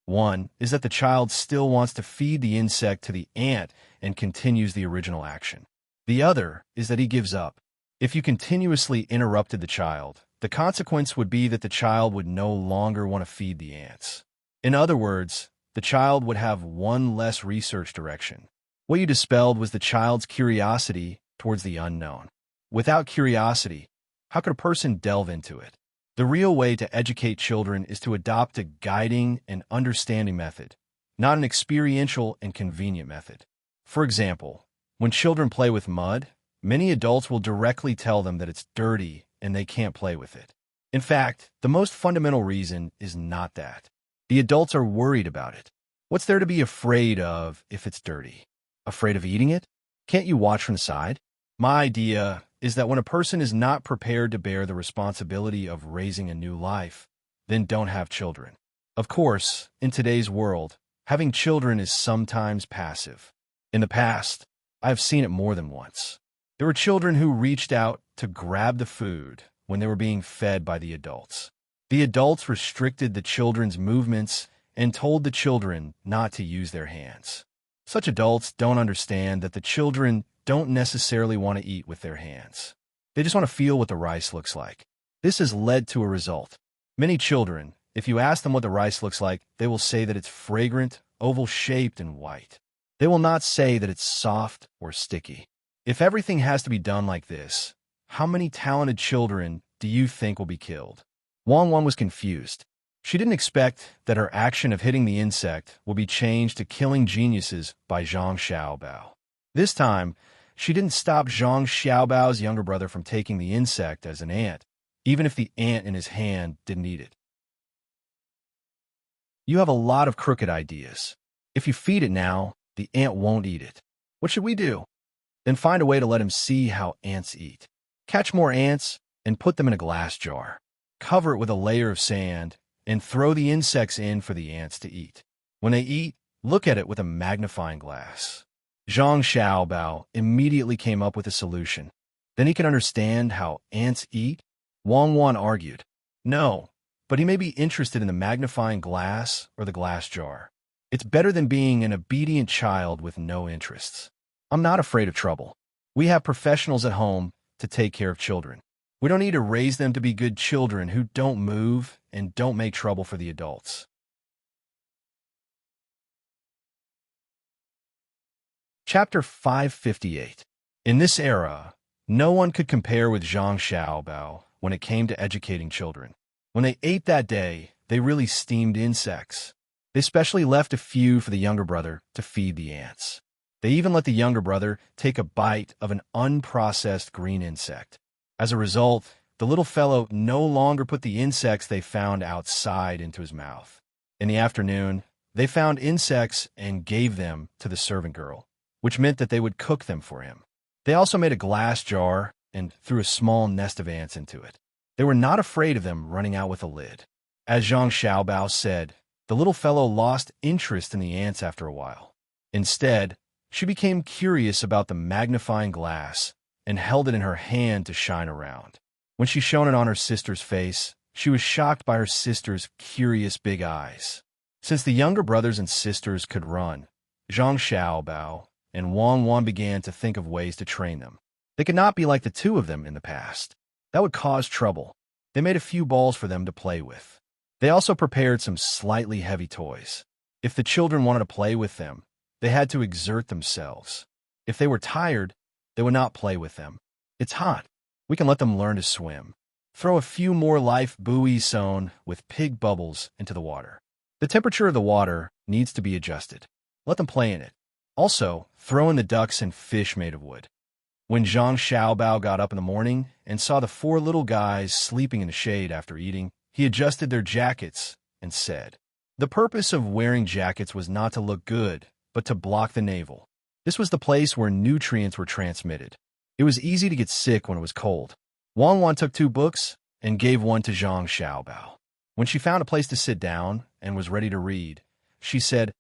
One is that the child still wants to feed the insect to the ant and continues the original action. The other is that he gives up. If you continuously interrupted the child, the consequence would be that the child would no longer want to feed the ants. In other words, the child would have one less research direction. What you dispelled was the child's curiosity towards the unknown. Without curiosity, how could a person delve into it? The real way to educate children is to adopt a guiding and understanding method, not an experiential and convenient method. For example, when children play with mud, many adults will directly tell them that it's dirty and they can't play with it. In fact, the most fundamental reason is not that. The adults are worried about it. What's there to be afraid of if it's dirty? Afraid of eating it? Can't you watch from the side? My idea is that when a person is not prepared to bear the responsibility of raising a new life, then don't have children. Of course, in today's world, having children is sometimes passive. In the past, I have seen it more than once. There were children who reached out to grab the food when they were being fed by the adults. The adults restricted the children's movements and told the children not to use their hands. Such adults don't understand that the children don't necessarily want to eat with their hands. They just want to feel what the rice looks like. This has led to a result. Many children, if you ask them what the rice looks like, they will say that it's fragrant, oval-shaped, and white. They will not say that it's soft or sticky. If everything has to be done like this, how many talented children do you think will be killed? Wang Wan was confused. She didn't expect that her action of hitting the insect would be changed to killing geniuses by Zhang Xiaobao. This time, she didn't stop Zhang Xiaobao's younger brother from taking the insect as an ant, even if the ant in his hand didn't eat it. You have a lot of crooked ideas. If you feed it now, the ant won't eat it. What should we do? Then find a way to let him see how ants eat. Catch more ants and put them in a glass jar. Cover it with a layer of sand and throw the insects in for the ants to eat. When they eat, look at it with a magnifying glass. Zhang Xiaobao immediately came up with a solution. Then he can understand how ants eat? Wang Wan argued. No, but he may be interested in the magnifying glass or the glass jar. It's better than being an obedient child with no interests. I'm not afraid of trouble. We have professionals at home to take care of children. We don't need to raise them to be good children who don't move and don't make trouble for the adults. Chapter 558. In this era, no one could compare with Zhang Xiaobao when it came to educating children. When they ate that day, they really steamed insects. They specially left a few for the younger brother to feed the ants. They even let the younger brother take a bite of an unprocessed green insect. As a result, the little fellow no longer put the insects they found outside into his mouth. In the afternoon, they found insects and gave them to the servant girl, which meant that they would cook them for him. They also made a glass jar and threw a small nest of ants into it. They were not afraid of them running out with a lid. As Zhang Xiaobao said, the little fellow lost interest in the ants after a while. Instead, she became curious about the magnifying glass and held it in her hand to shine around. When she shone it on her sister's face, she was shocked by her sister's curious big eyes. Since the younger brothers and sisters could run, Zhang Xiaobao and Wang Wan began to think of ways to train them. They could not be like the two of them in the past. That would cause trouble. They made a few balls for them to play with. They also prepared some slightly heavy toys. If the children wanted to play with them, they had to exert themselves. If they were tired, they would not play with them. It's hot. We can let them learn to swim. Throw a few more life buoys sewn with pig bubbles into the water. The temperature of the water needs to be adjusted. Let them play in it. Also, throw in the ducks and fish made of wood. When Zhang Xiaobao got up in the morning and saw the four little guys sleeping in the shade after eating, he adjusted their jackets and said, "The purpose of wearing jackets was not to look good, but to block the navel. This was the place where nutrients were transmitted. It was easy to get sick when it was cold." Wang Wan took 2 books and gave one to Zhang Xiaobao. When she found a place to sit down and was ready to read, she said,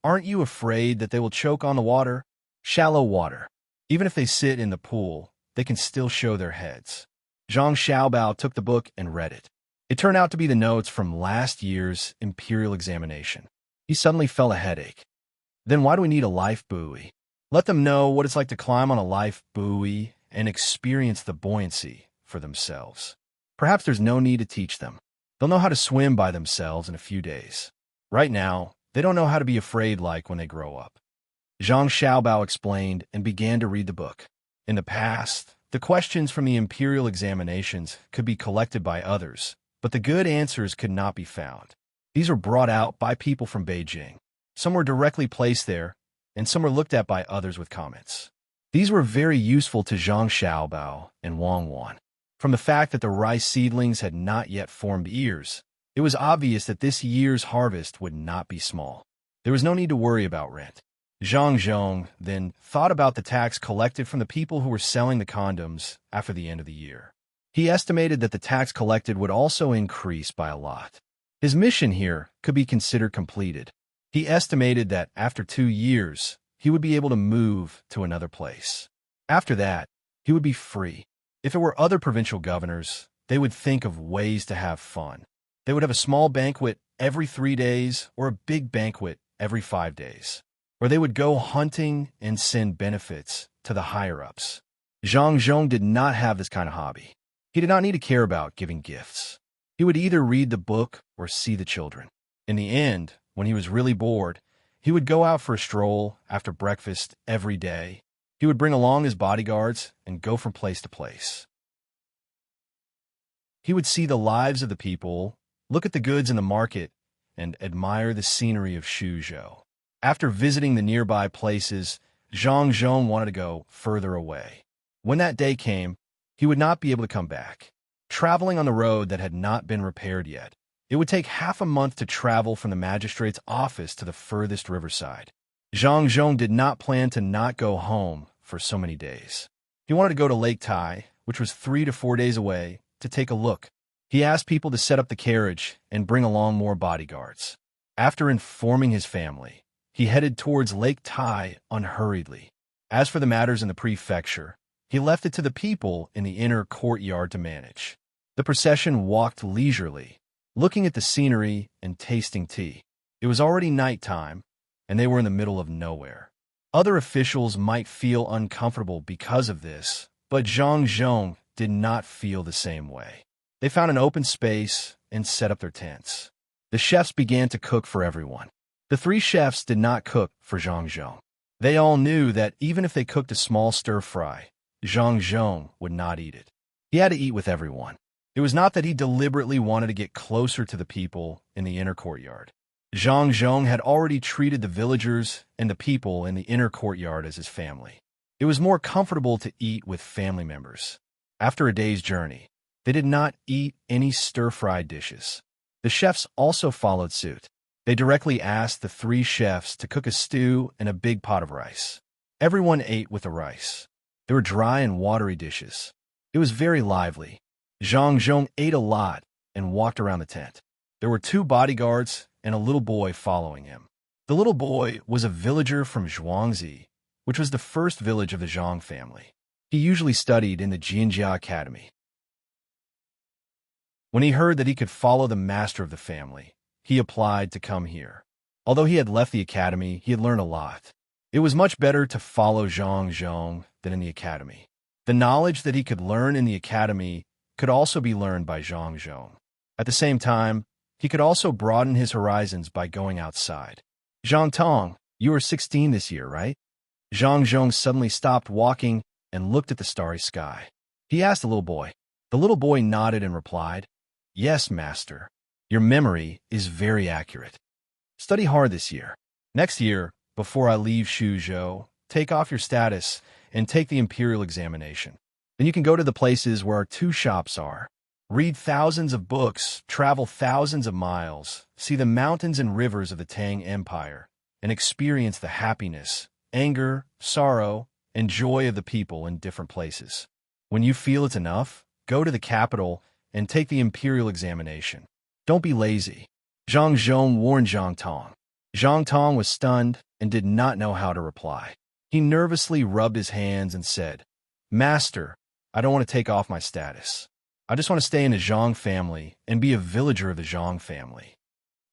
"Aren't you afraid that they will choke on the water? Shallow water. Even if they sit in the pool, they can still show their heads." Zhang Xiaobao took the book and read it. It turned out to be the notes from last year's imperial examination. He suddenly felt a headache. Then why do we need a life buoy? Let them know what it's like to climb on a life buoy and experience the buoyancy for themselves. Perhaps there's no need to teach them. They'll know how to swim by themselves in a few days. Right now, they don't know how to be afraid like when they grow up. Zhang Xiaobao explained and began to read the book. In the past, the questions from the imperial examinations could be collected by others, but the good answers could not be found. These were brought out by people from Beijing. Some were directly placed there, and some were looked at by others with comments. These were very useful to Zhang Xiaobao and Wang Wan. From the fact that the rice seedlings had not yet formed ears, it was obvious that this year's harvest would not be small. There was no need to worry about rent. Zhang Zhong then thought about the tax collected from the people who were selling the condoms after the end of the year. He estimated that the tax collected would also increase by a lot. His mission here could be considered completed. He estimated that after 2 years, he would be able to move to another place. After that, he would be free. If it were other provincial governors, they would think of ways to have fun. They would have a small banquet every 3 days or a big banquet every 5 days. Or they would go hunting and send benefits to the higher-ups. Zhang Zhong did not have this kind of hobby. He did not need to care about giving gifts. He would either read the book or see the children. In the end, when he was really bored, he would go out for a stroll after breakfast every day. He would bring along his bodyguards and go from place to place. He would see the lives of the people, look at the goods in the market, and admire the scenery of Shuzhou. After visiting the nearby places, Zhang Zhong wanted to go further away. When that day came, he would not be able to come back. Traveling on the road that had not been repaired yet, it would take half a month to travel from the magistrate's office to the furthest riverside. Zhang Zhong did not plan to not go home for so many days. He wanted to go to Lake Tai, which was 3 to 4 days away, to take a look. He asked people to set up the carriage and bring along more bodyguards. After informing his family, he headed towards Lake Tai unhurriedly. As for the matters in the prefecture, he left it to the people in the inner courtyard to manage. The procession walked leisurely, looking at the scenery and tasting tea. It was already nighttime, and they were in the middle of nowhere. Other officials might feel uncomfortable because of this, but Zhang Zhong did not feel the same way. They found an open space and set up their tents. The chefs began to cook for everyone. The 3 chefs did not cook for Zhang Zhong. They all knew that even if they cooked a small stir-fry, Zhang Zhong would not eat it. He had to eat with everyone. It was not that he deliberately wanted to get closer to the people in the inner courtyard. Zhang Zhong had already treated the villagers and the people in the inner courtyard as his family. It was more comfortable to eat with family members. After a day's journey, they did not eat any stir-fried dishes. The chefs also followed suit. They directly asked the 3 chefs to cook a stew and a big pot of rice. Everyone ate with the rice. They were dry and watery dishes. It was very lively. Zhang Zhong ate a lot and walked around the tent. There were 2 bodyguards and a little boy following him. The little boy was a villager from Zhuangzi, which was the first village of the Zhang family. He usually studied in the Jinjia Academy. When he heard that he could follow the master of the family, he applied to come here. Although he had left the academy, he had learned a lot. It was much better to follow Zhang Zhong than in the academy. The knowledge that he could learn in the academy could also be learned by Zhang Zhong. At the same time, he could also broaden his horizons by going outside. Zhang Tong, you are 16 this year, right? Zhang Zhong suddenly stopped walking and looked at the starry sky. He asked the little boy. The little boy nodded and replied, "Yes, master. Your memory is very accurate. Study hard this year. Next year, before I leave Shuzhou, take off your status and take the imperial examination. Then you can go to the places where our two shops are. Read thousands of books, travel thousands of miles, see the mountains and rivers of the Tang Empire, and experience the happiness, anger, sorrow, and joy of the people in different places. When you feel it's enough, go to the capital and take the imperial examination. Don't be lazy." Zhang Zhong warned Zhang Tong. Zhang Tong was stunned and did not know how to reply. He nervously rubbed his hands and said, "Master, I don't want to take off my status. I just want to stay in the Zhang family and be a villager of the Zhang family."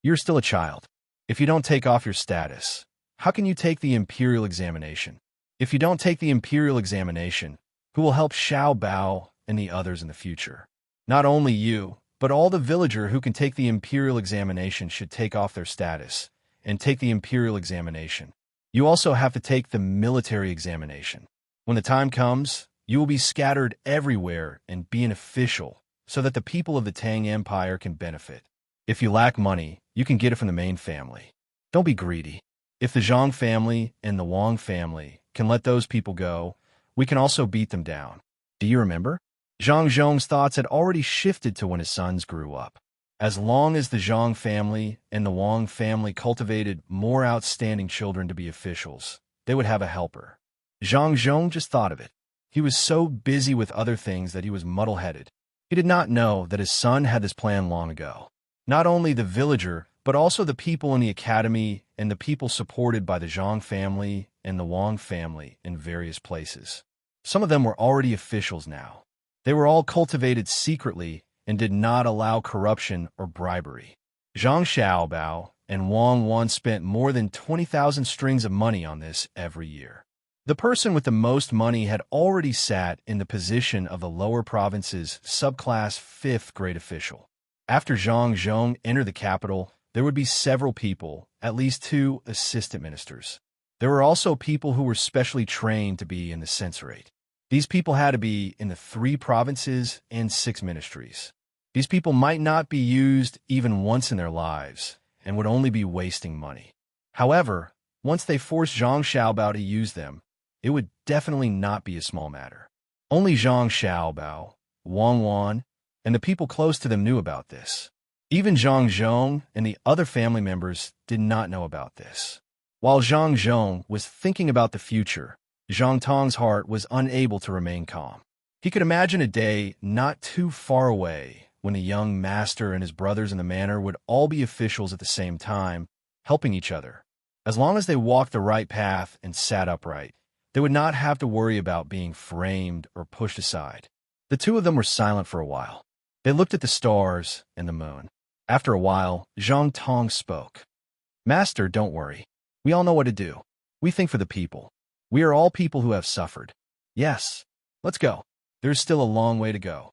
"You're still a child. If you don't take off your status, how can you take the imperial examination? If you don't take the imperial examination, who will help Xiao Bao and the others in the future? Not only you, but all the villager who can take the imperial examination should take off their status and take the imperial examination. You also have to take the military examination. When the time comes, you will be scattered everywhere and be an official so that the people of the Tang Empire can benefit. If you lack money, you can get it from the main family. Don't be greedy. If the Zhang family and the Wang family can let those people go, we can also beat them down. Do you remember?" Zhang Zhong's thoughts had already shifted to when his sons grew up. As long as the Zhang family and the Wang family cultivated more outstanding children to be officials, they would have a helper. Zhang Zhong just thought of it. He was so busy with other things that he was muddle-headed. He did not know that his son had this plan long ago. Not only the villager, but also the people in the academy and the people supported by the Zhang family and the Wang family in various places. Some of them were already officials now. They were all cultivated secretly and did not allow corruption or bribery. Zhang Xiaobao and Wang Wan spent more than 20,000 strings of money on this every year. The person with the most money had already sat in the position of the lower province's subclass 5th grade official. After Zhang Zhong entered the capital, there would be several people, at least 2 assistant ministers. There were also people who were specially trained to be in the censorate. These people had to be in the 3 provinces and 6 ministries. These people might not be used even once in their lives and would only be wasting money. However, once they forced Zhang Xiaobao to use them, it would definitely not be a small matter. Only Zhang Xiaobao, Wang Wan, and the people close to them knew about this. Even Zhang Zhong and the other family members did not know about this. While Zhang Zhong was thinking about the future, Zhang Tong's heart was unable to remain calm. He could imagine a day not too far away when the young master and his brothers in the manor would all be officials at the same time, helping each other. As long as they walked the right path and sat upright, they would not have to worry about being framed or pushed aside. The 2 of them were silent for a while. They looked at the stars and the moon. After a while, Zhang Tong spoke. "Master, don't worry. We all know what to do. We think for the people. We are all people who have suffered. Yes, let's go. There's still a long way to go."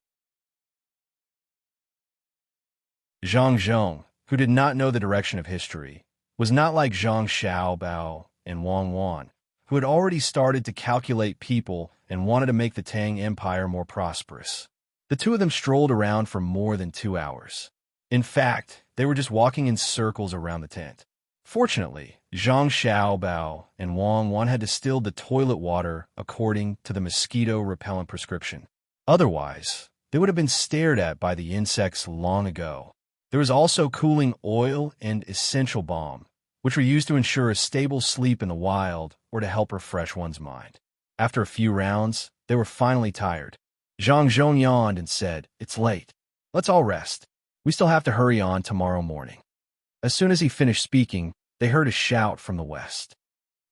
Zhang Zhong, who did not know the direction of history, was not like Zhang Xiaobao and Wang Wan, who had already started to calculate people and wanted to make the Tang Empire more prosperous. The 2 of them strolled around for more than 2 hours. In fact, they were just walking in circles around the tent. Fortunately, Zhang Xiaobao and Wang Wan had distilled the toilet water according to the mosquito-repellent prescription. Otherwise, they would have been stared at by the insects long ago. There was also cooling oil and essential balm, which were used to ensure a stable sleep in the wild or to help refresh one's mind. After a few rounds, they were finally tired. Zhang Zhong yawned and said, "It's late. Let's all rest. We still have to hurry on tomorrow morning." As soon as he finished speaking, they heard a shout from the west.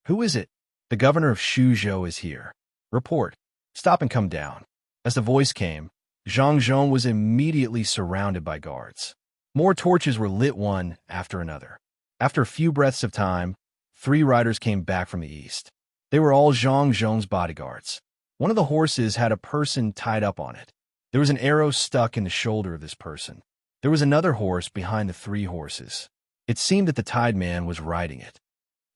"Who is it?" "The governor of Shuzhou is here. Report. Stop and come down." As the voice came, Zhang Zhong was immediately surrounded by guards. More torches were lit one after another. After a few breaths of time, 3 riders came back from the east. They were all Zhang Zhong's bodyguards. One of the horses had a person tied up on it. There was an arrow stuck in the shoulder of this person. There was another horse behind the 3 horses. It seemed that the tied man was riding it.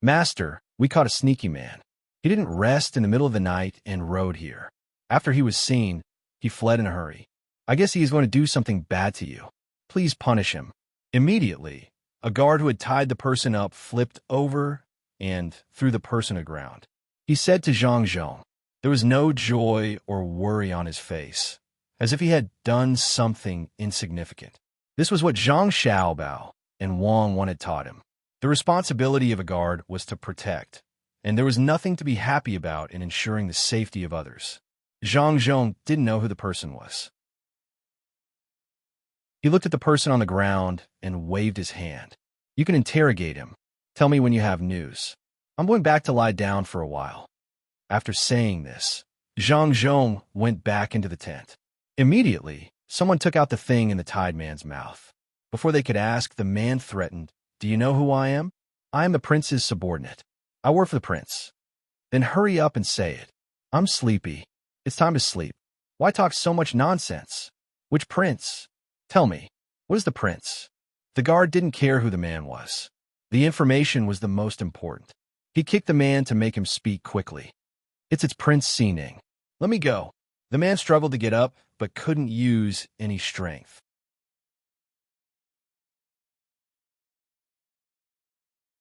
Master, we caught a sneaky man. He didn't rest in the middle of the night and rode here. After he was seen, he fled in a hurry. I guess he is going to do something bad to you. Please punish him. Immediately, a guard who had tied the person up flipped over and threw the person to the ground. He said to Zhang Zhong, there was no joy or worry on his face, as if he had done something insignificant. This was what Zhang Xiaobao and Wang Wan had taught him. The responsibility of a guard was to protect, and there was nothing to be happy about in ensuring the safety of others. Zhang Zhong didn't know who the person was. He looked at the person on the ground and waved his hand. You can interrogate him. Tell me when you have news. I'm going back to lie down for a while. After saying this, Zhang Zhong went back into the tent. Immediately, someone took out the thing in the tied man's mouth. Before they could ask, the man threatened, do you know who I am? I am the prince's subordinate. I work for the prince. Then hurry up and say it. I'm sleepy. It's time to sleep. Why talk so much nonsense? Which prince? Tell me, what is the prince? The guard didn't care who the man was. The information was the most important. He kicked the man to make him speak quickly. It's Prince Xining. Let me go. The man struggled to get up, but couldn't use any strength.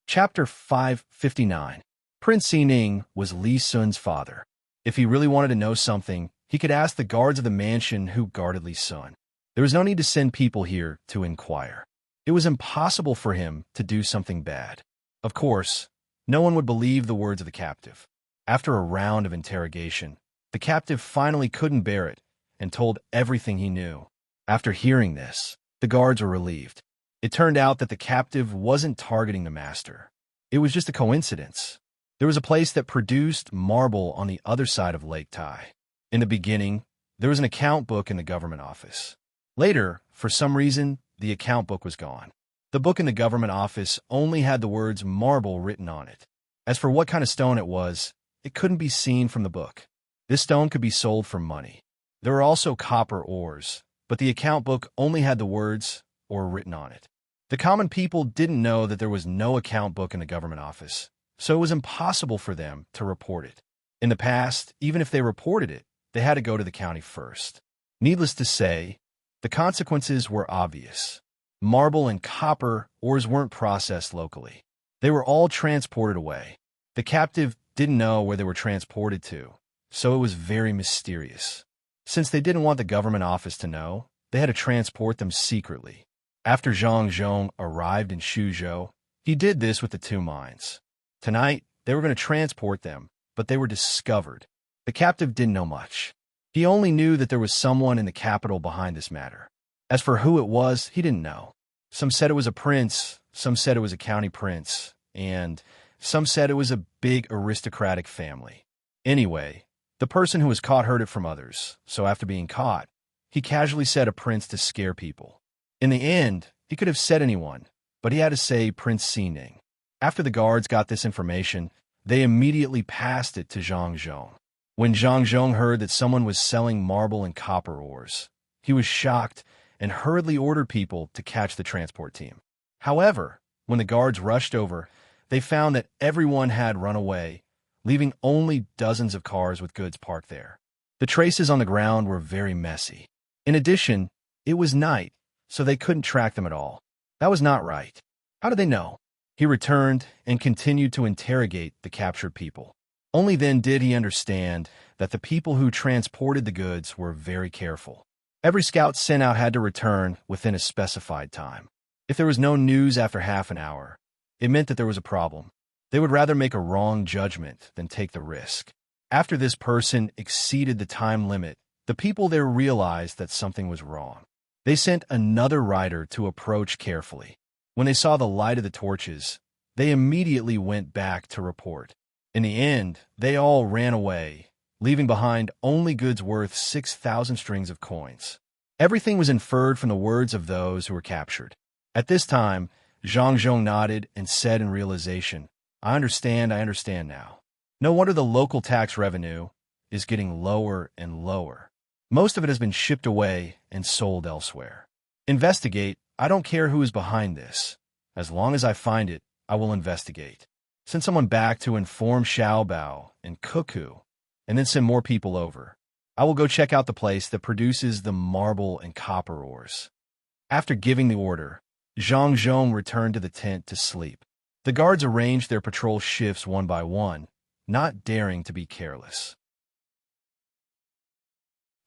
Chapter 559. Prince Xining was Li Sun's father. If he really wanted to know something, he could ask the guards of the mansion who guarded Li Sun. There was no need to send people here to inquire. It was impossible for him to do something bad. Of course, no one would believe the words of the captive. After a round of interrogation, the captive finally couldn't bear it and told everything he knew. After hearing this, the guards were relieved. It turned out that the captive wasn't targeting the master. It was just a coincidence. There was a place that produced marble on the other side of Lake Tai. In the beginning, there was an account book in the government office. Later, for some reason, the account book was gone. The book in the government office only had the words marble written on it. As for what kind of stone it was, it couldn't be seen from the book. This stone could be sold for money. There were also copper ores, but the account book only had the words "ore" written on it. The common people didn't know that there was no account book in the government office, so it was impossible for them to report it. In the past, even if they reported it, they had to go to the county first. Needless to say, the consequences were obvious. Marble and copper ores weren't processed locally. They were all transported away. The captive didn't know where they were transported to, so it was very mysterious. Since they didn't want the government office to know, they had to transport them secretly. After Zhang Zhong arrived in Shuzhou, he did this with the 2 mines. Tonight, they were going to transport them, but they were discovered. The captive didn't know much. He only knew that there was someone in the capital behind this matter. As for who it was, he didn't know. Some said it was a prince, some said it was a county prince, and some said it was a big aristocratic family. Anyway, the person who was caught heard it from others, so after being caught, he casually said a prince to scare people. In the end, he could have said anyone, but he had to say Prince Xining. After the guards got this information, they immediately passed it to Zhang Zhong. When Zhang Zhong heard that someone was selling marble and copper ores, he was shocked and hurriedly ordered people to catch the transport team. However, when the guards rushed over, they found that everyone had run away, leaving only dozens of cars with goods parked there. The traces on the ground were very messy. In addition, it was night, so they couldn't track them at all. That was not right. How did they know? He returned and continued to interrogate the captured people. Only then did he understand that the people who transported the goods were very careful. Every scout sent out had to return within a specified time. If there was no news after half an hour, it meant that there was a problem. They would rather make a wrong judgment than take the risk. After this person exceeded the time limit, the people there realized that something was wrong. They sent another rider to approach carefully. When they saw the light of the torches, they immediately went back to report. In the end, they all ran away, leaving behind only goods worth 6,000 strings of coins. Everything was inferred from the words of those who were captured. At this time, Zhang Zhong nodded and said in realization, I understand now. No wonder the local tax revenue is getting lower and lower. Most of it has been shipped away and sold elsewhere. Investigate. I don't care who is behind this. As long as I find it, I will investigate. Send someone back to inform Xiaobao and Cuckoo, and then send more people over. I will go check out the place that produces the marble and copper ores. After giving the order, Zhang Zhong returned to the tent to sleep. The guards arranged their patrol shifts one by one, not daring to be careless.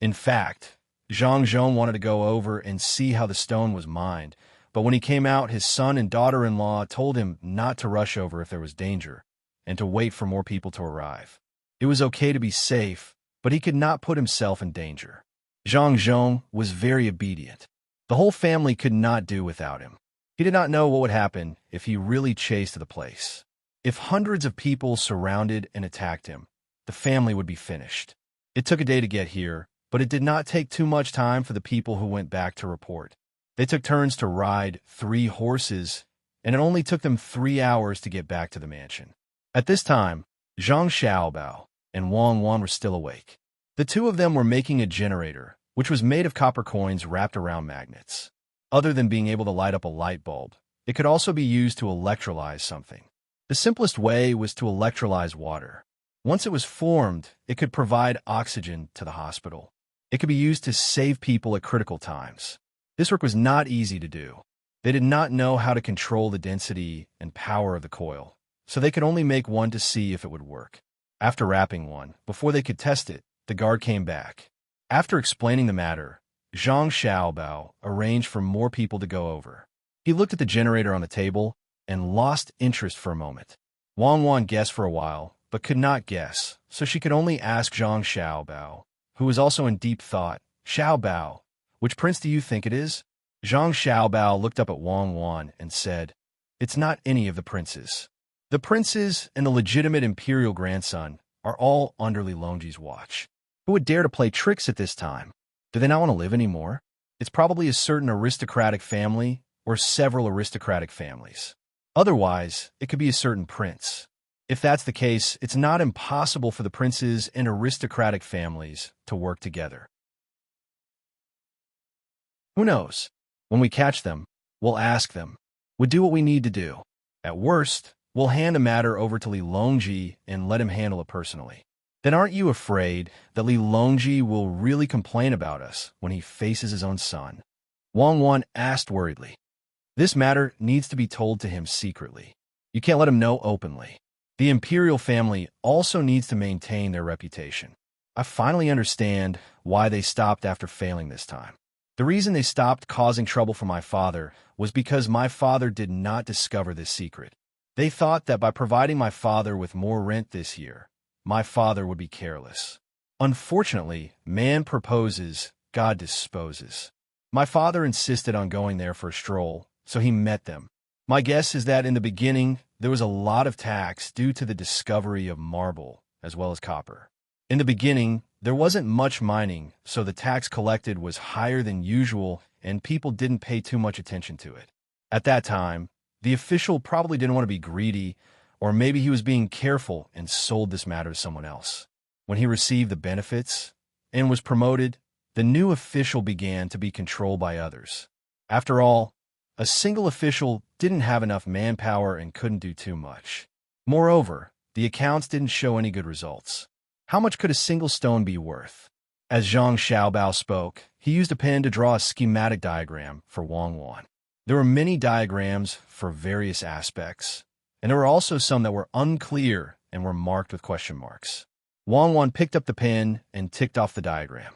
In fact, Zhang Zhong wanted to go over and see how the stone was mined, but when he came out, his son and daughter-in-law told him not to rush over if there was danger, and to wait for more people to arrive. It was okay to be safe, but he could not put himself in danger. Zhang Zhong was very obedient. The whole family could not do without him. He did not know what would happen if he really chased the place. If hundreds of people surrounded and attacked him, the family would be finished. It took a day to get here, but it did not take too much time for the people who went back to report. They took turns to ride 3 horses, and it only took them 3 hours to get back to the mansion. At this time, Zhang Xiaobao and Wang Wan were still awake. The two of them were making a generator, which was made of copper coins wrapped around magnets. Other than being able to light up a light bulb, it could also be used to electrolyze something. The simplest way was to electrolyze water. Once it was formed, it could provide oxygen to the hospital. It could be used to save people at critical times. This work was not easy to do. They did not know how to control the density and power of the coil, so they could only make one to see if it would work. After wrapping one, before they could test it, the guard came back. After explaining the matter, Zhang Xiaobao arranged for more people to go over. He looked at the generator on the table and lost interest for a moment. Wang Wan guessed for a while, but could not guess, so she could only ask Zhang Xiaobao, who was also in deep thought. Xiaobao, which prince do you think it is? Zhang Xiaobao looked up at Wang Wan and said, "It's not any of the princes. The princes and the legitimate imperial grandson are all under Li Longji's watch. Who would dare to play tricks at this time? Do they not want to live anymore? It's probably a certain aristocratic family or several aristocratic families. Otherwise, it could be a certain prince. If that's the case, it's not impossible for the princes and aristocratic families to work together. Who knows? When we catch them, we'll ask them. We'll do what we need to do. At worst, we'll hand the matter over to Li Longji and let him handle it personally. Then aren't you afraid that Li Longji will really complain about us when he faces his own son?" Wang Wan asked worriedly. "This matter needs to be told to him secretly. You can't let him know openly. The imperial family also needs to maintain their reputation. I finally understand why they stopped after failing this time. The reason they stopped causing trouble for my father was because my father did not discover this secret. They thought that by providing my father with more rent this year, my father would be careless. Unfortunately, man proposes, God disposes. My father insisted on going there for a stroll, so he met them. My guess is that in the beginning, there was a lot of tax due to the discovery of marble, as well as copper. In the beginning, there wasn't much mining, so the tax collected was higher than usual, and people didn't pay too much attention to it. At that time, the official probably didn't want to be greedy, or maybe he was being careful and sold this matter to someone else. When he received the benefits and was promoted, the new official began to be controlled by others. After all, a single official didn't have enough manpower and couldn't do too much. Moreover, the accounts didn't show any good results. How much could a single stone be worth? As Zhang Xiaobao spoke, he used a pen to draw a schematic diagram for Wang Wan. There were many diagrams for various aspects, and there were also some that were unclear and were marked with question marks. Wang Wan picked up the pen and ticked off the diagram.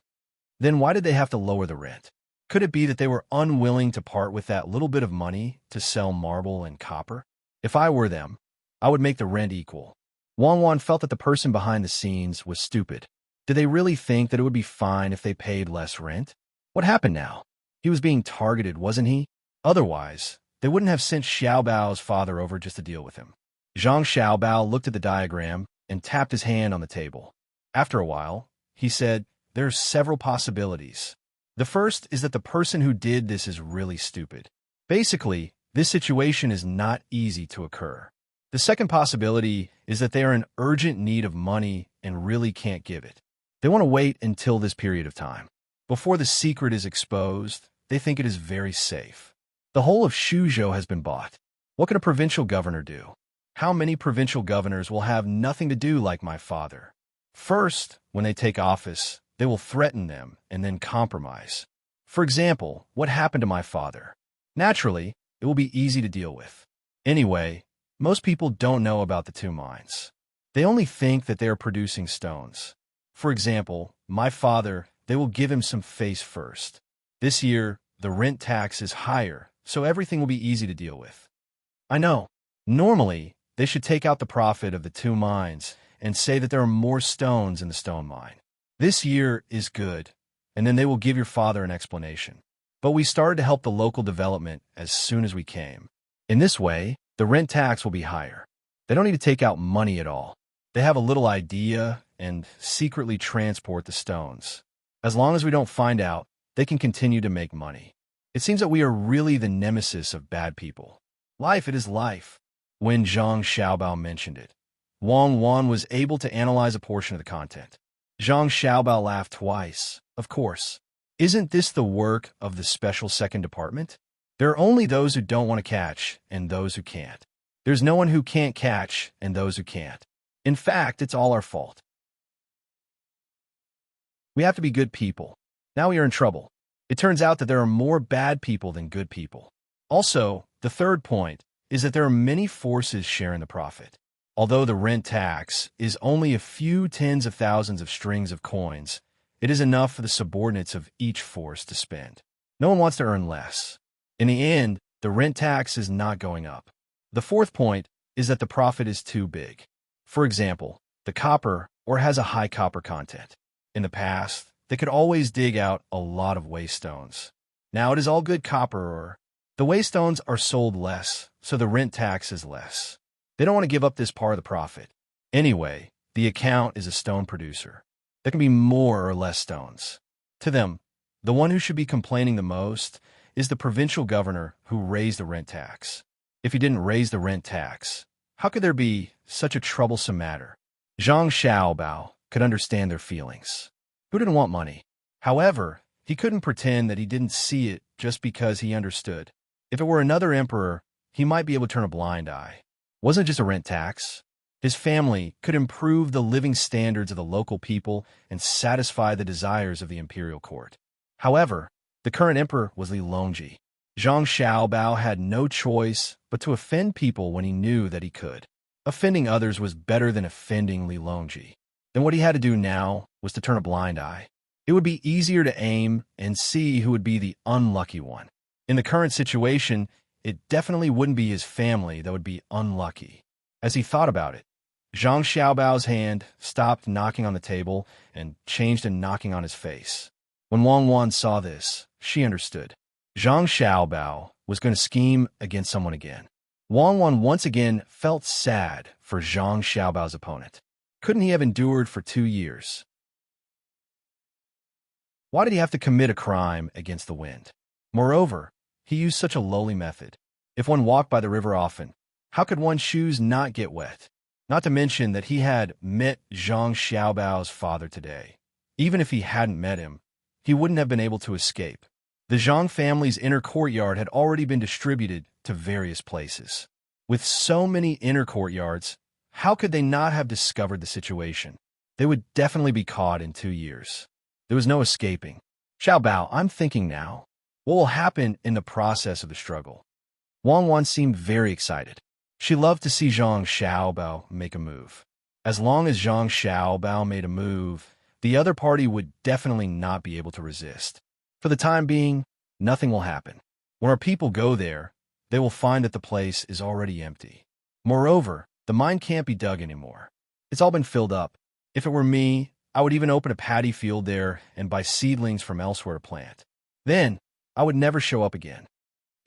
Then why did they have to lower the rent? Could it be that they were unwilling to part with that little bit of money to sell marble and copper? If I were them, I would make the rent equal. Wang Wan felt that the person behind the scenes was stupid. Did they really think that it would be fine if they paid less rent? What happened now? He was being targeted, wasn't he? Otherwise, they wouldn't have sent Xiaobao's father over just to deal with him. Zhang Xiaobao looked at the diagram and tapped his hand on the table. After a while, he said, "There are several possibilities. The first is that the person who did this is really stupid. Basically, this situation is not easy to occur. The second possibility is that they are in urgent need of money and really can't give it. They want to wait until this period of time. Before the secret is exposed, they think it is very safe. The whole of Shuzhou has been bought. What can a provincial governor do? How many provincial governors will have nothing to do like my father? First, when they take office, they will threaten them and then compromise. For example, what happened to my father? Naturally, it will be easy to deal with. Anyway, most people don't know about the two mines. They only think that they are producing stones. For example, my father, they will give him some face first. This year, the rent tax is higher, so everything will be easy to deal with. I know. Normally, they should take out the profit of the two mines and say that there are more stones in the stone mine. This year is good, and then they will give your father an explanation. But we started to help the local development as soon as we came. In this way, the rent tax will be higher. They don't need to take out money at all. They have a little idea and secretly transport the stones. As long as we don't find out, they can continue to make money. It seems that we are really the nemesis of bad people. Life, it is life. When Zhang Xiaobao mentioned it, Wang Wan was able to analyze a portion of the content. Zhang Xiaobao laughed twice. Of course. Isn't this the work of the special second department? There are only those who don't want to catch and those who can't. There's no one who can't catch and those who can't. In fact, it's all our fault. We have to be good people. Now we are in trouble. It turns out that there are more bad people than good people. Also, the third point is that there are many forces sharing the profit. Although the rent tax is only a few tens of thousands of strings of coins, it is enough for the subordinates of each force to spend. No one wants to earn less. In the end, the rent tax is not going up. The fourth point is that the profit is too big. For example, the copper ore has a high copper content. In the past, they could always dig out a lot of waste stones. Now it is all good copper ore. The waste stones are sold less, so the rent tax is less. They don't want to give up this part of the profit. Anyway, the account is a stone producer. There can be more or less stones. To them, the one who should be complaining the most is the provincial governor who raised the rent tax. If he didn't raise the rent tax, how could there be such a troublesome matter? Zhang Xiaobao could understand their feelings. Who didn't want money? However, he couldn't pretend that he didn't see it just because he understood. If it were another emperor, he might be able to turn a blind eye. Wasn't it just a rent tax? His family could improve the living standards of the local people and satisfy the desires of the imperial court. However, the current emperor was Li Longji. Zhang Xiaobao had no choice but to offend people when he knew that he could. Offending others was better than offending Li Longji. Then what he had to do now was to turn a blind eye. It would be easier to aim and see who would be the unlucky one. In the current situation, it definitely wouldn't be his family that would be unlucky. As he thought about it, Zhang Xiaobao's hand stopped knocking on the table and changed to knocking on his face. When Wang Wan saw this, she understood. Zhang Xiaobao was going to scheme against someone again. Wang Wan once again felt sad for Zhang Xiaobao's opponent. Couldn't he have endured for 2 years? Why did he have to commit a crime against the wind? Moreover, he used such a lowly method. If one walked by the river often, how could one's shoes not get wet? Not to mention that he had met Zhang Xiaobao's father today. Even if he hadn't met him, he wouldn't have been able to escape. The Zhang family's inner courtyard had already been distributed to various places. With so many inner courtyards, how could they not have discovered the situation? They would definitely be caught in 2 years. There was no escaping. Xiaobao, I'm thinking now. What will happen in the process of the struggle? Wang Wan seemed very excited. She loved to see Zhang Xiaobao make a move. As long as Zhang Xiaobao made a move, the other party would definitely not be able to resist. For the time being, nothing will happen. When our people go there, they will find that the place is already empty. Moreover, the mine can't be dug anymore. It's all been filled up. If it were me, I would even open a paddy field there and buy seedlings from elsewhere to plant. Then, I would never show up again.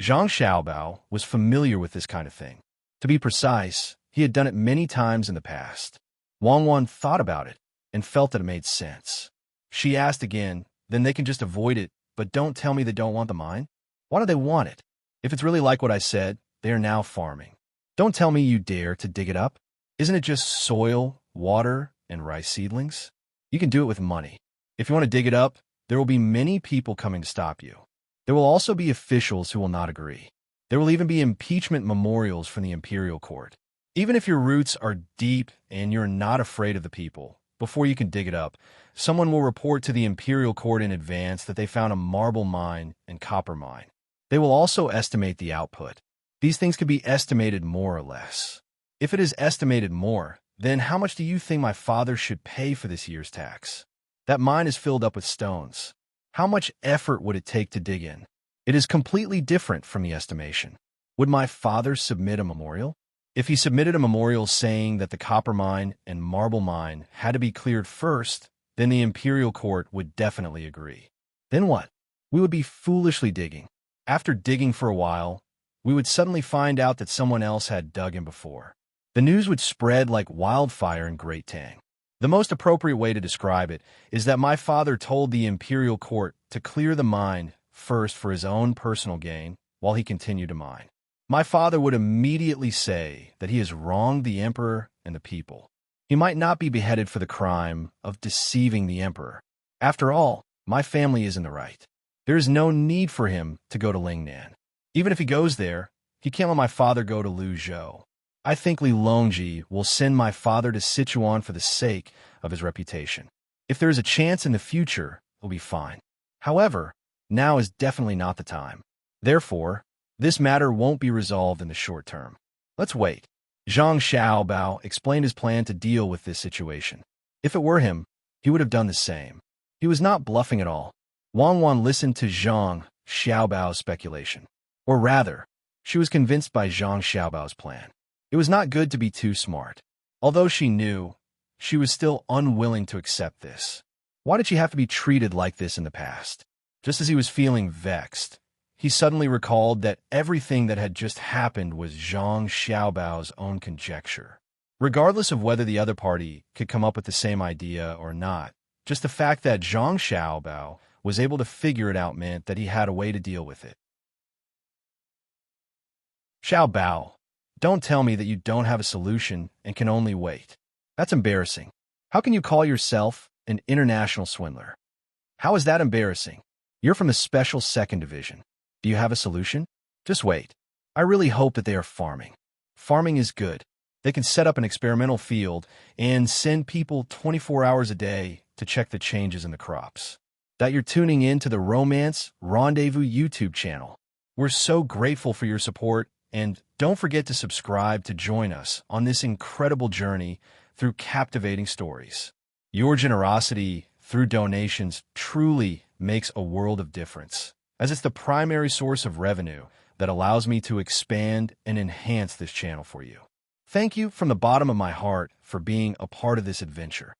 Zhang Xiaobao was familiar with this kind of thing. To be precise, he had done it many times in the past. Wang Wan thought about it and felt that it made sense. She asked again, then they can just avoid it, but don't tell me they don't want the mine? Why do they want it? If it's really like what I said, they are now farming. Don't tell me you dare to dig it up. Isn't it just soil, water, and rice seedlings? You can do it with money. If you want to dig it up, there will be many people coming to stop you. There will also be officials who will not agree. There will even be impeachment memorials from the imperial court. Even if your roots are deep and you're not afraid of the people, before you can dig it up, someone will report to the imperial court in advance that they found a marble mine and copper mine. They will also estimate the output. These things could be estimated more or less. If it is estimated more, then how much do you think my father should pay for this year's tax? That mine is filled up with stones. How much effort would it take to dig in? It is completely different from the estimation. Would my father submit a memorial? If he submitted a memorial saying that the copper mine and marble mine had to be cleared first, then the imperial court would definitely agree. Then what? We would be foolishly digging. After digging for a while, we would suddenly find out that someone else had dug in before. The news would spread like wildfire in Great Tang. The most appropriate way to describe it is that my father told the imperial court to clear the mine first for his own personal gain while he continued to mine. My father would immediately say that he has wronged the emperor and the people. He might not be beheaded for the crime of deceiving the emperor. After all, my family is in the right. There is no need for him to go to Lingnan. Even if he goes there, he can't let my father go to Luzhou. I think Li Longji will send my father to Sichuan for the sake of his reputation. If there is a chance in the future, he'll be fine. However, now is definitely not the time. Therefore, this matter won't be resolved in the short term. Let's wait. Zhang Xiaobao explained his plan to deal with this situation. If it were him, he would have done the same. He was not bluffing at all. Wang Wan listened to Zhang Xiaobao's speculation. Or rather, she was convinced by Zhang Xiaobao's plan. It was not good to be too smart. Although she knew, she was still unwilling to accept this. Why did she have to be treated like this in the past? Just as he was feeling vexed, he suddenly recalled that everything that had just happened was Zhang Xiaobao's own conjecture. Regardless of whether the other party could come up with the same idea or not, just the fact that Zhang Xiaobao was able to figure it out meant that he had a way to deal with it. Xiaobao, don't tell me that you don't have a solution and can only wait. That's embarrassing. How can you call yourself an international swindler? How is that embarrassing? You're from the Special Second Division. Do you have a solution? Just wait. I really hope that they are farming. Farming is good. They can set up an experimental field and send people 24 hours a day to check the changes in the crops. That you're tuning in to the Romance Rendezvous YouTube channel. We're so grateful for your support, and don't forget to subscribe to join us on this incredible journey through captivating stories. Your generosity through donations truly makes a world of difference, as it's the primary source of revenue that allows me to expand and enhance this channel for you. Thank you from the bottom of my heart for being a part of this adventure.